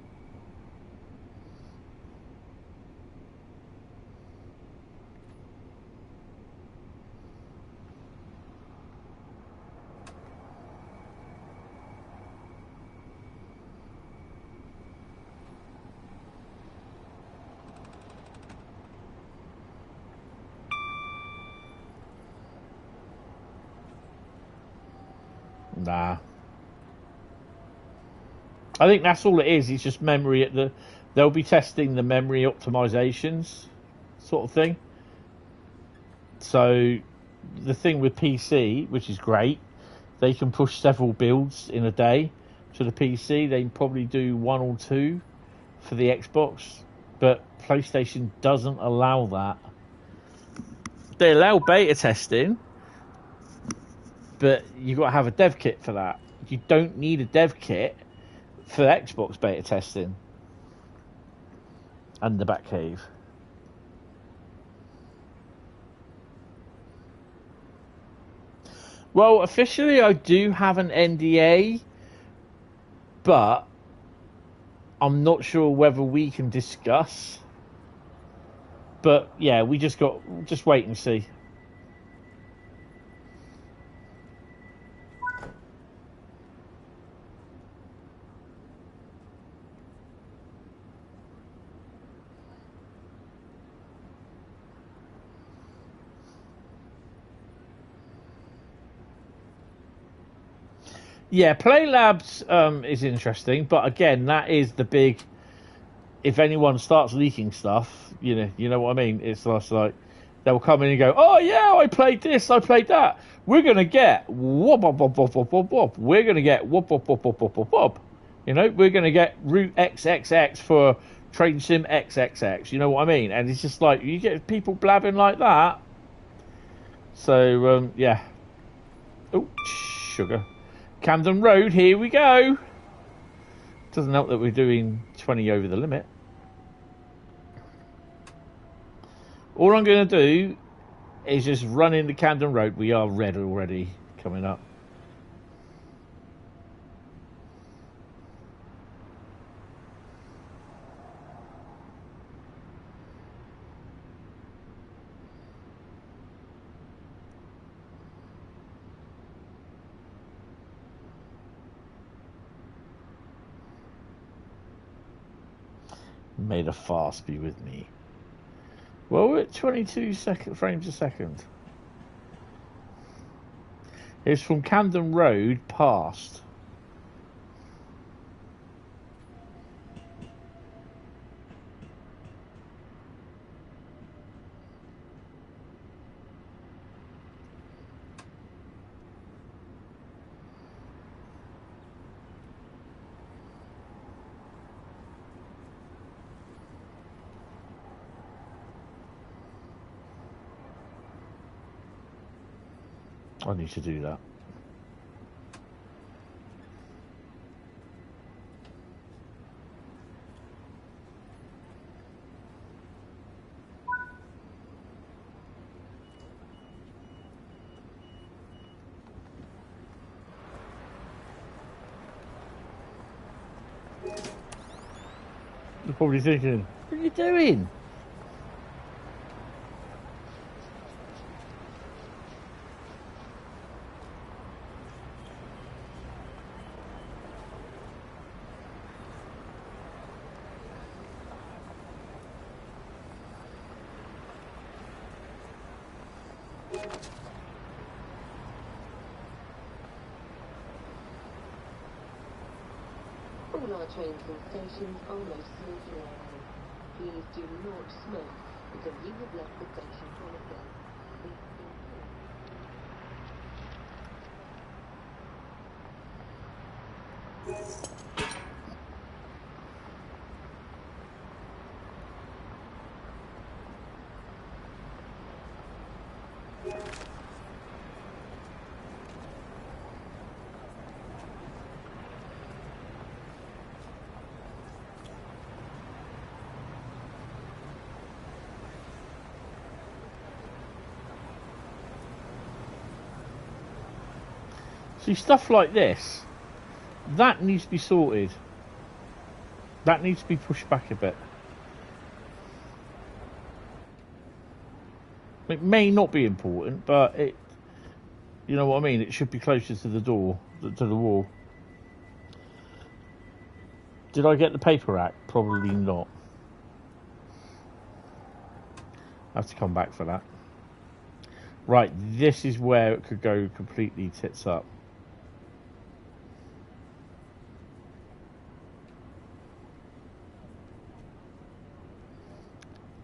Nah. I think that's all it is. It's just memory at the. They'll be testing the memory optimizations, sort of thing. So, the thing with PC, which is great, they can push several builds in a day to the PC. They can probably do 1 or 2 for the Xbox, but PlayStation doesn't allow that. They allow beta testing, but you've got to have a dev kit for that. You don't need a dev kit for Xbox beta testing and the Batcave. Well, officially I do have an NDA, but I'm not sure whether we can discuss. But yeah, we just wait and see. Yeah, Play Labs is interesting, but again, that is the big. If anyone starts leaking stuff, you know what I mean. It's just like they'll come in and go, "Oh yeah, I played this, I played that. We're gonna get whoop whoop whoop whoop whoop whoop. We're gonna get whoop whoop whoop whoop whoop whoop whoop. You know, we're gonna get Route XXX for Train Sim XXX. You know what I mean? And it's just like you get people blabbing like that. So yeah. Oh, sugar. Camden Road, here we go. Doesn't help that we're doing 20 over the limit. All I'm going to do is just run into Camden Road. We are red already coming up. May the fast be with me. Well, we're at 22 frames a second. It's from Camden Road past. I need to do that. You're probably thinking, what are you doing? All our trains and stations are mostly airline. Please do not smoke until you have left the station premises. See, stuff like this, that needs to be sorted. That needs to be pushed back a bit. It may not be important, but it, you know what I mean? It should be closer to the door, to the wall. Did I get the paper act? Probably not. I have to come back for that. Right, this is where it could go completely tits up.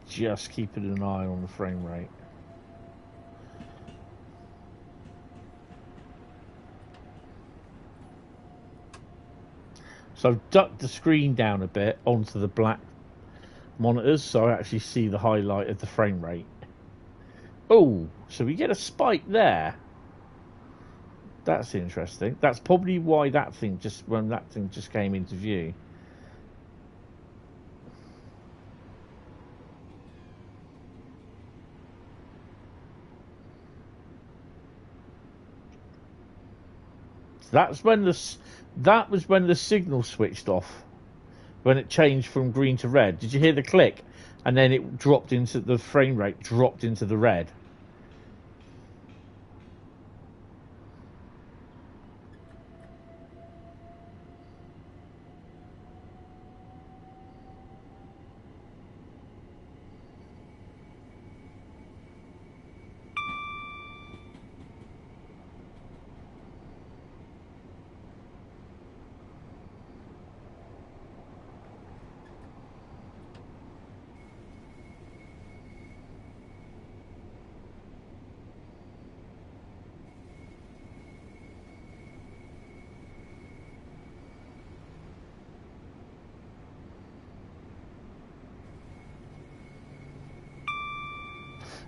Just keeping an eye on the frame rate. So I've ducked the screen down a bit onto the black monitors so I actually see the highlight of the frame rate. Oh, so we get a spike there. That's interesting. That's probably why that thing just came into view. That was when the signal switched off, when it changed from green to red. Did you hear the click? And then it dropped into the frame rate, dropped into the red.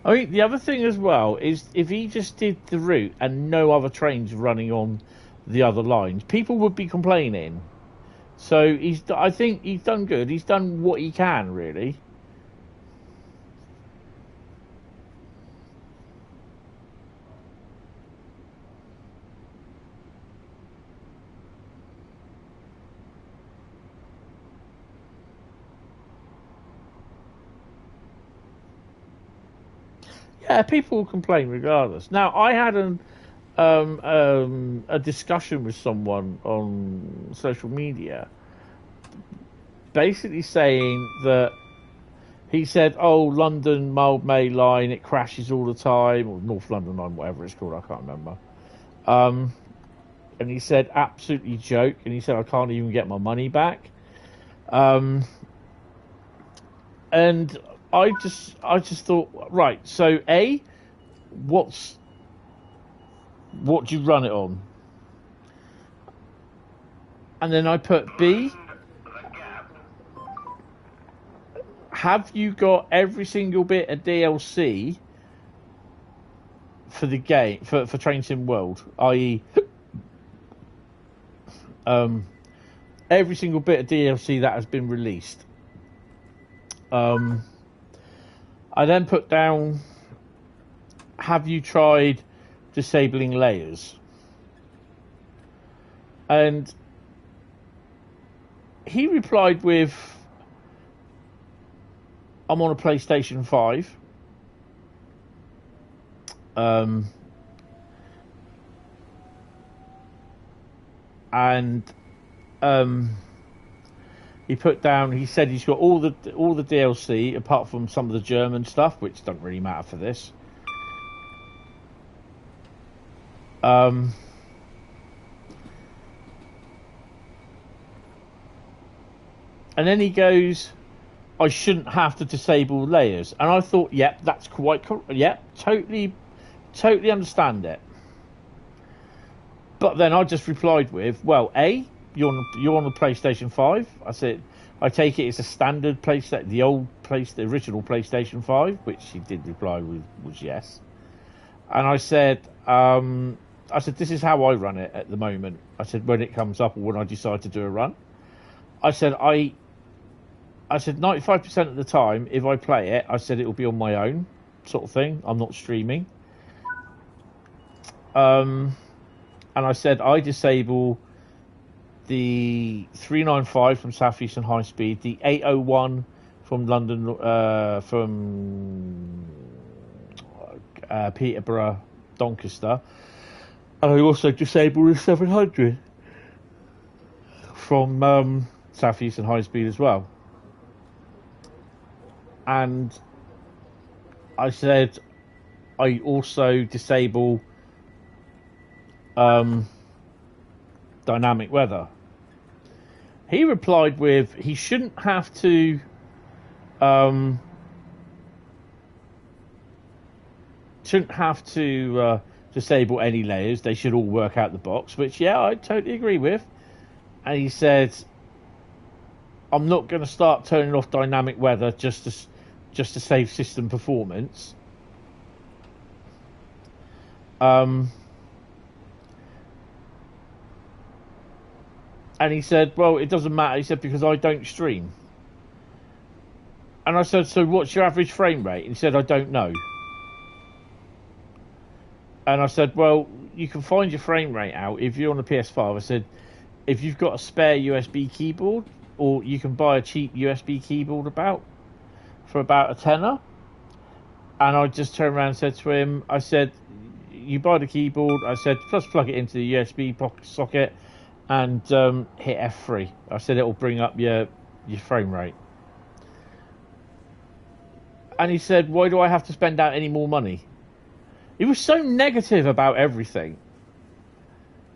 I think the other thing as well is if he just did the route and no other trains running on the other lines, people would be complaining. So I think he's done good. He's done what he can, really. Yeah, people will complain regardless. Now, I had a discussion with someone on social media, basically saying that he said, "Oh, London Mildmay Line, it crashes all the time," or North London Line, whatever it's called, I can't remember. And he said, "Absolutely joke," and he said, "I can't even get my money back." And I just thought, right, so A, what do you run it on? And then I put B, have you got every single bit of DLC for the game, for Train Sim World, i.e. every single bit of DLC that has been released? I then put down, have you tried disabling layers? And he replied with, I'm on a PlayStation 5. And he put down. He said he's got all the DLC apart from some of the German stuff, which doesn't really matter for this. And then he goes, I shouldn't have to disable layers. And I thought, yep, that's quite cool. Yep, totally understand it. But then I just replied with, well, A, you're on the PlayStation 5. I said, I take it it's a standard PlayStation, the original PlayStation 5, which he did reply with was yes. And I said, this is how I run it at the moment. I said, when it comes up or when I decide to do a run. I said 95% of the time, if I play it, I said it will be on my own sort of thing. I'm not streaming. And I said I disable the 395 from Southeastern Highspeed, the 801 from London, from Peterborough, Doncaster, and I also disable the 700 from Southeastern Highspeed as well. And I said I also disable dynamic weather. He replied with he shouldn't have to disable any layers. They should all work out the box, which yeah, I totally agree with. And he said I'm not going to start turning off dynamic weather just to save system performance. And he said, well, it doesn't matter. He said, because I don't stream. And I said, so what's your average frame rate? And he said, I don't know. And I said, well, you can find your frame rate out if you're on the PS5. I said, if you've got a spare USB keyboard, or you can buy a cheap USB keyboard for about a tenner. And I just turned around and said to him, I said, you buy the keyboard. I said, just plug it into the USB socket and hit F3. I said, it'll bring up your frame rate. And he said, why do I have to spend out any more money? He was so negative about everything.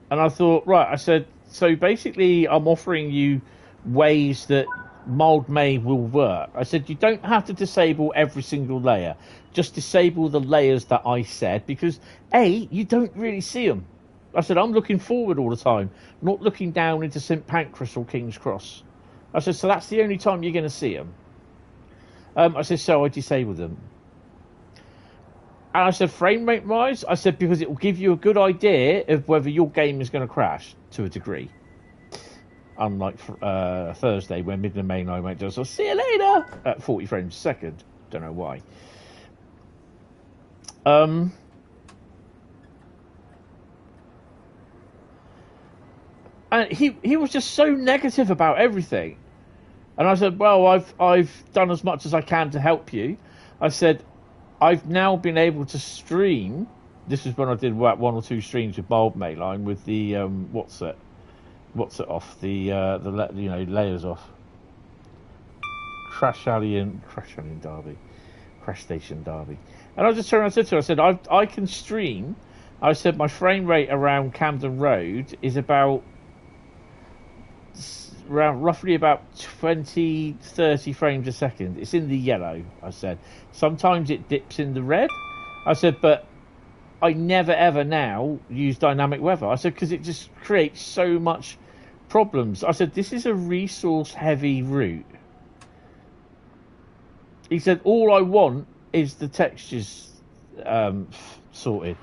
And I thought, right, I said, so basically I'm offering you ways that Mildmay will work. I said, you don't have to disable every single layer. Just disable the layers that I said, because A, you don't really see them. I said, I'm looking forward all the time, not looking down into St Pancras or King's Cross. I said, so that's the only time you're going to see them. I said, so I disabled them. And I said, frame rate wise, I said, because it will give you a good idea of whether your game is going to crash to a degree. Unlike Thursday when Midland Main Line went to us, I'll see you later at 40 frames a second. Don't know why. And he was just so negative about everything. And I said, well, I've done as much as I can to help you. I said, I've now been able to stream. This is when I did one or two streams with Mildmay Line with the what's it off, the layers off. Crash Station Derby. And I just turned around and said to her, I said, I can stream. I said my frame rate around Camden Road is roughly about 20-30 frames a second. It's in the yellow, I said. Sometimes it dips in the red. I said, but I never ever now use dynamic weather. I said, because it just creates so much problems. I said, this is a resource heavy route. He said, all I want is the textures sorted.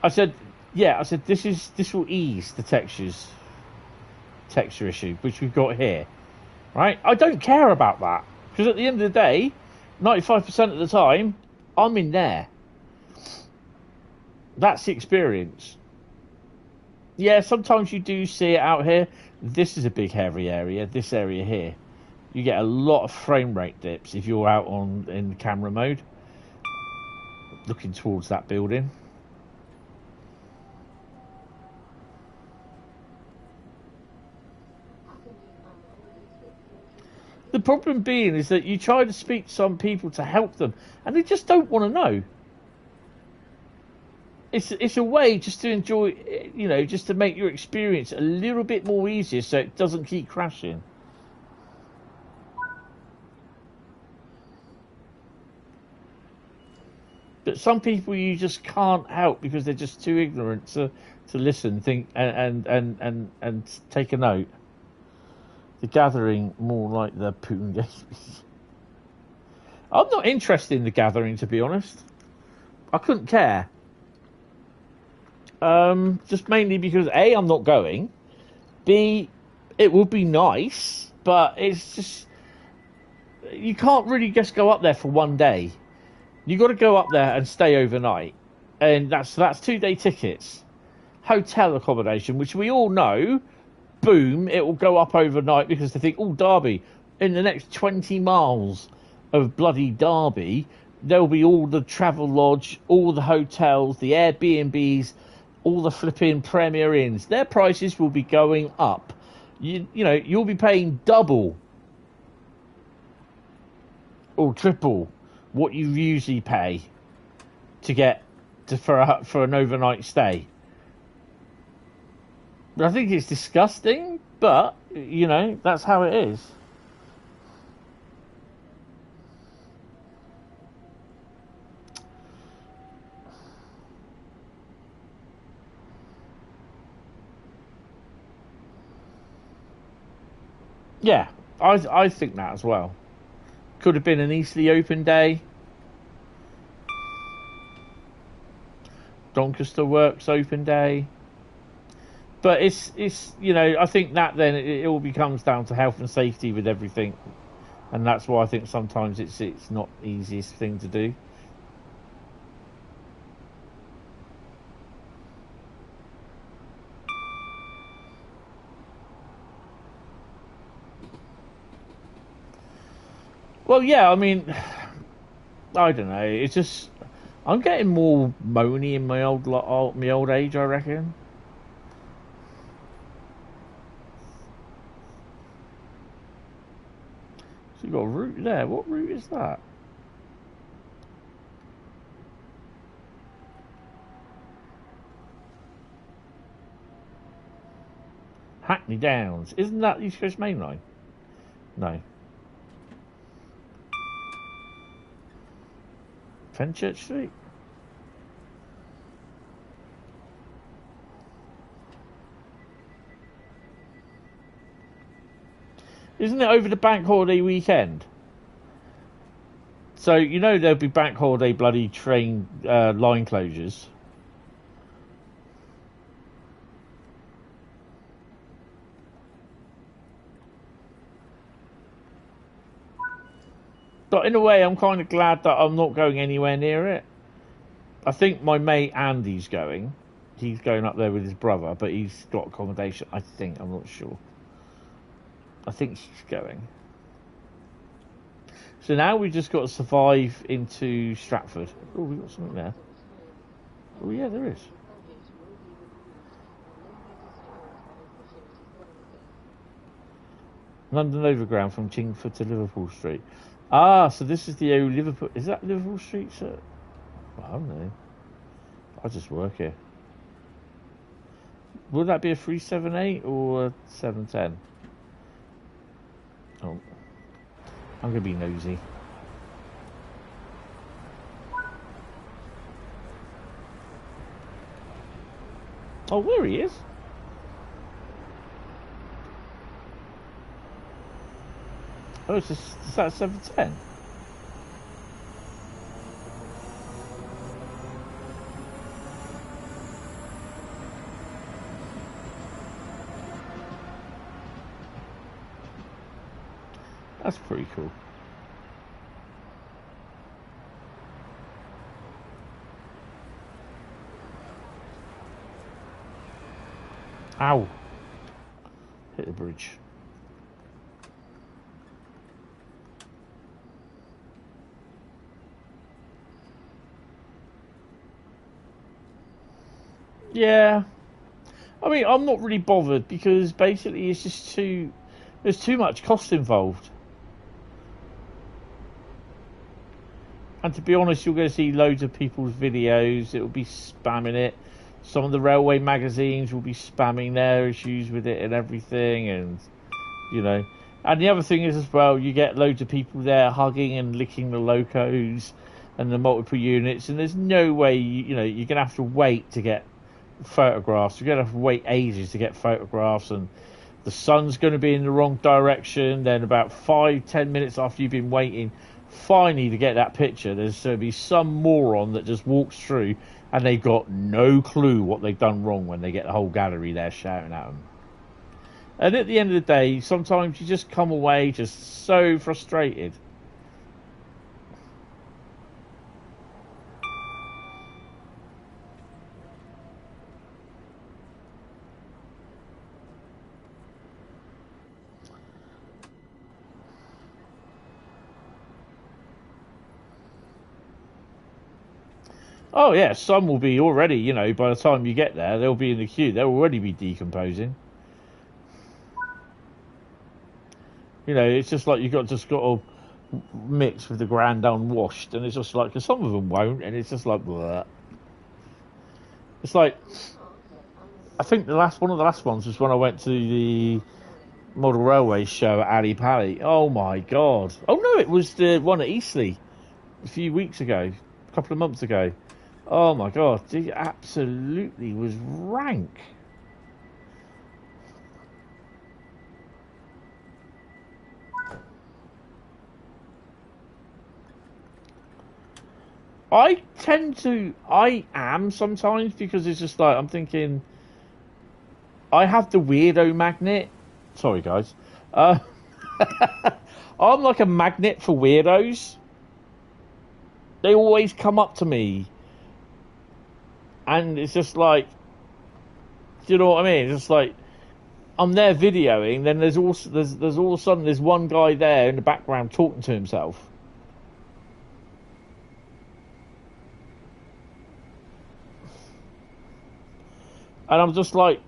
I said, yeah, I said, this will ease the texture issue, which we've got here. Right? I don't care about that. Because at the end of the day, 95% of the time, I'm in there. That's the experience. Yeah, sometimes you do see it out here. This is a big hairy area, this area here. you get a lot of frame rate dips if you're out in camera mode, looking towards that building. The problem being is that you try to speak to some people to help them, and they just don't want to know. It's a way just to enjoy, you know, just to make your experience a little bit more easier so it doesn't keep crashing. But some people you just can't help because they're just too ignorant to listen, think, and take a note. The Gathering, more like the Poon Games. I'm not interested in The Gathering, to be honest. I couldn't care. Just mainly because A, I'm not going. B, it would be nice, but it's just, you can't really just go up there for one day. You got to go up there and stay overnight, and that's 2-day tickets, hotel accommodation, which we all know. Boom, it will go up overnight because they think, oh, Derby, in the next 20 miles of bloody Derby, there'll be all the travel lodge, all the hotels, the Airbnbs, all the flipping Premier Inns. Their prices will be going up. You know, you'll be paying double or triple what you usually pay to get for an overnight stay. I think it's disgusting, but, you know, that's how it is. Yeah, I think that as well. Could have been an Eastleigh Open day. Doncaster Works Open day. But it's you know, I think that then it all becomes down to health and safety with everything, and that's why I think sometimes it's not the easiest thing to do. Well, yeah, I mean, I don't know. It's just I'm getting more moany in my old age, I reckon. So you've got a route there. What route is that? Hackney Downs. Isn't that East Coast Main Line? No. Fenchurch Street. Isn't it over the bank holiday weekend? So, you know, there'll be bank holiday bloody train line closures. But in a way, I'm kind of glad that I'm not going anywhere near it. I think my mate Andy's going. He's going up there with his brother, but he's got accommodation, I think. I'm not sure. I think he's going. So now we've just got to survive into Stratford. Oh, we've got something there. Oh, yeah, there is. London Overground from Chingford to Liverpool Street. Ah, so this is the old Liverpool. Is that Liverpool Street, sir? Well, I don't know. I just work here. Would that be a 378 or a 710? Oh, I'm going to be nosy. Oh, there he is. Oh, is that 710? That's pretty cool. Ow. Hit the bridge. Yeah. I mean, I'm not really bothered because basically it's just there's too much cost involved. And to be honest, you're going to see loads of people's videos. It will be spamming it. Some of the railway magazines will be spamming their issues with it and everything. And, you know. And the other thing is as well, you get loads of people there hugging and licking the locos and the multiple units. And there's no way, you know, you're going to have to wait to get photographs. You're going to have to wait ages to get photographs. And the sun's going to be in the wrong direction. Then about 5-10 minutes after you've been waiting, finally to get that picture, there's going to be some moron that just walks through and they've got no clue what they've done wrong when they get the whole gallery there shouting at them. And at the end of the day, sometimes you just come away just so frustrated. Oh yeah, some will be already, you know, by the time you get there, they'll be in the queue. They'll already be decomposing. You know, it's just like you just got to mix with the grand unwashed, and it's just like, because some of them won't, and it's just like, bleh. It's like, I think one of the last ones was when I went to the Model Railway show at Ali Pally. Oh my God. Oh no, it was the one at Eastleigh a few weeks ago, a couple of months ago. Oh my God, it absolutely was rank. I am sometimes, because it's just like, I'm thinking, I have the weirdo magnet. Sorry guys. I'm like a magnet for weirdos. They always come up to me. And it's just like, do you know what I mean? It's just like, I'm there videoing, then there's all of a sudden there's one guy there in the background talking to himself. And I'm just like,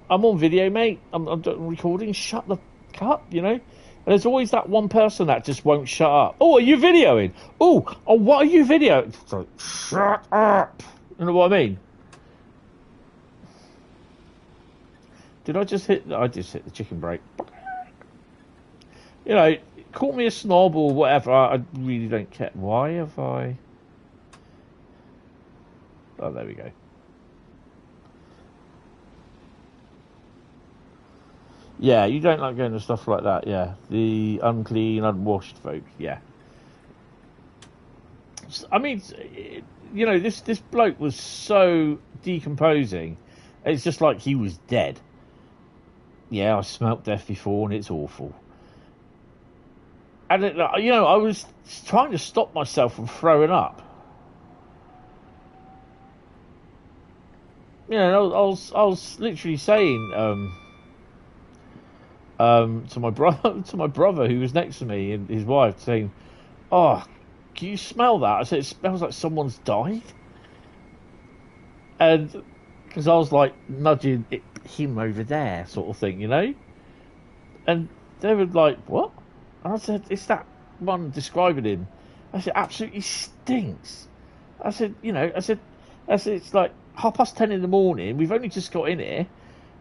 I'm on video, mate. I'm recording. Shut the cup, you know. And there's always that one person that just won't shut up. Oh, are you videoing? Oh, what are you videoing? It's like, shut up. You know what I mean? Did I just hit? I just hit the chicken brake. You know, call me a snob or whatever. I really don't care. Why have I? Oh, there we go. Yeah, you don't like going to stuff like that, yeah. The unclean, unwashed folk, yeah. I mean, you know, this bloke was so decomposing. It's just like he was dead. Yeah, I smelt death before, and it's awful. And, you know, I was trying to stop myself from throwing up. You know, I was literally saying... to my brother who was next to me and his wife, saying, "Oh, can you smell that?" I said, "It smells like someone's died." And because I was like nudging him over there, sort of thing, you know. And they were like, "What?" And I said, "It's that one describing him." I said, "Absolutely stinks." I said, "You know," I said, "It's like 10:30 in the morning. We've only just got in here,"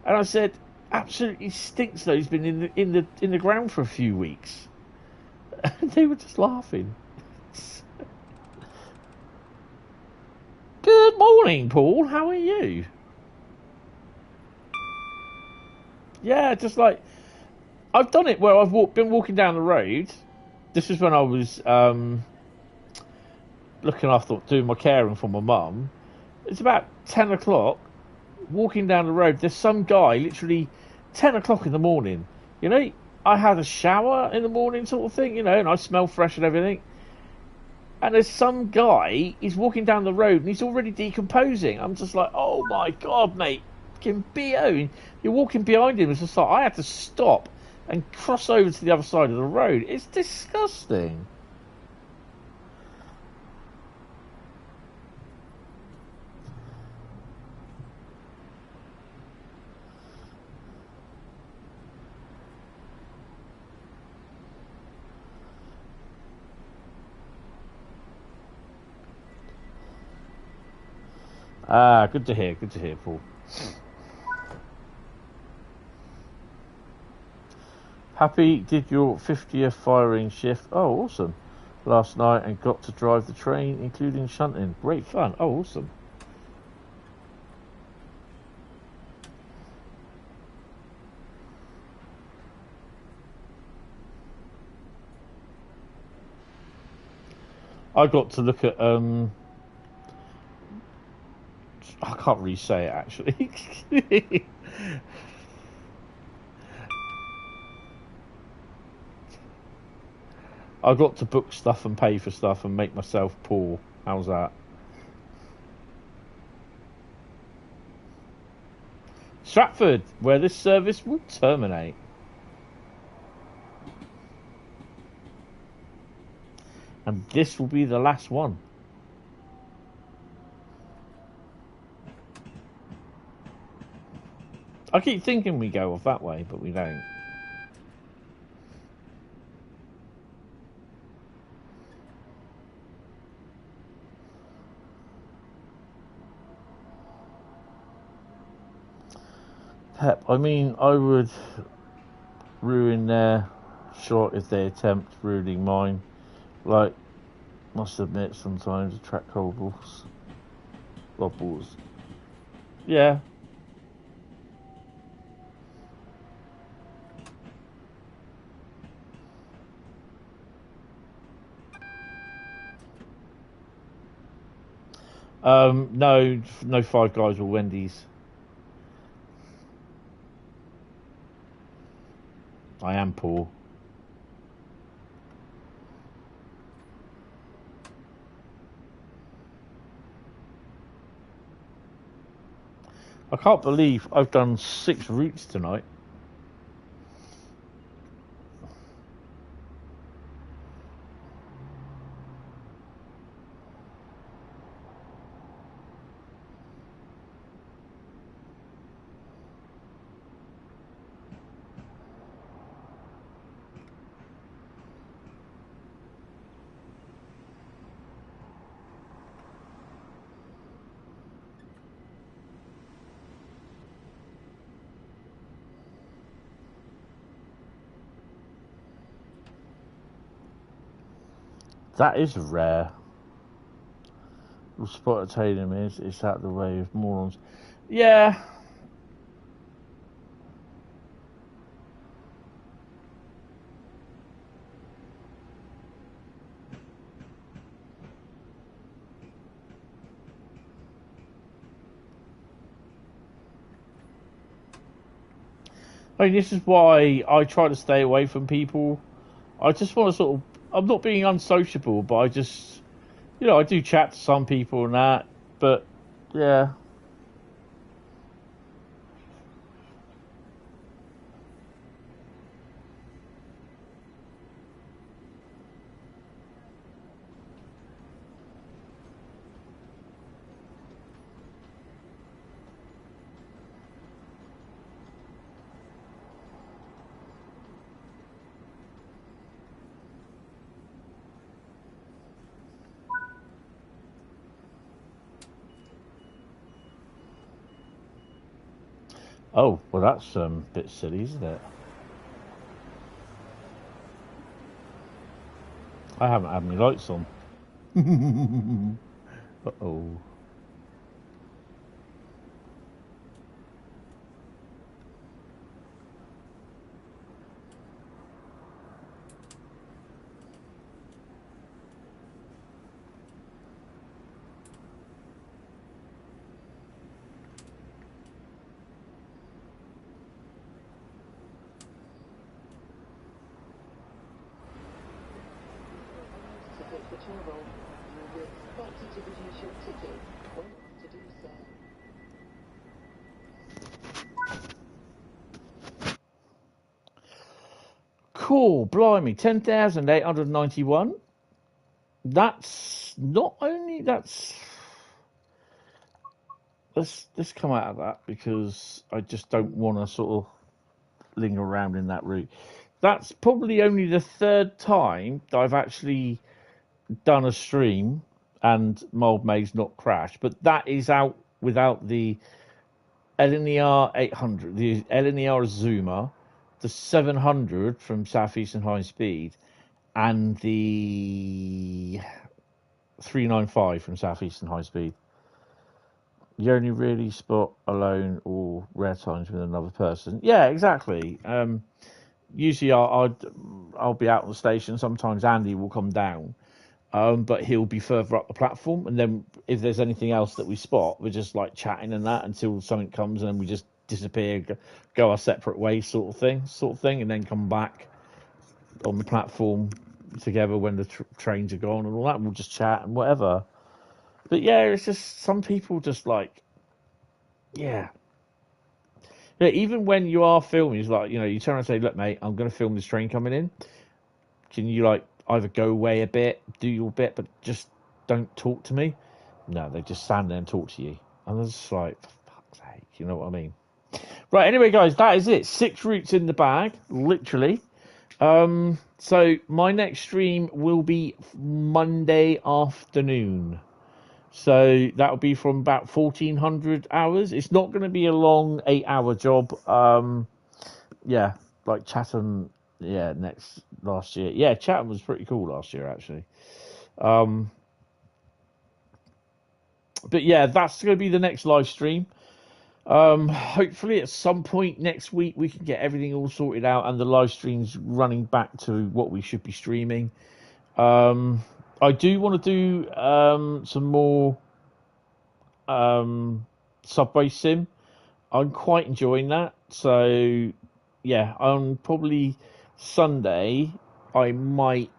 and I said, "Absolutely stinks though. He's been in the ground for a few weeks." And they were just laughing. Good morning, Paul. How are you? Yeah, just like I've done it where I've been walking down the road. This is when I was looking after doing my caring for my mum. It's about 10 o'clock. Walking down the road, there's some guy literally 10 o'clock in the morning, you know. I had a shower in the morning, sort of thing, you know, and I smell fresh and everything. And there's some guy, he's walking down the road and he's already decomposing. I'm just like, oh my God, mate, fucking BO. You're walking behind him. It's just like, I had to stop and cross over to the other side of the road. It's disgusting. Ah, good to hear, Paul. Happy did your 50th firing shift. Oh, awesome. Last night and got to drive the train, including shunting. Great fun. Oh, awesome. I got to look at I can't really say it actually. I got to book stuff and pay for stuff and make myself poor. How's that? Stratford, where this service will terminate. And this will be the last one. I keep thinking we go off that way, but we don't. Pep, I mean, I would ruin their shot if they attempt ruining mine. Like, must admit, sometimes the track wobbles. Yeah. No Five Guys or Wendy's. I am poor. I can't believe I've done 6 routes tonight. That is rare. We'll spot a Tatum is it's out the way of morons. Yeah. I mean, this is why I try to stay away from people. I just want to sort of, I'm not being unsociable, but I just, I do chat to some people and that, but yeah. Oh, well, that's a bit silly, isn't it? I haven't had my lights on. Uh-oh. Cool, blimey, 10,891. That's not only, let's come out of that because I just don't want to sort of linger around in that route. That's probably only the 3rd time that I've actually done a stream and Mildmay's not crashed, but that is out without the LNER 800, the LNER Zoomer, the 700 from Southeastern Highspeed, and the 395 from Southeastern Highspeed. You only really spot alone or rare times with another person. Yeah, exactly. Usually I'll be out on the station. Sometimes Andy will come down, but he'll be further up the platform. And then if there's anything else that we spot, we're just like chatting and that until something comes, and then we just disappear, go our separate ways, sort of thing, and then come back on the platform together when the trains are gone and all that. And we'll just chat and whatever. But yeah, it's just some people just like, yeah. Yeah, even when you are filming, it's like, you know, you turn around and say, look, mate, I'm going to film this train coming in. Can you, like, either go away a bit, do your bit, but just don't talk to me? No, they just stand there and talk to you. And it's just like, for fuck's sake, you know what I mean? Right, anyway, guys, that is it. 6 routes in the bag, literally. So my next stream will be Monday afternoon. So that'll be from about 1400 hours. It's not going to be a long 8-hour job. Yeah, like Chatham. Yeah, last year. Yeah, Chatham was pretty cool last year, actually. But yeah, that's going to be the next live stream. Hopefully at some point next week we can get everything all sorted out and the live streams running back to what we should be streaming. I do want to do some more Subway Sim. I'm quite enjoying that. So, yeah, on probably Sunday, I might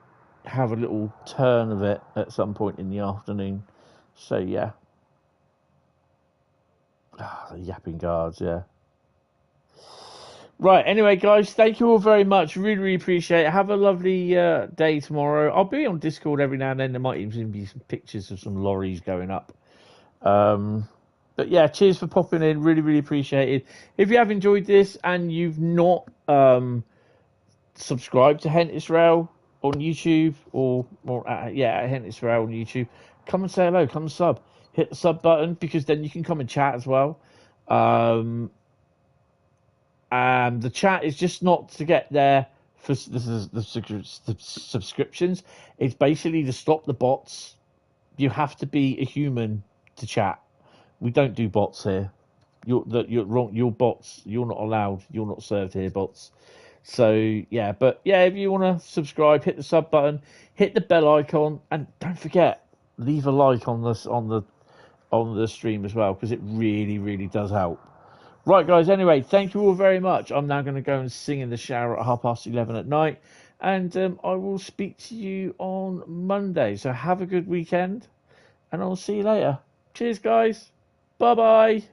have a little turn of it at some point in the afternoon. So, yeah. The yapping guards, yeah. Right, anyway, guys, thank you all very much. Really, really appreciate it. Have a lovely day tomorrow. I'll be on Discord every now and then. There might even be some pictures of some lorries going up. But yeah, cheers for popping in. Really, really appreciate it. If you have enjoyed this and you've not subscribed to Hentis Rail on YouTube or at Hentis Rail on YouTube, come and say hello. Come and sub. Hit the sub button because then you can come and chat as well. The chat is just not to get there for the subscriptions. It's basically to stop the bots. You have to be a human to chat. We don't do bots here. You're wrong. You're bots. You're not allowed. You're not served here, bots. So yeah, but yeah, if you want to subscribe, hit the sub button, hit the bell icon, and don't forget, leave a like on the stream as well, because it really, really does help. Right, guys, anyway, thank you all very much. I'm now going to go and sing in the shower at 11:30 at night, and I will speak to you on Monday. So have a good weekend, and I'll see you later. Cheers, guys. Bye-bye.